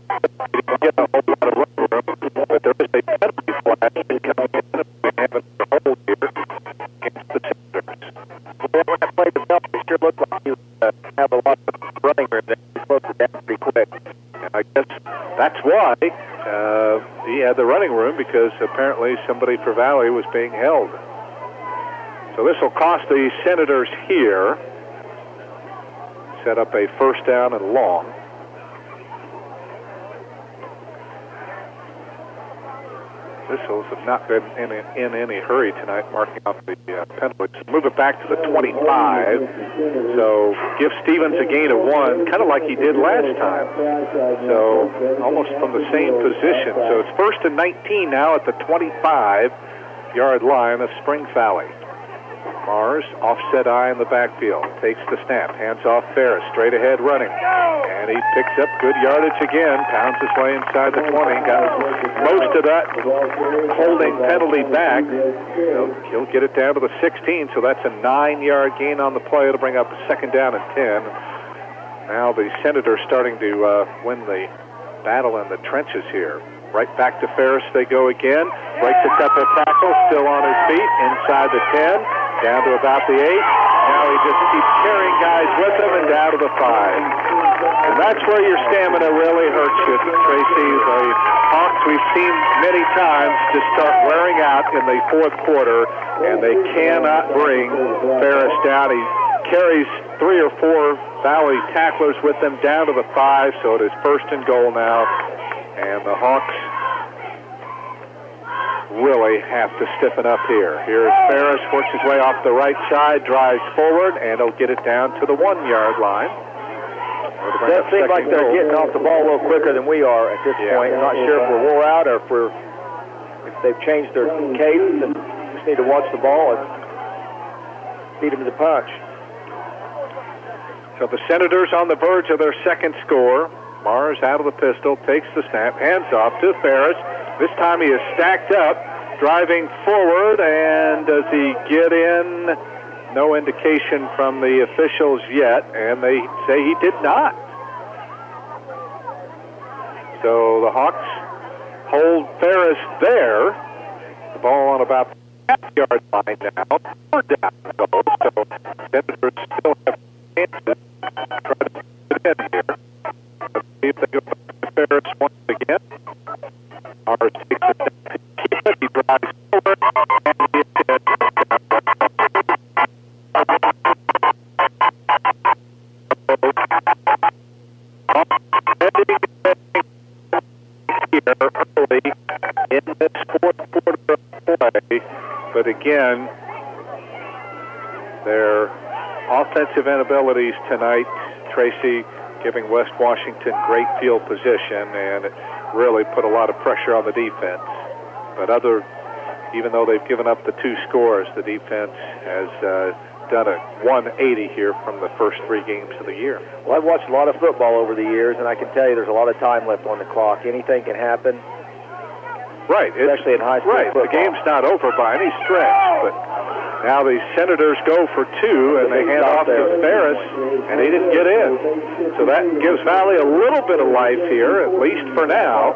get a whole lot of run room, but there is a penalty flash coming in. We have another hold here against the Senators. Well, when I played the belt, it sure looked like you have a lot of running room there. You closed it down pretty quick. And I guess that's why he had the running room, because apparently somebody for Valley was being held. So this will cost the Senators here. Set up a first down and long. Officials have not been in any hurry tonight, marking off the penalties. Move it back to the 25. So give Stevens a gain of 1, kind of like he did last time. So almost from the same position. So it's 1st and 19 now at the 25-yard line of Springs Valley. Mars, offset eye in the backfield, takes the snap, hands off Ferris, straight ahead running, and he picks up good yardage again, pounds his way inside the 20, got most of that holding penalty back. He'll get it down to the 16, so that's a 9-yard gain on the play. It'll bring up a 2nd down and 10. Now the Senators starting to win the battle in the trenches here. Right back to Ferris they go again. Breaks a couple of tackles, still on his feet, inside the 10. Down to about the 8. Now he just keeps carrying guys with him and down to the 5. And that's where your stamina really hurts you, Tracy. The Hawks we've seen many times just start wearing out in the fourth quarter, and they cannot bring Ferris down. He carries 3 or 4 Valley tacklers with them down to the 5, so it is first and goal now. And the Hawks really have to stiffen up here. Here's Ferris, works his way off the right side, drives forward, and he'll get it down to the 1-yard line. It does seem like they're getting off the ball a little quicker than we are at this point. I'm not sure if we're wore out or if they've changed their cadence and just need to watch the ball and beat them to the punch. So the Senators on the verge of their second score. Mars out of the pistol, takes the snap, hands off to Ferris. This time he is stacked up, driving forward, and does he get in? No indication from the officials yet, and they say he did not. So the Hawks hold Ferris there. The ball on about the half-yard line now. 4 down goal, so Senators still have chances to try to put it in here. Let's see if they go back to Ferris once again. Mars takes it down to keep it. He drives forward, and he is dead. Here early in this fourth quarter of play, but again, their offensive inabilities tonight, Tracy, giving West Washington great field position, and it really put a lot of pressure on the defense. But even though they've given up the 2 scores, the defense has done a 180 here from the first 3 games of the year. Well, I've watched a lot of football over the years, and I can tell you there's a lot of time left on the clock. Anything can happen. Right. Especially in high school football. The game's not over by any stretch, but now the Senators go for 2, and they hand off to Ferris, and he didn't get in. So that gives Valley a little bit of life here, at least for now.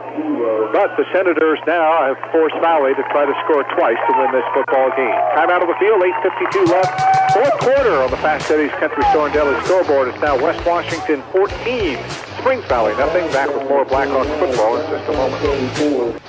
But the Senators now have forced Valley to try to score twice to win this football game. Time out of the field, 8:52 left. Fourth quarter on the Fast Eddie's Country Store and Deli scoreboard. It's now West Washington 14, Springs Valley nothing. Back with more Blackhawks football in just a moment.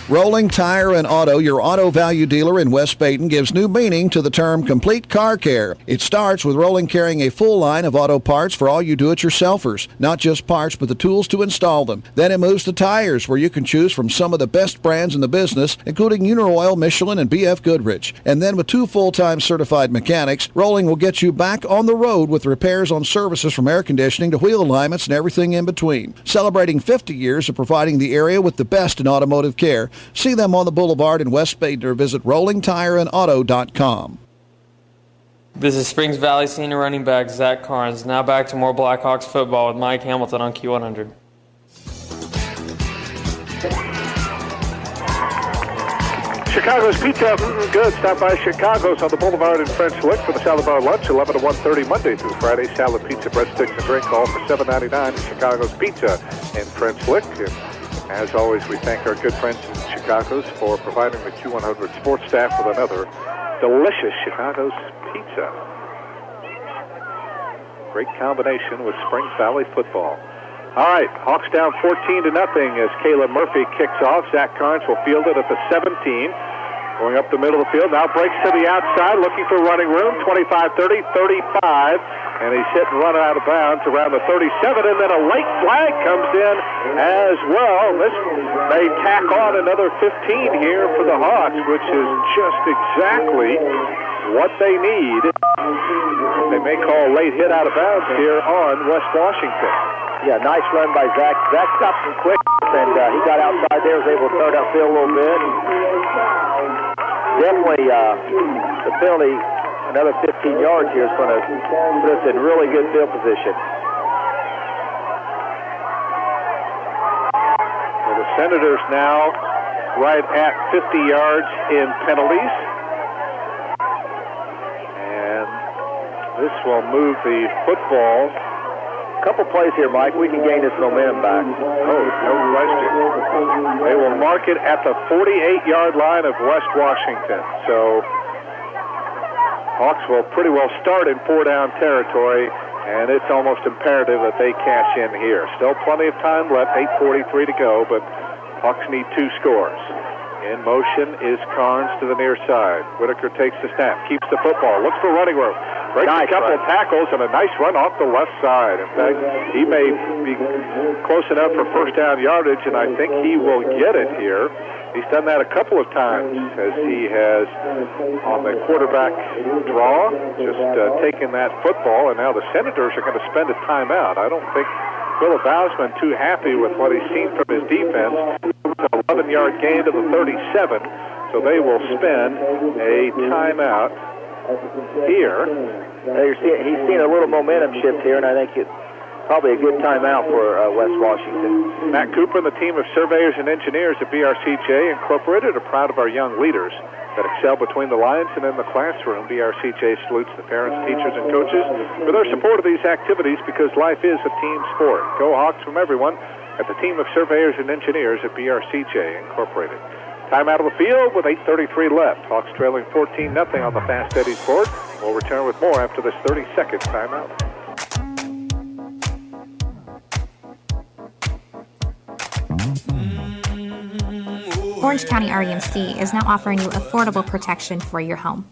Rolling Tire and Auto, your auto value dealer in West Baden, gives new meaning to the term complete car care. It starts with Rolling carrying a full line of auto parts for all you do-it-yourselfers. Not just parts, but the tools to install them. Then it moves to tires, where you can choose from some of the best brands in the business, including Uniroyal, Michelin, and BF Goodrich. And then with 2 full-time certified mechanics, Rolling will get you back on the road with repairs on services from air conditioning to wheel alignments and everything in between. Celebrating 50 years of providing the area with the best in automotive care. See them on the Boulevard in West Baden or visit rollingtireandauto.com. This is Springs Valley senior running back Zach Carnes. Now back to more Blackhawks football with Mike Hamilton on Q100. Chicago's Pizza, good. Stop by Chicago's on the Boulevard in French Lick for the Salad Bar Lunch, 11 to 1:30 Monday through Friday. Salad, pizza, breadsticks, and drink all for $7.99 at Chicago's Pizza in French Lick. And as always, we thank our good friends in Chicago's for providing the Q100 sports staff with another delicious Chicago's pizza. Great combination with Springs Valley football. All right, Hawks down 14 to nothing as Caleb Murphy kicks off. Zach Carnes will field it at the 17. Going up the middle of the field, now breaks to the outside, looking for running room, 25, 30, 35, and he's hit and run out of bounds around the 37, and then a late flag comes in as well. This may tack on another 15 here for the Hawks, which is just exactly what they need. They may call a late hit out of bounds here on West Washington. Yeah, nice run by Zach. Zach stopped him quick, and he got outside there, was able to throw downfield a little bit. Definitely the penalty, another 15 yards here, is going to put us in really good field position. Well, the Senators now right at 50 yards in penalties. And this will move the football. Couple plays here, Mike. We can gain this momentum back. Oh, no question. They will mark it at the 48-yard line of West Washington. So Hawks will pretty well start in 4-down territory, and it's almost imperative that they cash in here. Still plenty of time left, 8:43 to go, but Hawks need 2 scores. In motion is Carnes to the near side. Whitaker takes the snap, keeps the football, looks for running room. Breaks a couple of tackles and a nice run off the left side. In fact, he may be close enough for first down yardage, and I think he will get it here. He's done that a couple of times as he has on the quarterback draw, just taken that football, and now the Senators are going to spend a timeout. I don't think Philip Hausman too happy with what he's seen from his defense. It's an 11-yard gain to the 37, so they will spend a timeout here. He's seen a little momentum shift here, and I think it's probably a good timeout for West Washington. Matt Cooper and the team of surveyors and engineers at BRCJ Incorporated are proud of our young leaders that excel between the lines and in the classroom. BRCJ salutes the parents, teachers, and coaches for their support of these activities because life is a team sport. Go Hawks from everyone at the team of surveyors and engineers at BRCJ Incorporated. Time out of the field with 8:33 left. Hawks trailing 14-0 on the Fast Eddie's board. We'll return with more after this 30-second timeout. Orange County REMC is now offering you affordable protection for your home.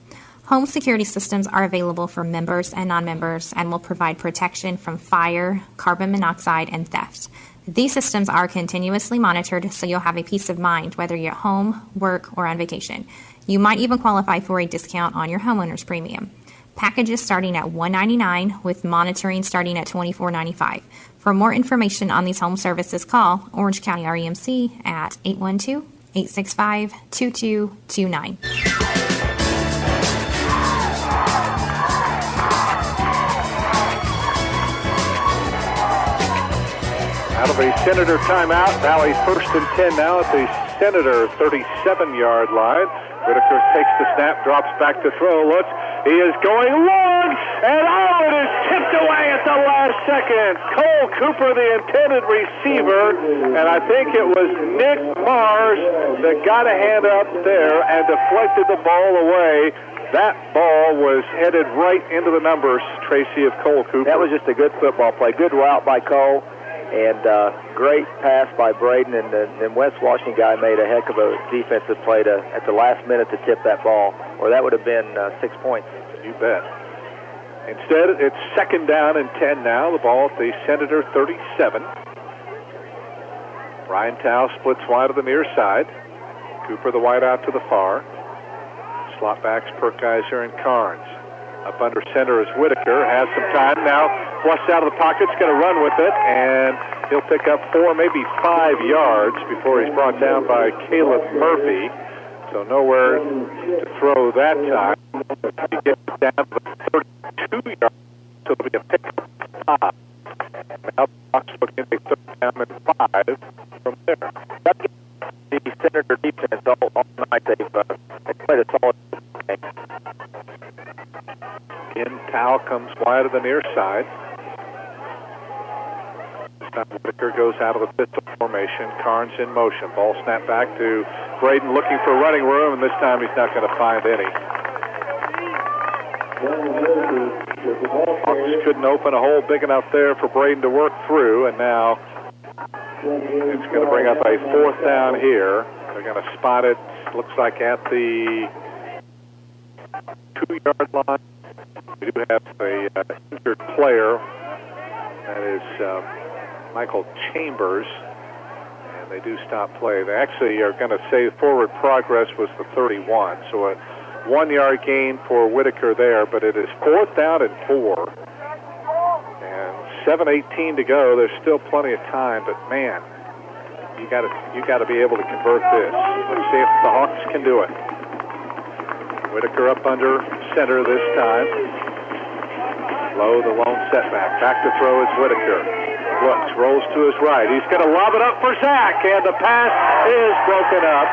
Home security systems are available for members and non-members and will provide protection from fire, carbon monoxide, and theft. These systems are continuously monitored so you'll have a peace of mind whether you're at home, work, or on vacation. You might even qualify for a discount on your homeowner's premium. Packages starting at $199 with monitoring starting at $24.95. For more information on these home services, call Orange County REMC at 812-865-2229. Out of a Senator timeout, Valley 1st and 10 now at the Senator 37-yard line. Whitaker takes the snap, drops back to throw, looks. He is going long, and it is tipped away at the last second. Cole Cooper, the intended receiver, and I think it was Nick Mars that got a hand up there and deflected the ball away. That ball was headed right into the numbers, Tracy, of Cole Cooper. That was just a good football play. Good route by Cole. And great pass by Braden, and the West Washington guy made a heck of a defensive play at the last minute to tip that ball, or that would have been 6 points. You bet. Instead, it's 2nd down and 10 now. The ball at the Senator 37. Brian Tao splits wide to the near side. Cooper the wide out to the far. Slot backs Perkiser and Carnes. Up under center is Whitaker, has some time now, flushed out of the pocket, going to run with it, and he'll pick up 4, maybe 5 yards before he's brought down by Caleb Murphy. So nowhere to throw that time. He gets down to the 32 yards, so it'll be a pickup of 5. Now the Hawks looking at a 3rd down and 5 from there. The Senator defense all night, they played a solid game. In Tao comes wide of the near side. This time Whitaker goes out of the pistol formation. Carnes in motion. Ball snapped back to Braden looking for running room, and this time he's not going to find any. Hawks couldn't open a hole big enough there for Braden to work through, and now it's going to bring up a 4th down here. They're going to spot it, looks like at the 2-yard line. We do have a injured player. That is Michael Chambers. And they do stop play. They actually are going to say forward progress was the 31. So a 1-yard gain for Whitaker there, but it is 4th down and 4. And 7:18 to go. There's still plenty of time, but man, you got to be able to convert this. Let's see if the Hawks can do it. Whitaker up under center this time. Low, the lone setback. Back to throw is Whitaker. Looks, rolls to his right. He's going to lob it up for Zach, and the pass is broken up.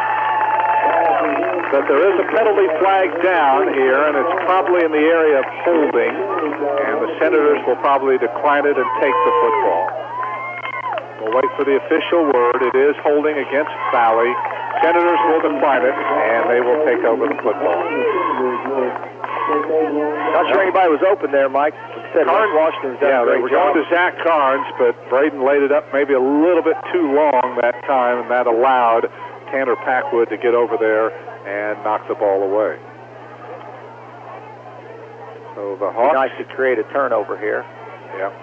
But there is a penalty flag down here, and it's probably in the area of holding. And the Senators will probably decline it and take the football. We'll wait for the official word. It is holding against Valley. Senators will decline it, and they will take over the football. Not sure anybody was open there, Mike. Said Washington's done a they great were job. going to Zach Carnes, but Braden laid it up maybe a little bit too long that time, and that allowed Tanner Packwood to get over there and knock the ball away. So the Hawks... Nice to create a turnover here. Yeah.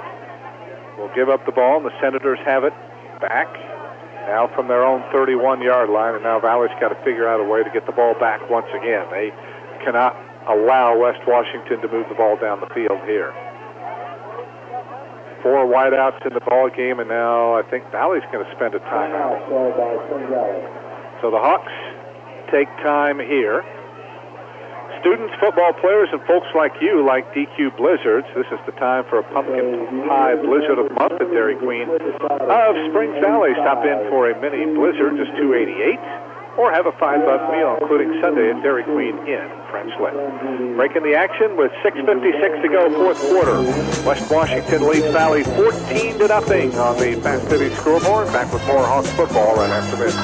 Will give up the ball, and the Senators have it back. Now from their own 31-yard line, and now Valley's got to figure out a way to get the ball back once again. They cannot allow West Washington to move the ball down the field here. 4 wideouts in the ball game, and now I think Valley's going to spend a timeout. So the Hawks take time here. Students, football players, and folks like you like DQ Blizzards. This is the time for a pumpkin pie blizzard of the month at Dairy Queen of Springs Valley. Stop in for a mini blizzard, just $2.88, or have a $5 meal, including Sunday at Dairy Queen in French Lick. Breaking the action with 6:56 to go, fourth quarter. West Washington leads Valley 14-0 on the Fast City scoreboard. Back with more Hawks football right after this.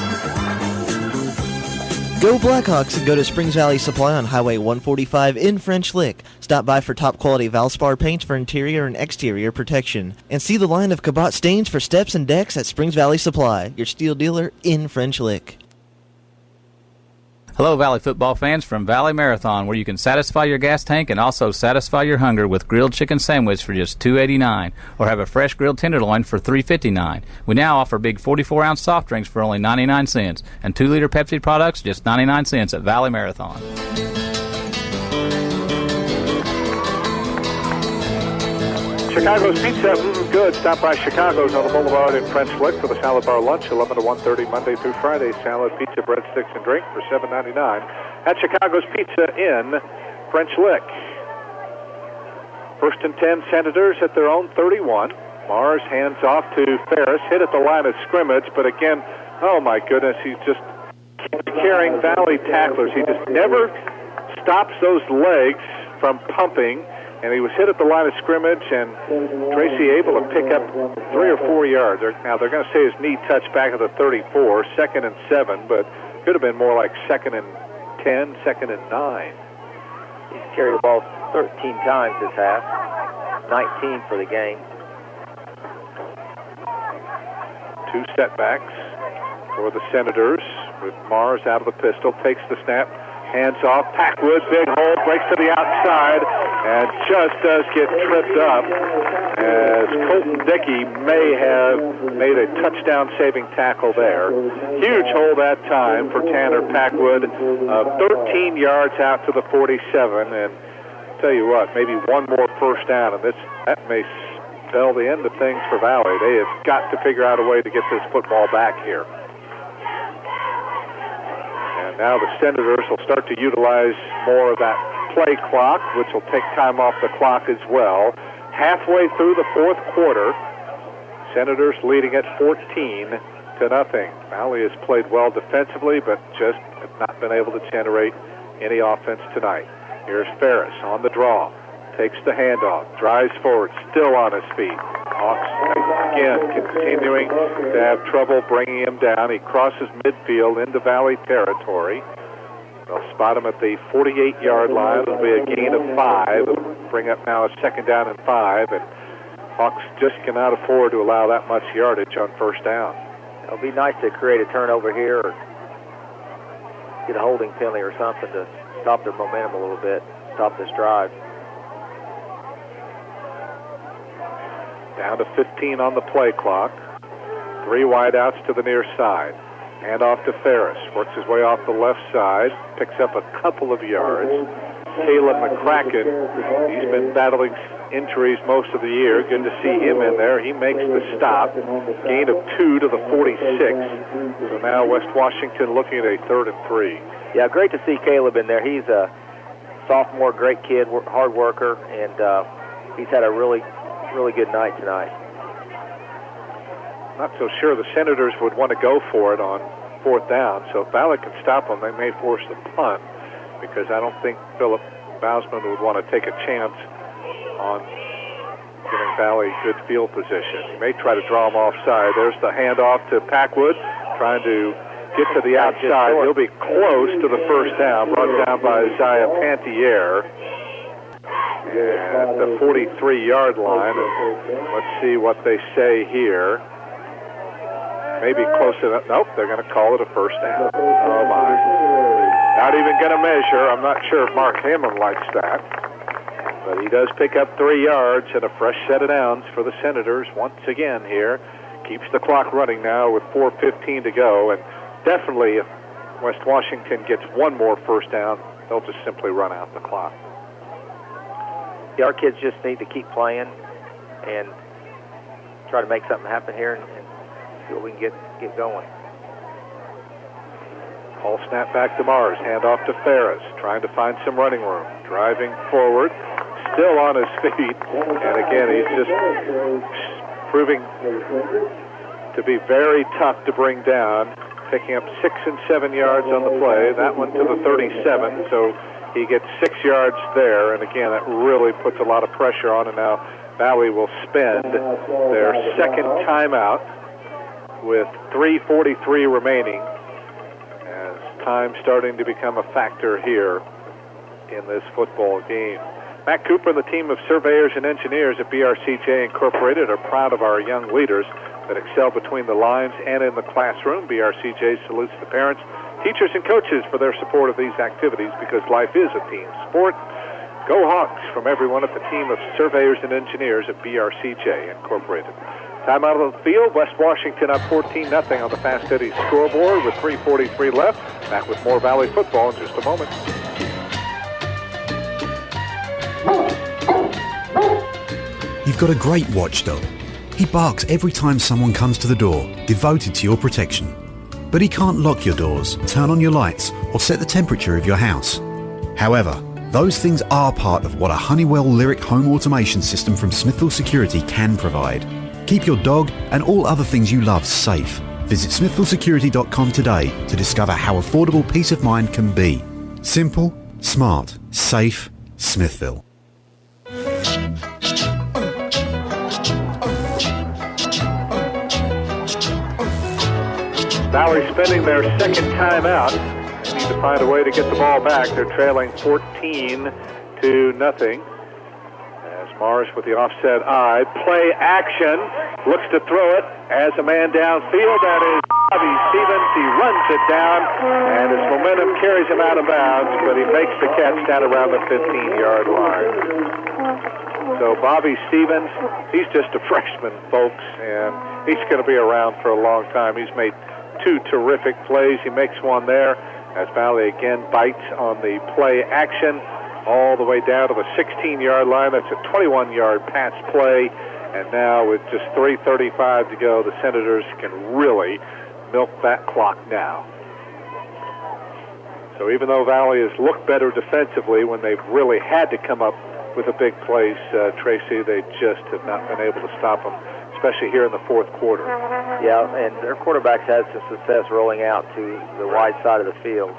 Go Blackhawks and go to Springs Valley Supply on Highway 145 in French Lick. Stop by for top quality Valspar paints for interior and exterior protection. And see the line of Cabot stains for steps and decks at Springs Valley Supply, your steel dealer in French Lick. Hello, Valley football fans from Valley Marathon, where you can satisfy your gas tank and also satisfy your hunger with grilled chicken sandwich for just $2.89, or have a fresh grilled tenderloin for $3.59. We now offer big 44-ounce soft drinks for only 99 cents, and 2-liter Pepsi products just 99 cents at Valley Marathon. Chicago's Pizza, good. Stop by Chicago's on the Boulevard in French Lick for the salad bar lunch, 11 to 1:30 Monday through Friday. Salad, pizza, breadsticks, and drink for $7.99 at Chicago's Pizza in French Lick. First and 10 Senators at their own 31. Mars hands off to Ferris, hit at the line of scrimmage, but again, oh my goodness, he's just carrying Valley tacklers. He just never stops those legs from pumping. And he was hit at the line of scrimmage, and Tracy able to pick up 3 or 4 yards. Now, they're going to say his knee touched back at the 34, 2nd and 7, but could have been more like 2nd and 10, 2nd and 9. He's carried the ball 13 times this half, 19 for the game. 2 setbacks for the Senators, with Mars out of the pistol, takes the snap. Hands off, Packwood, big hole, breaks to the outside, and just does get tripped up as Colton Dickey may have made a touchdown-saving tackle there. Huge hole that time for Tanner Packwood, 13 yards out to the 47, and I'll tell you what, maybe one more first down, and that may spell the end of things for Valley. They have got to figure out a way to get this football back here. And now the Senators will start to utilize more of that play clock, which will take time off the clock as well. Halfway through the fourth quarter, Senators leading at 14-0. Valley has played well defensively, but just have not been able to generate any offense tonight. Here's Ferris on the draw. Takes the handoff, drives forward, still on his feet. Hawks, again, continuing to have trouble bringing him down. He crosses midfield into Valley territory. They'll spot him at the 48-yard line. It'll be a gain of 5. It'll bring up now a 2nd down and 5, and Hawks just cannot afford to allow that much yardage on first down. It'll be nice to create a turnover here or get a holding penalty or something to stop their momentum a little bit, stop this drive. Down to 15 on the play clock. 3 wideouts to the near side. Hand off to Ferris. Works his way off the left side. Picks up a couple of yards. Caleb McCracken, he's been battling injuries most of the year. Good to see him in there. He makes the stop. Gain of 2 to the 46. So now West Washington looking at a 3rd and 3. Yeah, great to see Caleb in there. He's a sophomore, great kid, hard worker, and he's had a really good night tonight. Not so sure the Senators would want to go for it on 4th down, so if Valley can stop them, they may force the punt, because I don't think Philip Bausman would want to take a chance on giving Valley good field position. He may try to draw them offside. There's the handoff to Packwood, trying to get to the outside. He'll be close to the first down, brought down by Isaiah Pantier. at the 43-yard line. Let's see what they say here. Maybe close enough. Nope, they're going to call it a first down. Oh, my. Not even going to measure. I'm not sure if Mark Hammond likes that. But he does pick up 3 yards and a fresh set of downs for the Senators once again here. Keeps the clock running now with 4:15 to go. And definitely if West Washington gets one more first down, they'll just simply run out the clock. Yeah, our kids just need to keep playing and try to make something happen here and see what we can get going. Ball snap back to Mars. Hand off to Ferris. Trying to find some running room. Driving forward. Still on his feet. And again, he's just proving to be very tough to bring down. Picking up 6 and 7 yards on the play. That one to the 37. So he gets 6 yards there. And again, that really puts a lot of pressure on. And now Valley will spend their second timeout with 3:43 remaining. Time starting to become a factor here in this football game. Matt Cooper and the team of surveyors and engineers at BRCJ Incorporated are proud of our young leaders that excel between the lines and in the classroom. BRCJ salutes the parents, teachers, and coaches for their support of these activities because life is a team sport. Go Hawks from everyone at the team of surveyors and engineers at BRCJ Incorporated. Time out of the field. West Washington up 14-0 on the Fast Eddie scoreboard with 3:43 left. Back with more Valley football in just a moment. You've got a great watchdog. He barks every time someone comes to the door, devoted to your protection. But he can't lock your doors, turn on your lights, or set the temperature of your house. However, those things are part of what a Honeywell Lyric home automation system from Smithville Security can provide. Keep your dog and all other things you love safe. Visit smithvillesecurity.com today to discover how affordable peace of mind can be. Simple, smart, safe, Smithville. Valley spending their second timeout. They need to find a way to get the ball back. They're trailing 14-0. Mars with the offset eye. Play action. Looks to throw it as a man downfield. That is Bobby Stevens. He runs it down, and his momentum carries him out of bounds, but he makes the catch down around the 15-yard line. So Bobby Stevens, he's just a freshman, folks, and he's going to be around for a long time. He's made 2 terrific plays. He makes one there as Valley again bites on the play action. All the way down to the 16-yard line. That's a 21-yard pass play. And now with just 3:35 to go, the Senators can really milk that clock now. So even though Valley has looked better defensively when they've really had to come up with a big plays, Tracy, they just have not been able to stop them, especially here in the fourth quarter. Yeah, and their quarterbacks had some success rolling out to the wide side of the field.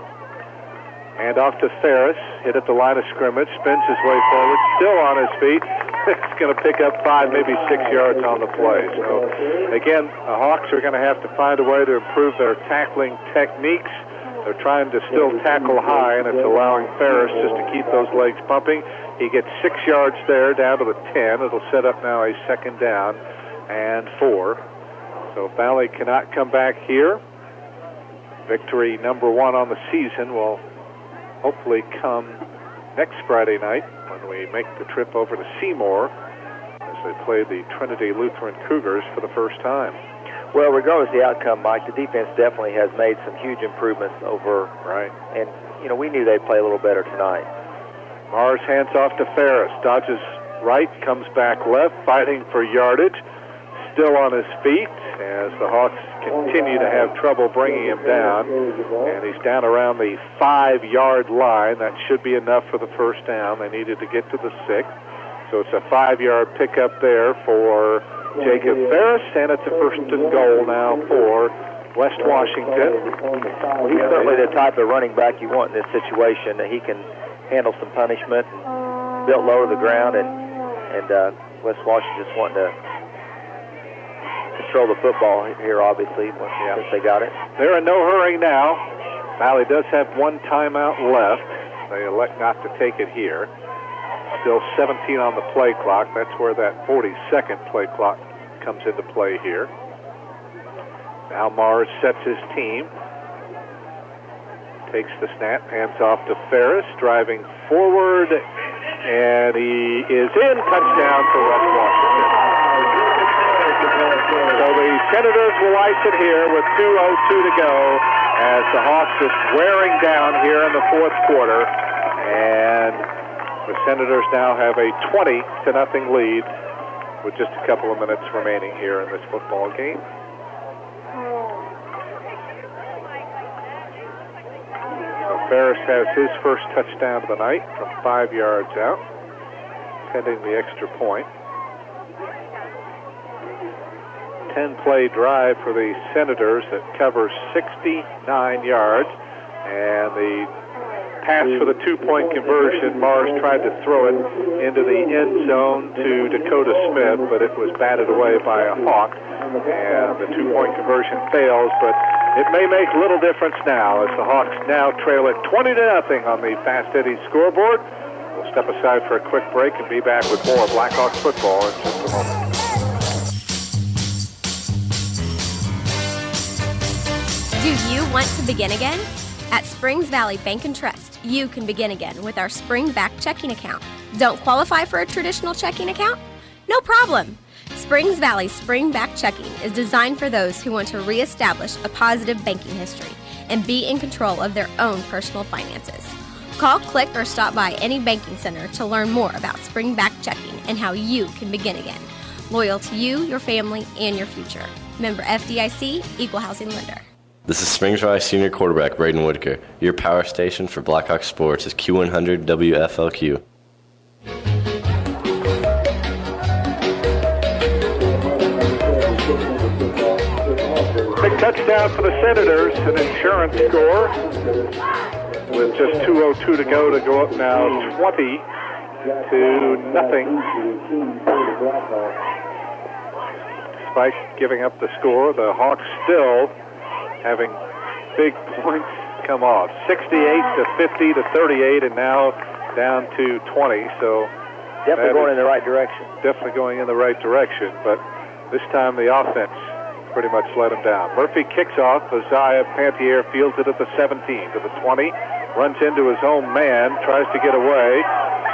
And off to Ferris, hit at the line of scrimmage, spins his way forward, still on his feet. It's going to pick up 5, maybe 6 yards on the play. So, again, the Hawks are going to have to find a way to improve their tackling techniques. They're trying to still tackle high, and it's allowing Ferris just to keep those legs pumping. He gets 6 yards there, down to the 10. It'll set up now a second down and 4. So Valley cannot come back here. Victory number 1 on the season will hopefully come next Friday night when we make the trip over to Seymour as they play the Trinity Lutheran Cougars for the first time. Well, regardless of the outcome, Mike, the defense definitely has made some huge improvements over. Right. And, we knew they'd play a little better tonight. Mars hands off to Ferris. Dodges right, comes back left, fighting for yardage. Still on his feet as the Hawks continue to have trouble bringing him down. And he's down around the 5-yard line. That should be enough for the first down. They needed to get to the 6. So it's a 5-yard pickup there for Jacob Ferris, and it's a first and goal now for West Washington. Well, he's certainly the type of running back you want in this situation. He can handle some punishment, built low to the ground, and West Washington just wanting to control the football here, obviously, once they got it. They're in no hurry now. Valley does have 1 timeout left. They elect not to take it here. Still 17 on the play clock. That's where that 40-second play clock comes into play here. Now Mars sets his team. Takes the snap, hands off to Ferris, driving forward, and he is in. Touchdown for West Washington. So the Senators will ice it here with 2:02 to go as the Hawks just wearing down here in the fourth quarter, and the Senators now have a 20-0 lead with just a couple of minutes remaining here in this football game. Ferris has his first touchdown of the night from 5 yards out, pending the extra point. 10-play drive for the Senators that covers 69 yards, and the pass for the two-point conversion, Mars tried to throw it into the end zone to Dakota Smith, but it was batted away by a Hawk, and the two-point conversion fails, but it may make little difference now as the Hawks now trail it 20-0 on the Fast Eddie scoreboard. We'll step aside for a quick break and be back with more Blackhawks football in just a moment. Do you want to begin again? At Springs Valley Bank and Trust, you can begin again with our Spring Back checking account. Don't qualify for a traditional checking account? No problem. Springs Valley Spring Back Checking is designed for those who want to reestablish a positive banking history and be in control of their own personal finances. Call, click, or stop by any banking center to learn more about Spring Back Checking and how you can begin again. Loyal to you, your family, and your future. Member FDIC, Equal Housing Lender. This is Springs Valley senior quarterback Braden Whitaker. Your power station for Blackhawk Sports is Q100 WFLQ. Big touchdown for the Senators, an insurance score with just 2:02 to go up now 20-0. Despite giving up the score, the Hawks still having big points come off. 68-50 to 38, and now down to 20. So definitely going in the right direction. Definitely going in the right direction, but this time the offense pretty much let him down. Murphy kicks off. Isaiah Pantier fields it at the 17 to the 20. Runs into his own man, tries to get away.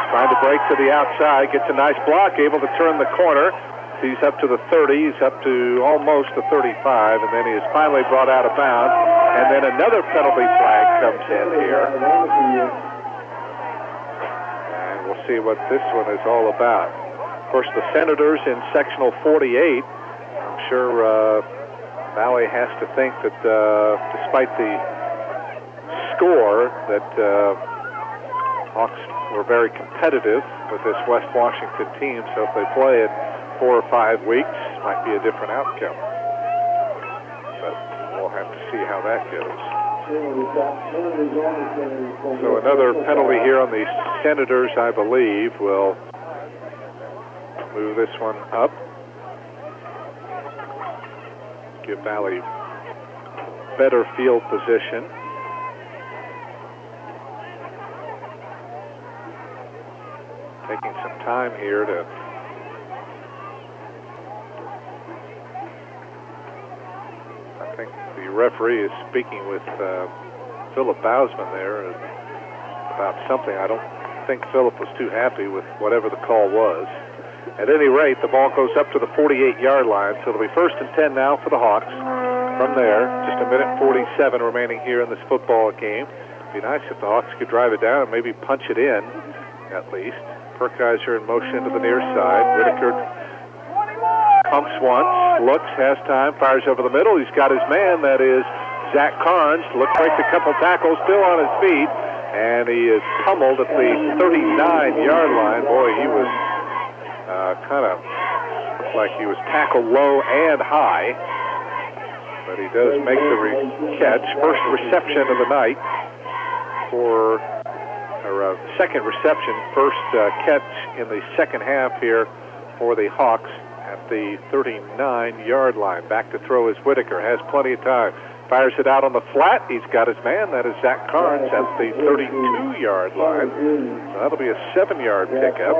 Trying to break to the outside, gets a nice block, able to turn the corner. He's up to the 30, he's up to almost the 35, and then he is finally brought out of bounds. And then another penalty flag comes in here. And we'll see what this one is all about. Of course, the Senators in sectional 48, I'm sure Valley has to think that despite the score, that Hawks were very competitive with this West Washington team, so if they play it 4 or 5 weeks, might be a different outcome. But we'll have to see how that goes. So another penalty here on the Senators, I believe, will move this one up. Give Valley better field position. Taking some time here to I think the referee is speaking with Philip Bausman there about something. I don't think Philip was too happy with whatever the call was. At any rate, the ball goes up to the 48-yard line, so it'll be 1st and 10 now for the Hawks. From there, just a minute 47 remaining here in this football game. It'd be nice if the Hawks could drive it down and maybe punch it in, at least. Perkiser in motion to the near side. Whitaker pumps once, looks, has time, fires over the middle. He's got his man, that is Zach Carnes. Looks like a couple tackles, still on his feet, and he is pummeled at the 39-yard line. Boy, he was kind of looked like he was tackled low and high, but he does make the catch. First reception of the night for, or second reception, first catch in the second half here for the Hawks at the 39-yard line. Back to throw is Whitaker, has plenty of time. Fires it out on the flat. He's got his man. That is Zach Carnes at the 32-yard line. So that'll be a 7-yard pickup.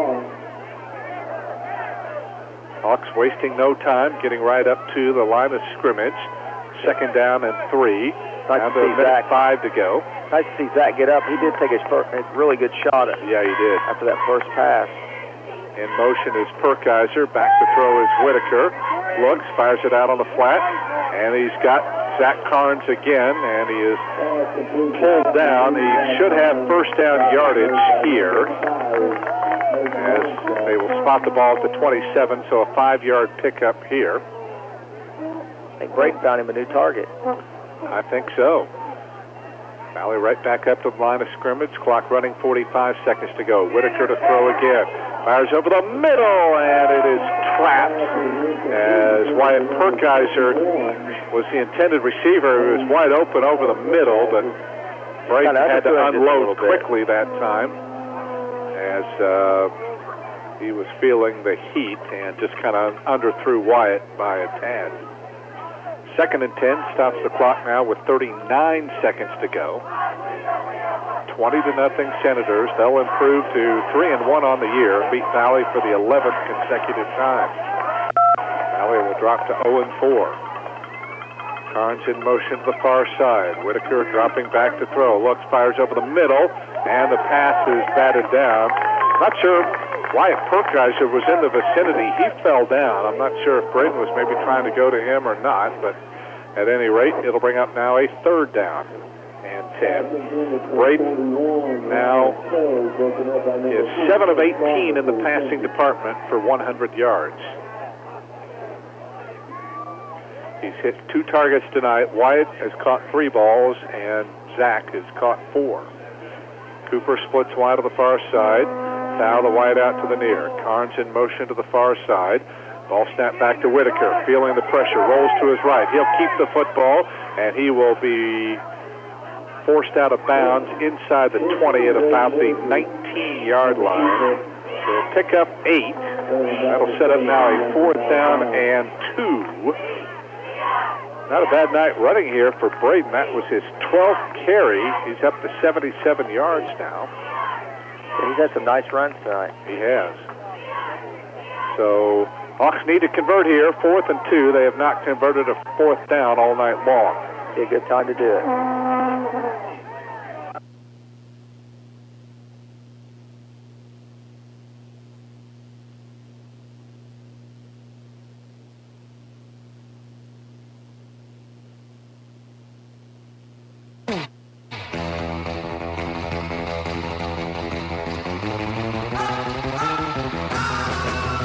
Hawks wasting no time, getting right up to the line of scrimmage. 2nd down and 3. Down to a minute 5 to go. Nice to see Zach get up. He did take a really good shot at Yeah, he did. after that first pass. In motion is Perkiser. Back to throw is Whitaker. Looks, fires it out on the flat. And he's got Zach Carnes again, and he is pulled down. He should have first down yardage here, as they will spot the ball at the 27, so a 5-yard pickup here. I think Braden found him a new target. I think so. Valley right back up to the line of scrimmage. Clock running, 45 seconds to go. Whitaker to throw again. Fires over the middle, and it is trapped as Wyatt Perkiser was the intended receiver. He was wide open over the middle, but Braden had to unload quickly that time as he was feeling the heat and just kind of underthrew Wyatt by a tad. 2nd and 10, stops the clock now with 39 seconds to go. 20-0 Senators. They'll improve to 3-1 on the year, beat Valley for the 11th consecutive time. Valley will drop to 0-4. Carnes in motion to the far side. Whitaker dropping back to throw. Looks, fires over the middle, and the pass is batted down. Not sure Wyatt Perkiser was in the vicinity. He fell down. I'm not sure if Braden was maybe trying to go to him or not, but at any rate, it'll bring up now a 3rd down and 10. Braden now is 7 of 18 in the passing department for 100 yards. He's hit 2 targets tonight. Wyatt has caught 3 balls, and Zach has caught 4. Cooper splits wide to the far side. Now the wide out to the near. Carnes in motion to the far side. Ball snapped back to Whitaker. Feeling the pressure. Rolls to his right. He'll keep the football, and he will be forced out of bounds inside the 20 at about the 19-yard line. So he'll pick up 8. That'll set up now a 4th down and 2. Not a bad night running here for Braden. That was his 12th carry. He's up to 77 yards now. He's had some nice runs tonight. He has. So Hawks need to convert here. 4th and 2. They have not converted a 4th down all night long. Be a good time to do it.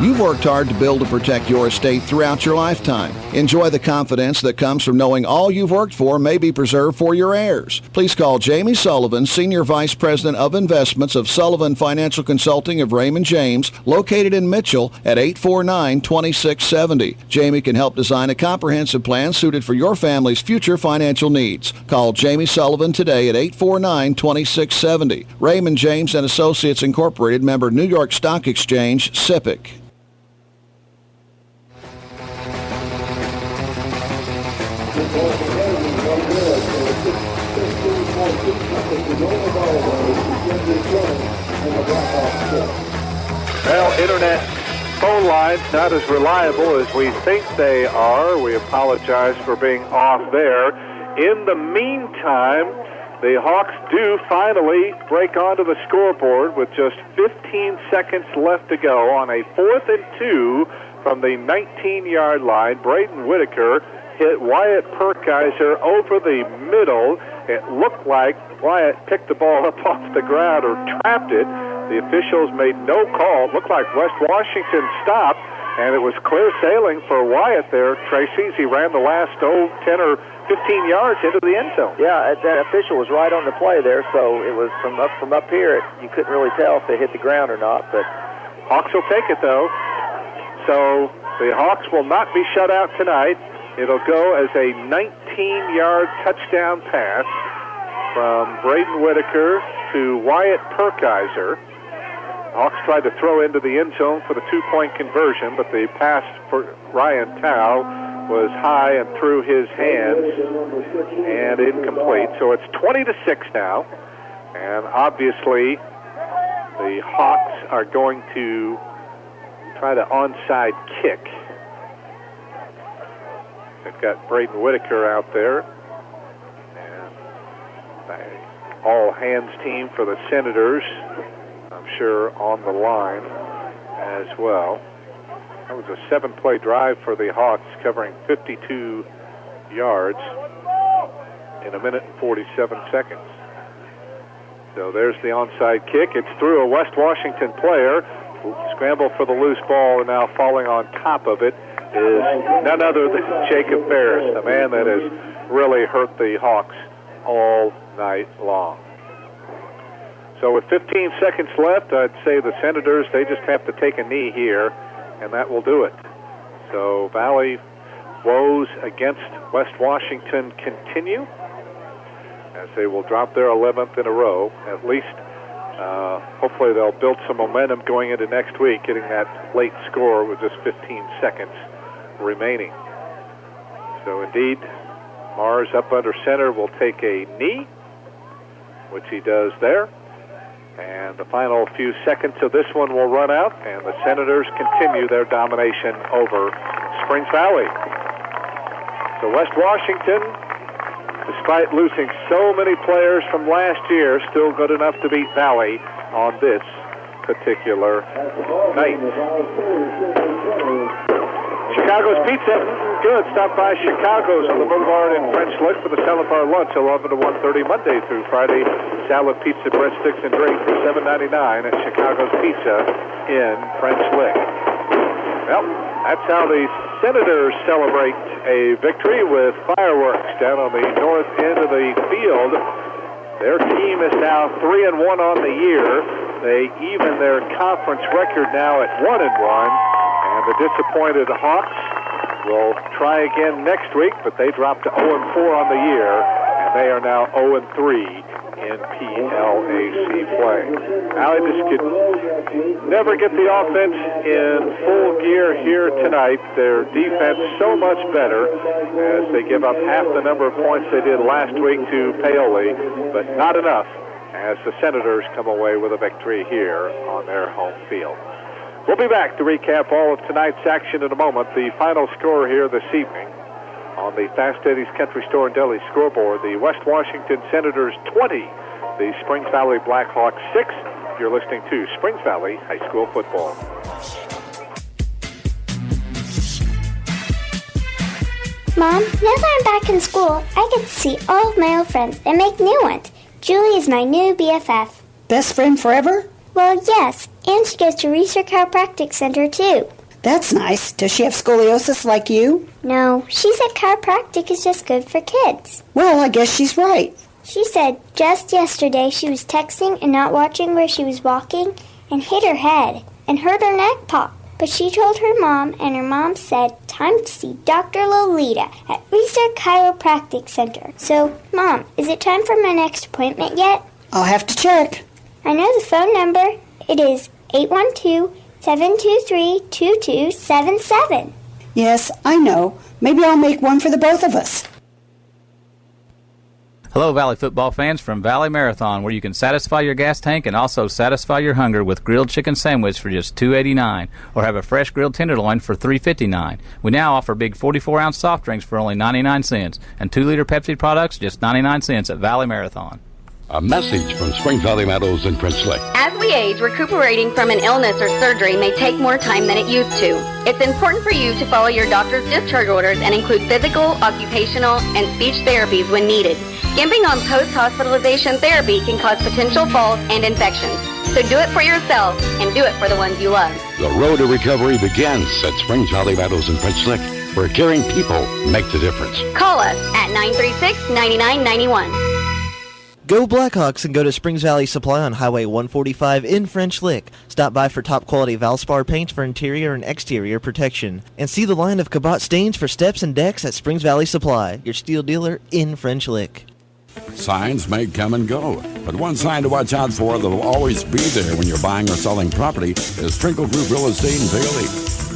You've worked hard to build and protect your estate throughout your lifetime. Enjoy the confidence that comes from knowing all you've worked for may be preserved for your heirs. Please call Jamie Sullivan, Senior Vice President of Investments of Sullivan Financial Consulting of Raymond James, located in Mitchell at 849-2670. Jamie can help design a comprehensive plan suited for your family's future financial needs. Call Jamie Sullivan today at 849-2670. Raymond James and Associates Incorporated, member New York Stock Exchange, SIPC. Well, internet phone lines not as reliable as we think they are. We apologize for being off there. In the meantime, the Hawks do finally break onto the scoreboard with just 15 seconds left to go on a 4th and 2 from the 19-yard line. Braden Whitaker hit Wyatt Perkiser over the middle. It looked like Wyatt picked the ball up off the ground or trapped it. The officials made no call. It looked like West Washington stopped, and it was clear sailing for Wyatt there, Tracy. He ran the last 10 or 15 yards into the end zone. Yeah, that official was right on the play there, so it was from up here. You couldn't really tell if they hit the ground or not. But Hawks will take it, though. So the Hawks will not be shut out tonight. It'll go as a 19-yard touchdown pass from Braden Whitaker to Wyatt Perkiser. Hawks tried to throw into the end zone for the 2-point conversion, but the pass for Ryan Tao was high and through his hands and incomplete. So it's 20-6 now. And obviously, the Hawks are going to try the onside kick. They've got Braden Whitaker out there. And the all-hands team for the Senators, I'm sure, on the line as well. That was a 7-play drive for the Hawks, covering 52 yards in 1 minute and 47 seconds. So there's the onside kick. It's through a West Washington player. Scramble for the loose ball, and now falling on top of it is none other than Jacob Ferris, the man that has really hurt the Hawks all night long. So with 15 seconds left, I'd say the Senators, they just have to take a knee here, and that will do it. So Valley woes against West Washington continue, as they will drop their 11th in a row. At least, hopefully they'll build some momentum going into next week, getting that late score with just 15 seconds remaining. So indeed, Mars up under center will take a knee, which he does there. And the final few seconds of this one will run out, and the Senators continue their domination over Springs Valley. So West Washington, despite losing so many players from last year, still good enough to beat Valley on this particular night. Chicago's Pizza, good. Stop by Chicago's on the Boulevard in French Lick for the salad bar lunch, 11 to 1:30 Monday through Friday. Salad, pizza, breadsticks, and drink for $7.99 at Chicago's Pizza in French Lick. Well, that's how the Senators celebrate a victory with fireworks down on the north end of the field. Their team is now 3-1 on the year. They even their conference record now at 1-1. And the disappointed Hawks will try again next week, but they dropped to 0-4 on the year, and they are now 0-3 in PLAC play. Now they just could never get the offense in full gear here tonight. Their defense so much better as they give up half the number of points they did last week to Paoli, but not enough as the Senators come away with a victory here on their home field. We'll be back to recap all of tonight's action in a moment. The final score here this evening on the Fast Eddie's Country Store and Deli scoreboard, the West Washington Senators 20, the Springs Valley Blackhawks 6. You're listening to Springs Valley High School Football. Mom, now that I'm back in school, I get to see all of my old friends and make new ones. Julie is my new BFF. Best friend forever? Well, yes, and she goes to Reeser Chiropractic Center, too. That's nice. Does she have scoliosis like you? No, she said chiropractic is just good for kids. Well, I guess she's right. She said just yesterday she was texting and not watching where she was walking and hit her head and hurt her neck pop. But she told her mom, and her mom said, time to see Dr. Lolita at Reeser Chiropractic Center. So, Mom, is it time for my next appointment yet? I'll have to check. I know the phone number. It is 812-723-2277. Yes, I know. Maybe I'll make one for the both of us. Hello, Valley football fans from Valley Marathon, where you can satisfy your gas tank and also satisfy your hunger with grilled chicken sandwich for just $2.89, or have a fresh grilled tenderloin for $3.59. We now offer big 44-ounce soft drinks for only 99 cents, and 2-liter Pepsi products just 99 cents at Valley Marathon. A message from Springs Valley Meadows and French Lick. As we age, recuperating from an illness or surgery may take more time than it used to. It's important for you to follow your doctor's discharge orders and include physical, occupational, and speech therapies when needed. Skimping on post-hospitalization therapy can cause potential falls and infections. So do it for yourself and do it for the ones you love. The road to recovery begins at Springs Valley Meadows and French Lick, where caring people make the difference. Call us at 936-9991. Go Blackhawks and go to Springs Valley Supply on Highway 145 in French Lick. Stop by for top quality Valspar paints for interior and exterior protection. And see the line of Cabot stains for steps and decks at Springs Valley Supply, your steel dealer in French Lick. Signs may come and go, but one sign to watch out for that will always be there when you're buying or selling property is Trinkle Group Real Estate in Bailey.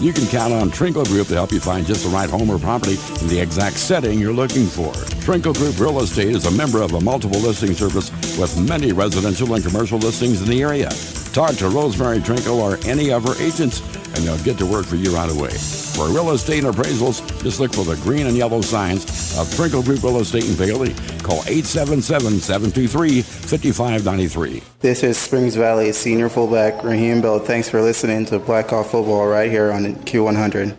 You can count on Trinkle Group to help you find just the right home or property in the exact setting you're looking for. Trinkle Group Real Estate is a member of a multiple listing service with many residential and commercial listings in the area. Talk to Rosemary Trinkle or any of her agents, and they'll get to work for you right away. For real estate appraisals, just look for the green and yellow signs of Trinkle Group Real Estate in Bailey. Call 877-723-5593. This is Springs Valley senior fullback Raheem Bell. Thanks for listening to Blackhawk Football right here on Q100.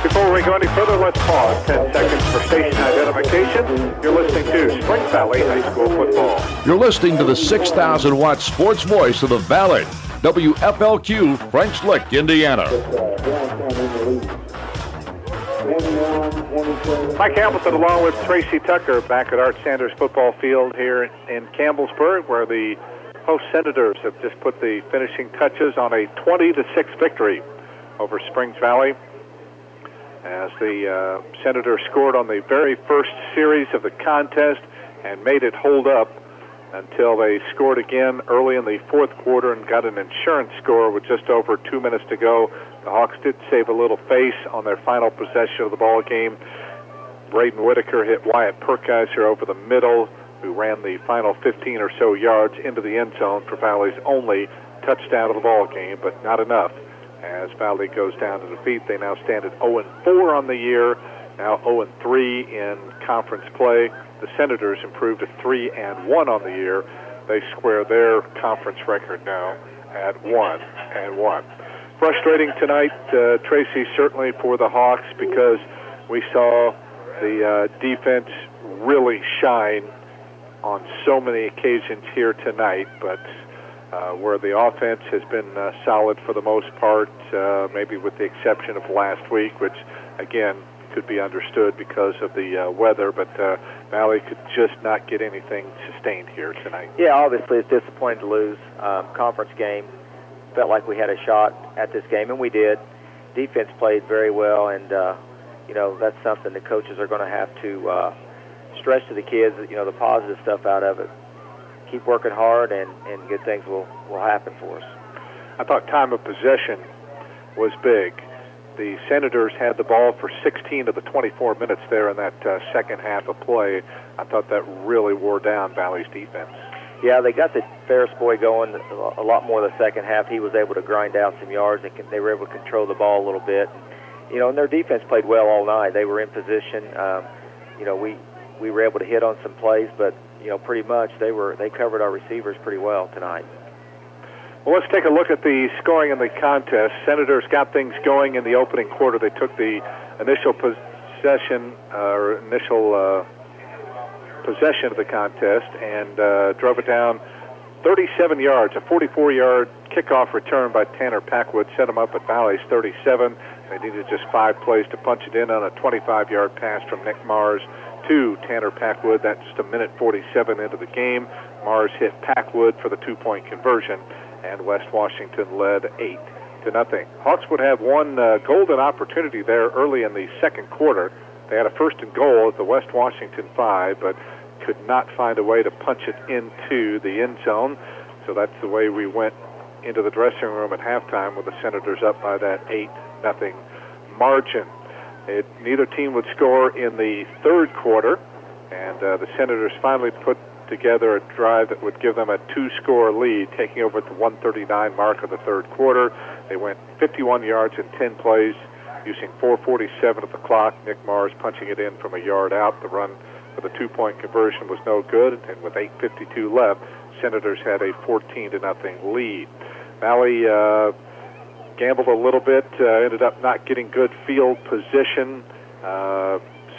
Before we go any further, let's pause 10 seconds for station identification. You're listening to Springs Valley High School football. You're listening to the 6,000-watt sports voice of the Valley, WFLQ, French Lick, Indiana. Mike Hamilton along with Tracy Tucker back at Art Sanders football field here in Campbellsburg, where the host Senators have just put the finishing touches on a 20-6 victory over Springs Valley, as the Senators scored on the very first series of the contest and made it hold up until they scored again early in the fourth quarter and got an insurance score with just over 2 minutes to go. The Hawks did save a little face on their final possession of the ball game. Braden Whitaker hit Wyatt Perkeiser over the middle, who ran the final 15 or so yards into the end zone for Valley's only touchdown of the ball game, but not enough. As Valley goes down to defeat, they now stand at 0-4 on the year, now 0-3 in conference play. The Senators improved to 3-1 on the year. They square their conference record now at 1-1. Frustrating tonight, Tracy, certainly for the Hawks, because we saw the defense really shine on so many occasions here tonight, but where the offense has been solid for the most part, maybe with the exception of last week, which, again, could be understood because of the weather, but Valley could just not get anything sustained here tonight. Yeah, obviously it's disappointing to lose. Conference game, felt like we had a shot at this game, and we did. Defense played very well, and, that's something the coaches are going to have to stress to the kids, the positive stuff out of it. Keep working hard, and good things will happen for us. I thought time of possession was big. The Senators had the ball for 16 of the 24 minutes there in that second half of play. I thought that really wore down Valley's defense. Yeah, they got the Ferris boy going a lot more the second half. He was able to grind out some yards, and they were able to control the ball a little bit. And their defense played well all night. They were in position. We were able to hit on some plays, but pretty much they covered our receivers pretty well tonight. Well, let's take a look at the scoring in the contest. Senators got things going in the opening quarter. They took the initial possession of the contest and drove it down 37 yards. A 44-yard kickoff return by Tanner Packwood set them up at Valley's 37. They needed just 5 plays to punch it in on a 25-yard pass from Nick Mars to Tanner Packwood. That's just a minute 47 into the game. Mars hit Packwood for the 2-point conversion, and West Washington led 8-0. Hawks would have one golden opportunity there early in the second quarter. They had a first and goal at the West Washington 5, but could not find a way to punch it into the end zone. So that's the way we went into the dressing room at halftime, with the Senators up by that 8-0 margin. Neither team would score in the third quarter, and the Senators finally put together a drive that would give them a 2-score lead, taking over at the 1:39 mark of the third quarter. They went 51 yards in 10 plays, using 4:47 of the clock. Nick Mars punching it in from a yard out. The run for the 2-point conversion was no good, and with 8:52 left, Senators had a 14-0 lead. Valley gambled a little bit, ended up not getting good field position,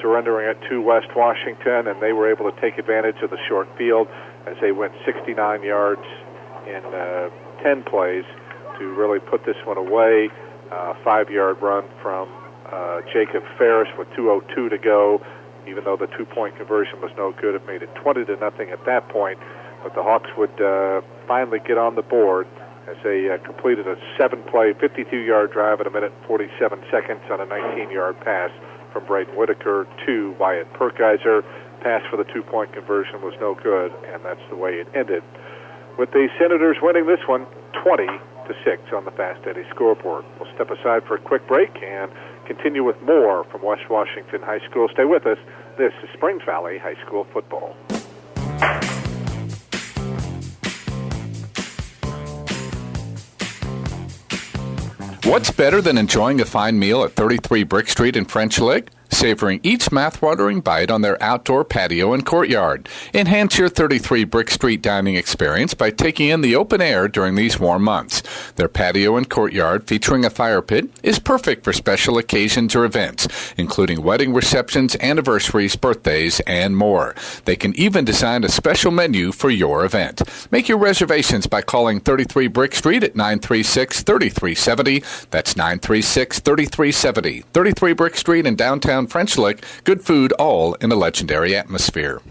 surrendering it to West Washington, and they were able to take advantage of the short field as they went 69 yards in 10 plays to really put this one away. 5-yard run from Jacob Ferris with 2:02 to go. Even though the 2-point conversion was no good, it made it 20-0 at that point. But the Hawks would finally get on the board as they completed a 7-play, 52-yard drive at a minute and 47 seconds on a 19-yard pass from Braden Whitaker to Wyatt Perkiser. Pass for the 2-point conversion was no good, and that's the way it ended, with the Senators winning this one 20-6 on the Fast Eddie scoreboard. We'll step aside for a quick break and continue with more from West Washington High School. Stay with us. This is Springs Valley High School football. What's better than enjoying a fine meal at 33 Brick Street in French Lick? Savoring each mouth-watering bite on their outdoor patio and courtyard. Enhance your 33 Brick Street dining experience by taking in the open air during these warm months. Their patio and courtyard, featuring a fire pit, is perfect for special occasions or events, including wedding receptions, anniversaries, birthdays, and more. They can even design a special menu for your event. Make your reservations by calling 33 Brick Street at 936-3370. That's 936-3370. 33 Brick Street in downtown French Lick. Good food, all in a legendary atmosphere.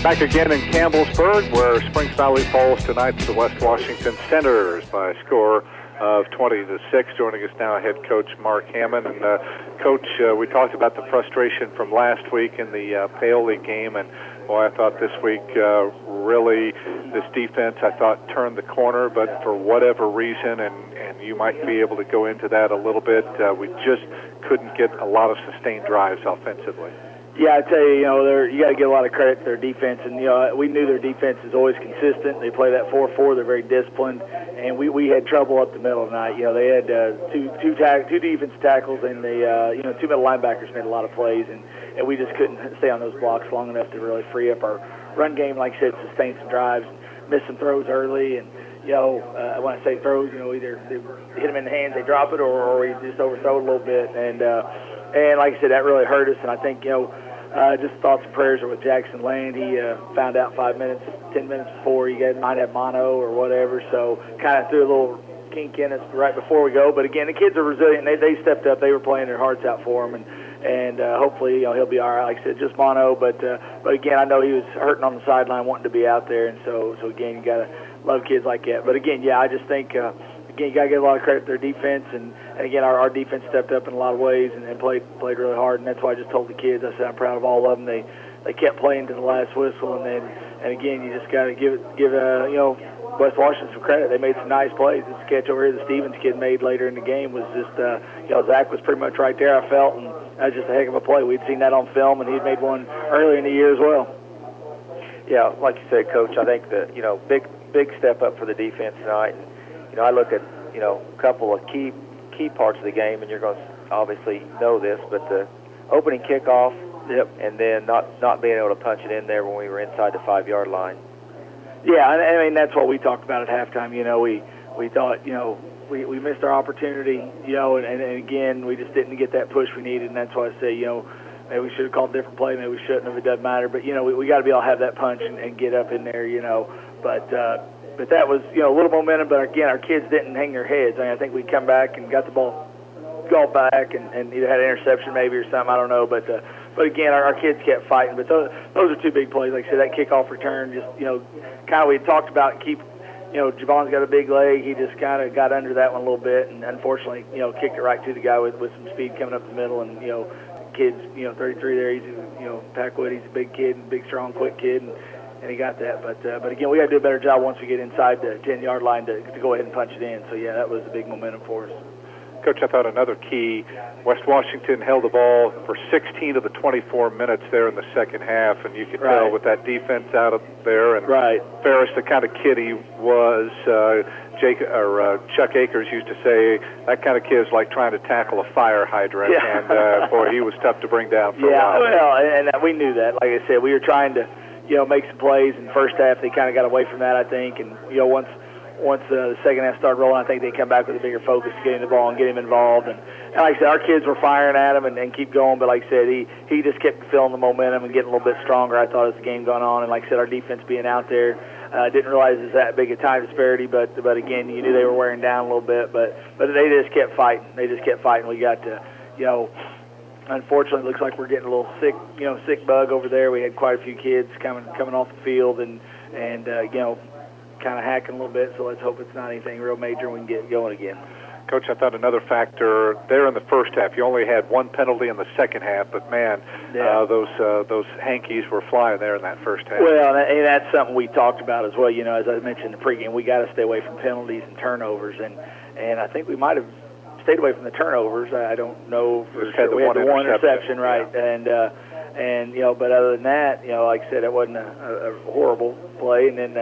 Back again in Campbellsburg, where Springs Valley falls tonight to the West Washington Senators by a score of 20-6. Joining us now, head coach Mark Hammond. And Coach, we talked about the frustration from last week in the Paoli game, and boy, I thought this week really this defense, I thought, turned the corner, but for whatever reason, and you might be able to go into that a little bit, we just couldn't get a lot of sustained drives offensively. Yeah, I tell you, you got to give a lot of credit to their defense, and we knew their defense is always consistent. They play that 4-4. They're very disciplined, and we had trouble up the middle tonight. They had two defense tackles, and they two middle linebackers made a lot of plays, and we just couldn't stay on those blocks long enough to really free up our run game. Like I said, sustain some drives, miss some throws early, and when I say throws, either they hit them in the hands, they drop it, or we just overthrow it a little bit, and like I said, that really hurt us. And I think just thoughts and prayers are with Jackson Land. He found out 10 minutes before he might have mono or whatever, so kind of threw a little kink in us right before we go. But again, the kids are resilient. They stepped up. They were playing their hearts out for him, and hopefully he'll be all right. Like I said, just mono, but again, I know he was hurting on the sideline, wanting to be out there, and so again, you got to love kids like that. But again, I just think again, you got to give a lot of credit to their defense, and again, our defense stepped up in a lot of ways and played really hard, and that's why I just told the kids, I said I'm proud of all of them. They kept playing to the last whistle, and again, you just got to give West Washington some credit. They made some nice plays. This catch over here the Stevens kid made later in the game was just, Zach was pretty much right there, I felt, and that was just a heck of a play. We'd seen that on film, and he'd made one earlier in the year as well. Yeah, like you said, Coach, I think that, big step up for the defense tonight. And, I look at, a couple of key parts of the game, and you're going to obviously know this, but the opening kickoff, and then not being able to punch it in there when we were inside the 5-yard line. Yeah, I mean, that's what we talked about at halftime. We thought, we missed our opportunity, and again, we just didn't get that push we needed, and that's why I say, maybe we should have called a different play, maybe we shouldn't have, it doesn't matter, but, we got to be able to have that punch and get up in there, but that was, a little momentum, but again, our kids didn't hang their heads. I think we come back and got the ball back and either had an interception maybe or something, I don't know, but again, our kids kept fighting, but those are two big plays. Like I said, that kickoff return, just, kind of we talked about Javon's got a big leg. He just kind of got under that one a little bit, and unfortunately, kicked it right to the guy with some speed coming up the middle, and, kids, 33 there, he's, Packwood, he's a big kid, and big, strong, quick kid, and he got that. But again, we got to do a better job once we get inside the 10-yard line to go ahead and punch it in. So, yeah, that was a big momentum for us. Coach, I thought another key, West Washington held the ball for 16 of the 24 minutes there in the second half, and you could tell with that defense out of there. And Ferris, the kind of kid he was, Chuck Akers used to say, that kind of kid is like trying to tackle a fire hydrant, and boy, he was tough to bring down for a while. Well, and we knew that. Like I said, we were trying to, make some plays in the first half. They kind of got away from that, I think, and, once the second half started rolling, I think they come back with a bigger focus to getting the ball and get him involved. And like I said, our kids were firing at him and keep going. But like I said, he just kept feeling the momentum and getting a little bit stronger, I thought, as the game gone on. And like I said, our defense being out there, didn't realize it was that big a time disparity. But again, you knew they were wearing down a little bit. But they just kept fighting. We got to, unfortunately, it looks like we're getting a little sick bug over there. We had quite a few kids coming off the field and kind of hacking a little bit. So let's hope it's not anything real major and we can get going again. Coach, I thought another factor there in the first half, you only had one penalty in the second half, but man, those hankies were flying there in that first half. Well, and that's something we talked about as well. As I mentioned in the pregame, we got to stay away from penalties and turnovers, and I think we might have stayed away from the turnovers. I don't know for sure. We had the one interception, right? Yeah. And but other than that, like I said, it wasn't a horrible play, and then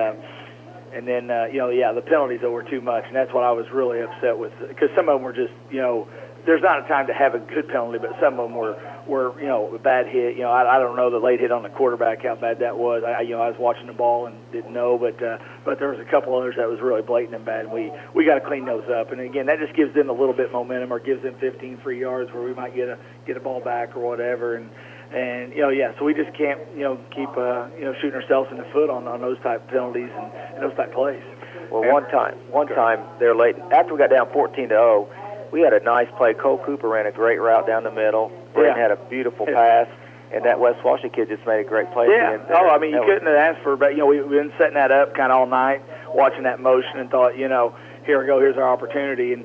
the penalties that were too much, and that's what I was really upset with, because some of them were just, there's not a time to have a good penalty, but some of them were a bad hit. I don't know the late hit on the quarterback, how bad that was. I was watching the ball and didn't know, but there was a couple others that was really blatant and bad, and we got to clean those up. And again, that just gives them a little bit momentum, or gives them 15 free yards where we might get a ball back or whatever. And so we just can't, keep, shooting ourselves in the foot on those type of penalties and those type of plays. Well, one time they're late. After we got down 14-0, we had a nice play. Cole Cooper ran a great route down the middle. Brent had a beautiful pass, and that West Washington kid just made a great play. Yeah. You couldn't have asked for, but we've been setting that up kind of all night, watching that motion, and thought, here we go, here's our opportunity. And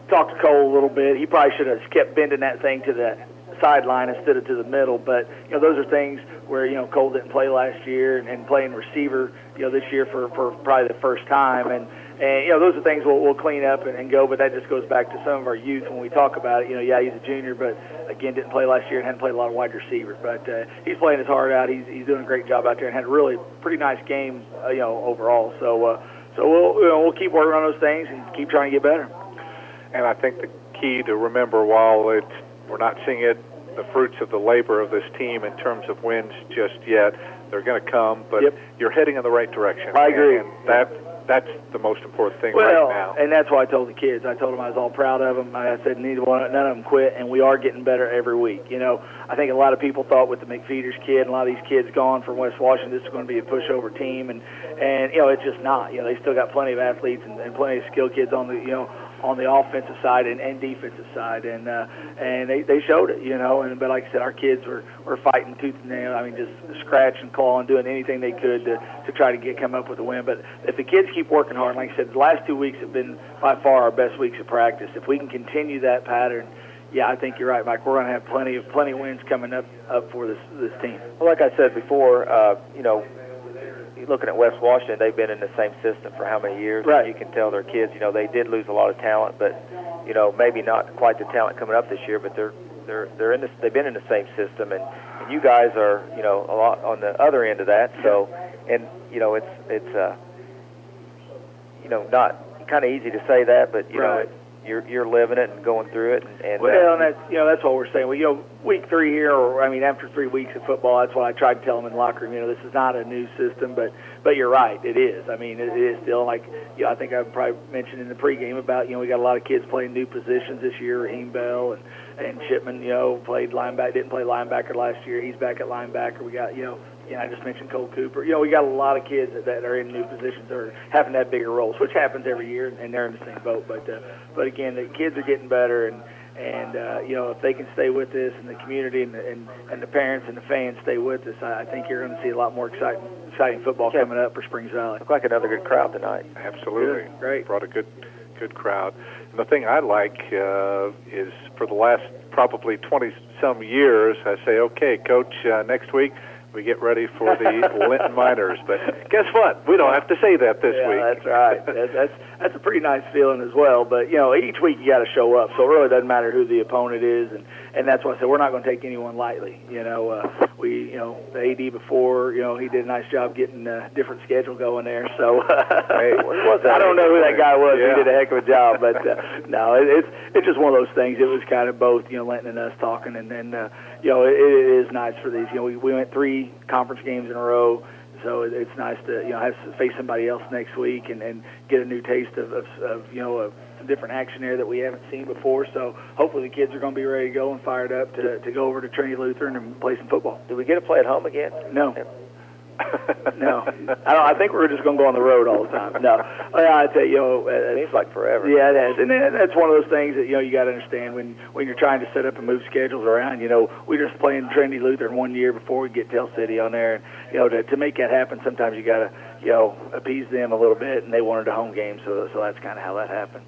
talked to Cole a little bit. He probably should have kept bending that thing to the sideline instead of to the middle, but those are things where Cole didn't play last year, and playing receiver this year for probably the first time, and those are things we'll clean up and go. But that just goes back to some of our youth when we talk about it. He's a junior, but again didn't play last year and hadn't played a lot of wide receivers, but he's playing his heart out. He's doing a great job out there and had a really pretty nice game overall. So we'll keep working on those things and keep trying to get better. And I think the key to remember, while we're not seeing the fruits of the labor of this team in terms of wins just yet, they're going to come, but you're heading in the right direction. I agree. And that's the most important thing right now. And that's why I told the kids. I told them I was all proud of them. I said none of them quit, and we are getting better every week. I think a lot of people thought with the McFeeters kid and a lot of these kids gone from West Washington, this is going to be a pushover team, and it's just not. They still got plenty of athletes and plenty of skilled kids on the offensive side and defensive side, and they showed it, but like I said, our kids were fighting tooth and nail. I mean, just scratch and claw and doing anything they could to try to come up with a win. But if the kids keep working hard, like I said, the last 2 weeks have been by far our best weeks of practice. If we can continue that pattern, I think you're right, Mike. We're going to have plenty of wins coming up for this team. Well, like I said before, looking at West Washington, they've been in the same system for how many years? Right. You can tell their kids, they did lose a lot of talent, but maybe not quite the talent coming up this year, but they're in this. They've been in the same system, and you guys are a lot on the other end of that. So, and it's not kind of easy to say that, but right. You're living it and going through it, and that's what we're saying. Well, week 3 here, after 3 weeks of football, that's what I tried to tell them in the locker room. This is not a new system, but you're right, it is. I mean, it is still like I think I probably mentioned in the pregame about we got a lot of kids playing new positions this year. Raheem Bell and Shipman, played linebacker, didn't play linebacker last year. He's back at linebacker. We got I just mentioned Cole Cooper. We got a lot of kids that are in new positions or having that bigger roles, which happens every year, and they're in the same boat. But again, the kids are getting better, and if they can stay with this, and the community and the parents and the fans stay with us, I think you're going to see a lot more exciting football coming up for Springs Valley. Looked like another good crowd tonight. Absolutely, good. Great. Brought a good crowd. And the thing I like is for the last probably 20-some years, I say, okay, Coach, next week we get ready for the Linton Miners. But guess what? We don't have to say that this week. That's right. That's a pretty nice feeling as well. But, each week you got to show up. So it really doesn't matter who the opponent is. And that's why I said we're not going to take anyone lightly. The AD before, he did a nice job getting a different schedule going there. So hey, I don't know who that guy was. Yeah. He did a heck of a job. But, no, it's just one of those things. It was kind of both, Linton and us talking. And then, it is nice for these. We went 3 conference games in a row. So it's nice to have to face somebody else next week and get a new taste of some different action there that we haven't seen before. So hopefully the kids are going to be ready to go and fired up to go over to Trinity Lutheran and play some football. Do we get to play at home again? No. No, I think we're just going to go on the road all the time. No, I tell you, it seems like forever. Yeah, it has, and that's one of those things that you got to understand when you're trying to set up and move schedules around. We were just playing Trinity Lutheran one year before we get Tell City on there, and to make that happen, sometimes you got to appease them a little bit, and they wanted a home game, so that's kind of how that happened.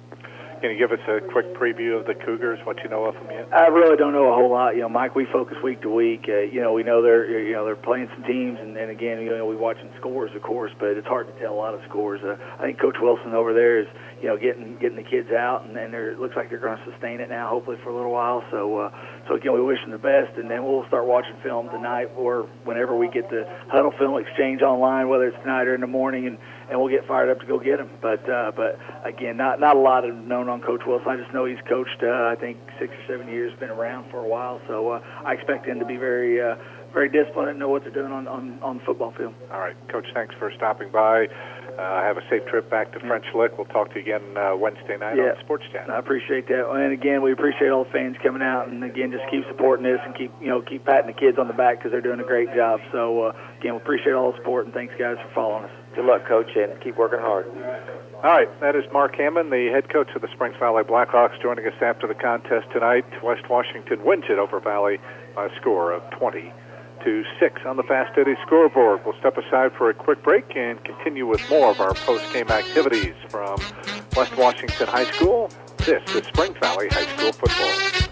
Can you give us a quick preview of the Cougars, what you know of them yet? I really don't know a whole lot. Mike, we focus week to week. We know they're playing some teams, and again, we watching scores, of course, but it's hard to tell a lot of scores. I think Coach Wilson over there is, getting the kids out, and it looks like they're going to sustain it now, hopefully for a little while. So again, we wish them the best, and then we'll start watching film tonight or whenever we get the Huddle Film Exchange online, whether it's tonight or in the morning, and we'll get fired up to go get them. But again, not a lot of known on Coach Wilson. I just know he's coached, I think, 6 or 7 years, been around for a while. So I expect him to be very disciplined and know what they're doing on the football field. All right, Coach, thanks for stopping by. Have a safe trip back to French Lick. We'll talk to you again Wednesday night on Sports Chat. I appreciate that. And again, we appreciate all the fans coming out. And again, just keep supporting this and keep patting the kids on the back because they're doing a great job. So again, we appreciate all the support, and thanks, guys, for following us. Good luck, Coach, and keep working hard. All right, that is Mark Hammond, the head coach of the Springs Valley Blackhawks, joining us after the contest tonight. West Washington wins it over Valley by a score of 20-6 on the Fast Eddie scoreboard. We'll step aside for a quick break and continue with more of our post-game activities from West Washington High School. This is Springs Valley High School football.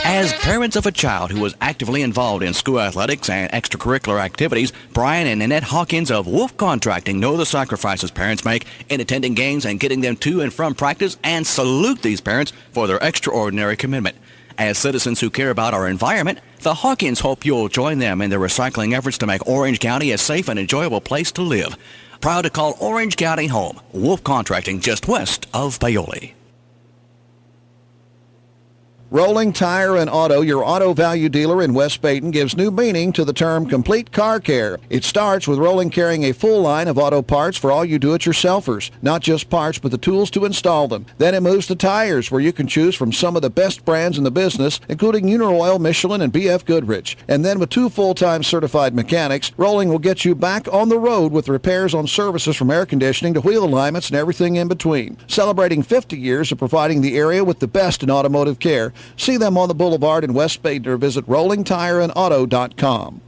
As parents of a child who was actively involved in school athletics and extracurricular activities, Brian and Annette Hawkins of Wolf Contracting know the sacrifices parents make in attending games and getting them to and from practice, and salute these parents for their extraordinary commitment. As citizens who care about our environment, the Hawkins hope you'll join them in their recycling efforts to make Orange County a safe and enjoyable place to live. Proud to call Orange County home. Wolf Contracting, just west of Paoli. Rolling Tire and Auto, your auto value dealer in West Baton, gives new meaning to the term complete car care. It starts with Rolling carrying a full line of auto parts for all you do-it-yourselfers. Not just parts, but the tools to install them. Then it moves to tires, where you can choose from some of the best brands in the business, including Uniroyal, Michelin, and BF Goodrich. And then with 2 full-time certified mechanics, Rolling will get you back on the road with repairs on services from air conditioning to wheel alignments and everything in between. Celebrating 50 years of providing the area with the best in automotive care. See them on the Boulevard in West Baton or visit rollingtireandauto.com.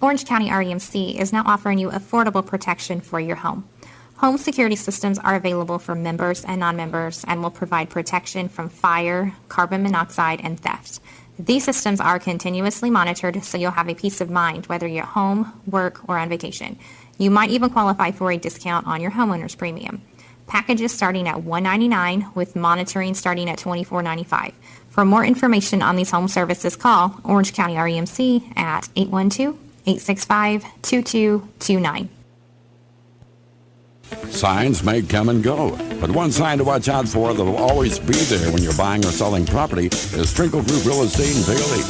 Orange County REMC is now offering you affordable protection for your home. Home security systems are available for members and non-members and will provide protection from fire, carbon monoxide, and theft. These systems are continuously monitored, so you'll have a peace of mind whether you're at home, work, or on vacation. You might even qualify for a discount on your homeowner's premium. Packages starting at $199 with monitoring starting at $24.95. For more information on these home services, call Orange County REMC at 812-865-2229. Signs may come and go, but one sign to watch out for that will always be there when you're buying or selling property is Trinkle Group Real Estate in Bailey.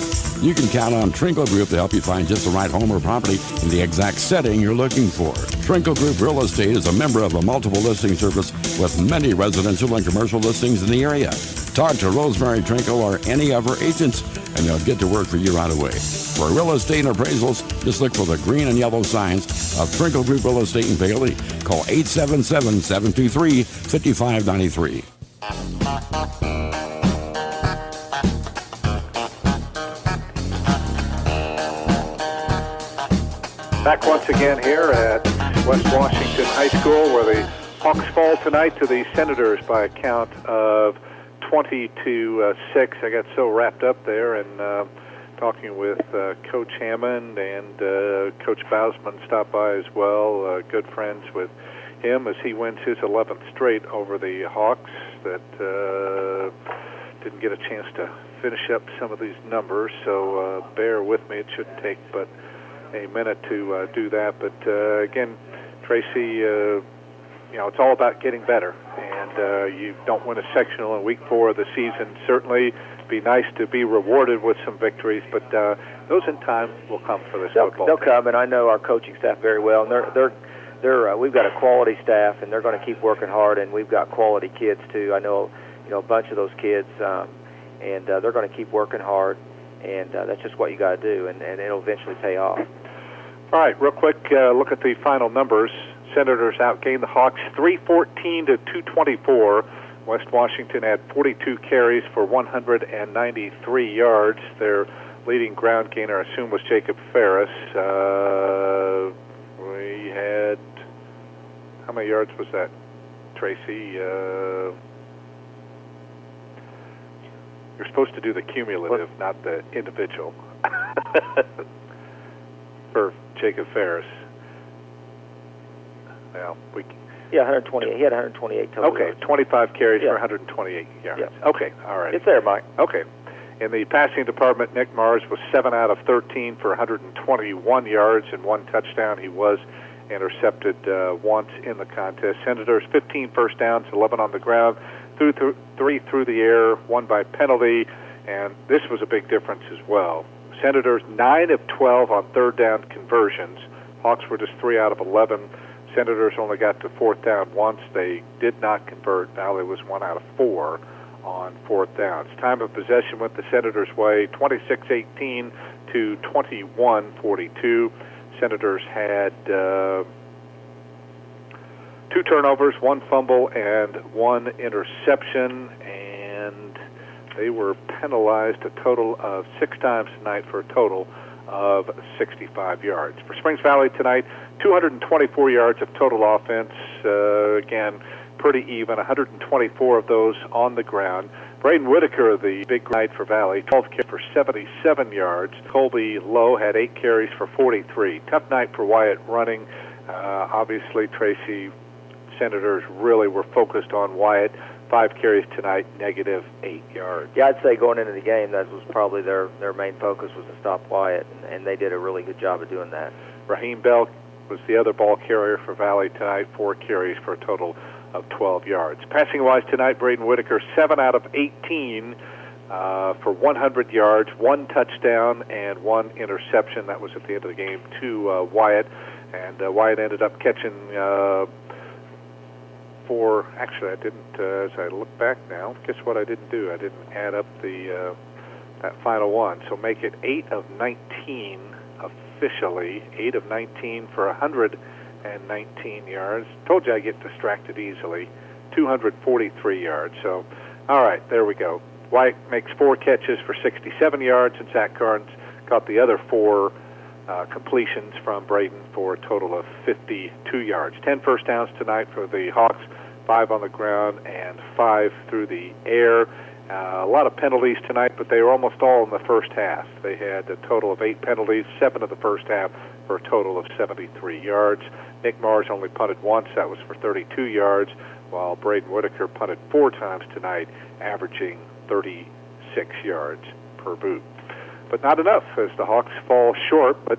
You can count on Trinkle Group to help you find just the right home or property in the exact setting you're looking for. Trinkle Group Real Estate is a member of a multiple listing service with many residential and commercial listings in the area. Talk to Rosemary Trinkle or any of her agents, and they'll get to work for you right away. For real estate appraisals, just look for the green and yellow signs of Trinkle Group Real Estate in Bailey. Call 877-723-5593. Back once again here at West Washington High School, where the Hawks fall tonight to the Senators by a count of 20-6. I got so wrapped up there and talking with Coach Hammond, and Coach Bausman stopped by as well, good friends with him as he wins his 11th straight over the Hawks that didn't get a chance to finish up some of these numbers, so bear with me. It shouldn't take but a minute to do that. But again, Tracy, it's all about getting better, and you don't win a sectional in week 4 of the season. Certainly be nice to be rewarded with some victories, but those in time will come for this football. They'll come, and I know our coaching staff very well, and they're we've got a quality staff, and they're going to keep working hard, and we've got quality kids too. I know, a bunch of those kids, and they're going to keep working hard, and that's just what you got to do, and it'll eventually pay off. All right, real quick look at the final numbers. Senators outgained the Hawks 314 to 224. West Washington had 42 carries for 193 yards. Their leading ground gainer, I assume, was Jacob Ferris. We had, how many yards was that, Tracy? You're supposed to do the cumulative, not the individual. For Jacob Ferris. Well, yeah, 128. He had 128 total. Okay, yards. 25 carries for 128 yards. Yeah. Okay, all right. It's there, Mike. Okay. In the passing department, Nick Mars was 7 out of 13 for 121 yards and 1 touchdown. He was intercepted once in the contest. Senators 15 first downs, 11 on the ground, 3 through the air, 1 by penalty, and this was a big difference as well. Senators 9 of 12 on third down conversions. Hawks were just 3 out of 11. Senators only got to fourth down once. They did not convert. Valley was 1 out of 4 on fourth downs. Time of possession went the Senators' way, 26-18 to 21-42. Senators had 2 turnovers, 1 fumble, and 1 interception, and they were penalized a total of 6 times tonight for a total of 65 yards. For Springs Valley tonight, 224 yards of total offense. Again, pretty even, 124 of those on the ground. Braden Whitaker, the big night for Valley, 12 carries for 77 yards. Colby Lowe had 8 carries for 43. Tough night for Wyatt running. Obviously, Tracy, Senators really were focused on Wyatt. 5 carries tonight, negative 8 yards. Yeah, I'd say going into the game, that was probably their main focus was to stop Wyatt, and they did a really good job of doing that. Raheem Bell was the other ball carrier for Valley tonight, 4 carries for a total of 12 yards. Passing-wise tonight, Braden Whitaker, 7 out of 18 for 100 yards, 1 touchdown, and 1 interception. That was at the end of the game to Wyatt, and Wyatt ended up catching actually I didn't, as I look back now, guess what I didn't do? I didn't add up the that final one. So make it 8 of 19 officially, 8 of 19 for 119 yards. Told you I get distracted easily. 243 yards. So, all right, there we go. White makes 4 catches for 67 yards, and Zach Carnes caught the other 4 completions from Braden for a total of 52 yards. 10 first downs tonight for the Hawks, 5 on the ground and 5 through the air. A lot of penalties tonight, but they were almost all in the first half. They had a total of 8 penalties, 7 in the first half for a total of 73 yards. Nick Mars only punted once. That was for 32 yards, while Braden Whitaker punted 4 times tonight, averaging 36 yards per boot. But not enough as the Hawks fall short. But,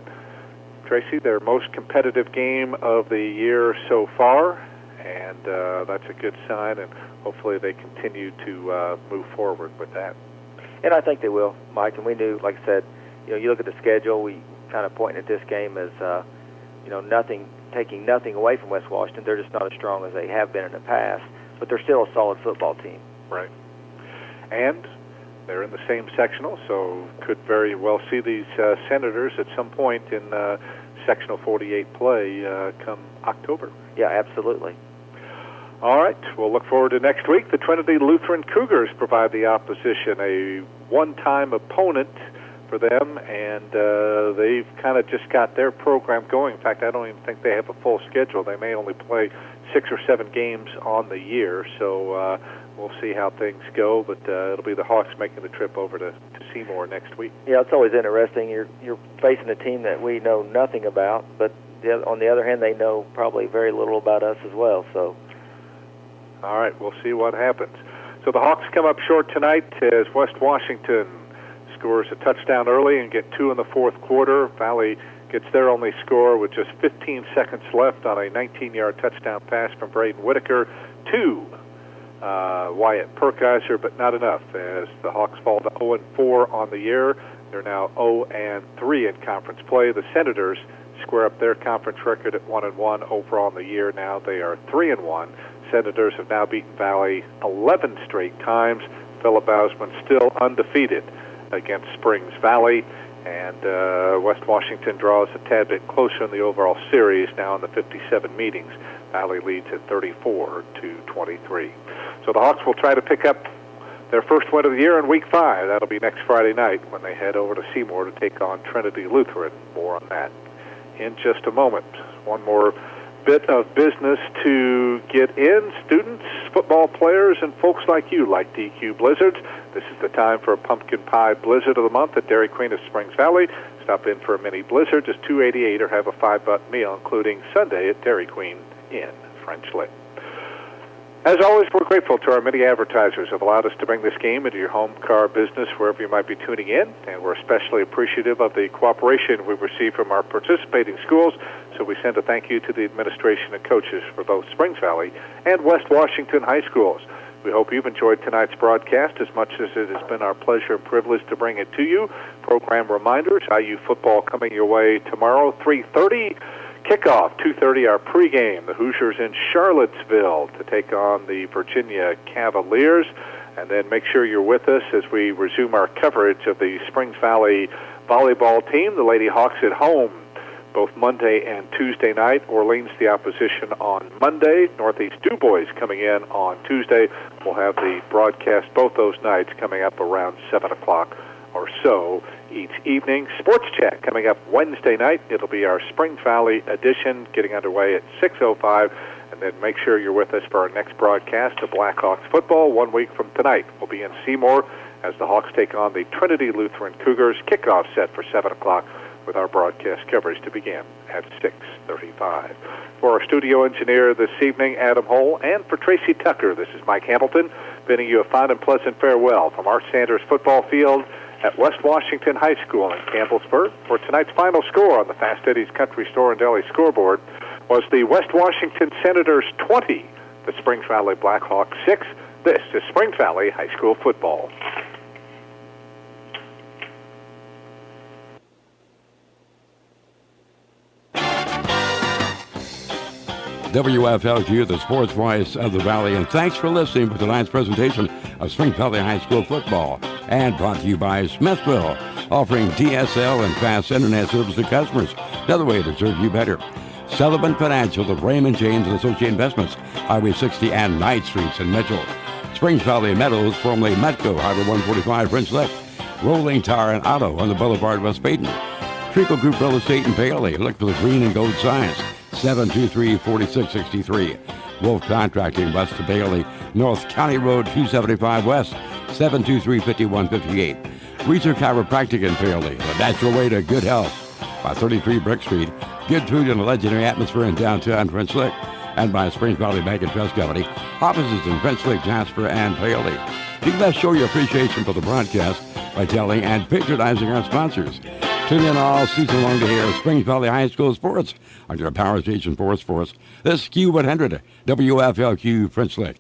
Tracy, their most competitive game of the year so far, and that's a good sign, and hopefully they continue to move forward with that. And I think they will, Mike. And we knew, like I said, you look at the schedule, we kind of pointing at this game as, taking nothing away from West Washington. They're just not as strong as they have been in the past, but they're still a solid football team. Right. And they're in the same sectional, so could very well see these Senators at some point in sectional 48 play come October. Yeah, absolutely. All right, we'll look forward to next week. The Trinity Lutheran Cougars provide the opposition, a one-time opponent for them, and they've kind of just got their program going. In fact, I don't even think they have a full schedule. They may only play 6 or 7 games on the year, so we'll see how things go, but it'll be the Hawks making the trip over to Seymour next week. Yeah, it's always interesting. You're facing a team that we know nothing about, but on the other hand, they know probably very little about us as well. So, all right, we'll see what happens. So the Hawks come up short tonight as West Washington scores a touchdown early and get 2 in the fourth quarter. Valley gets their only score with just 15 seconds left on a 19-yard touchdown pass from Braden Whitaker to Wyatt Perkiser, but not enough as the Hawks fall to 0-4 on the year. They're now 0-3 in conference play. The Senators square up their conference record at 1-1 overall in the year. Now they are 3-1. Senators have now beaten Valley 11 straight times. Philip Bousman still undefeated against Springs Valley. And West Washington draws a tad bit closer in the overall series now in the 57 meetings. Valley leads at 34-23. So the Hawks will try to pick up their first win of the year in Week 5. That'll be next Friday night when they head over to Seymour to take on Trinity Lutheran. More on that in just a moment. One more bit of business to get in. Students, football players, and folks like you like DQ Blizzards. This is the time for a pumpkin pie blizzard of the month at Dairy Queen of Springs Valley. Stop in for a mini blizzard, just $2.88, or have a $5 meal, including Sunday at Dairy Queen in French Lick. As always, we're grateful to our many advertisers who have allowed us to bring this game into your home car business wherever you might be tuning in, and we're especially appreciative of the cooperation we've received from our participating schools, so we send a thank you to the administration and coaches for both Springs Valley and West Washington High Schools. We hope you've enjoyed tonight's broadcast as much as it has been our pleasure and privilege to bring it to you. Program reminders, IU football coming your way tomorrow, 3:30. Kickoff, 2:30, our pregame. The Hoosiers in Charlottesville to take on the Virginia Cavaliers. And then make sure you're with us as we resume our coverage of the Springs Valley volleyball team, the Lady Hawks at home, both Monday and Tuesday night. Orleans, the opposition, on Monday. Northeast DuBois coming in on Tuesday. We'll have the broadcast both those nights coming up around 7 o'clock or so each evening. Sports Chat coming up Wednesday night. It'll be our Springs Valley edition, getting underway at 6:05. And then make sure you're with us for our next broadcast of Blackhawks football 1 week from tonight. We'll be in Seymour as the Hawks take on the Trinity Lutheran Cougars. Kickoff set for 7 o'clock with our broadcast coverage to begin at 6:35. For our studio engineer this evening, Adam Hole, and for Tracy Tucker, this is Mike Hamilton, bidding you a fine and pleasant farewell from Art Sanders football field at West Washington High School in Campbellsburg. For tonight's final score on the Fast Eddie's Country Store and Deli scoreboard was the West Washington Senators 20, the Springs Valley Blackhawks 6. This is Springs Valley High School football. WFLQ, the sports voice of the Valley, and thanks for listening to tonight's presentation of Springs Valley High School football, and brought to you by Smithville, offering DSL and fast internet service to customers. Another way to serve you better. Sullivan Financial, the Raymond James and Associate Investments, Highway 60 and Ninth Streets in Mitchell. Springs Valley Meadows, formerly Metco, Highway 145, French Lick. Rolling Tire and Auto on the Boulevard, West Baden. Treacle Group Real Estate in Bailey. Look for the green and gold signs. 723-4663. Wolf Contracting, west of Bailey, North County Road 275 West, 723-5158. Research Chiropractic in Bailey, the natural way to good health, by 33 Brick Street. Good food and a legendary atmosphere in downtown French Lick. And by Springs Valley Bank and Trust Company, offices in French Lick, Jasper, and Bailey. You can best show your appreciation for the broadcast by telling and patronizing our sponsors. Tune in all season long to hear Springs Valley High School sports on your power station Force. This is Q100 WFLQ French Lick.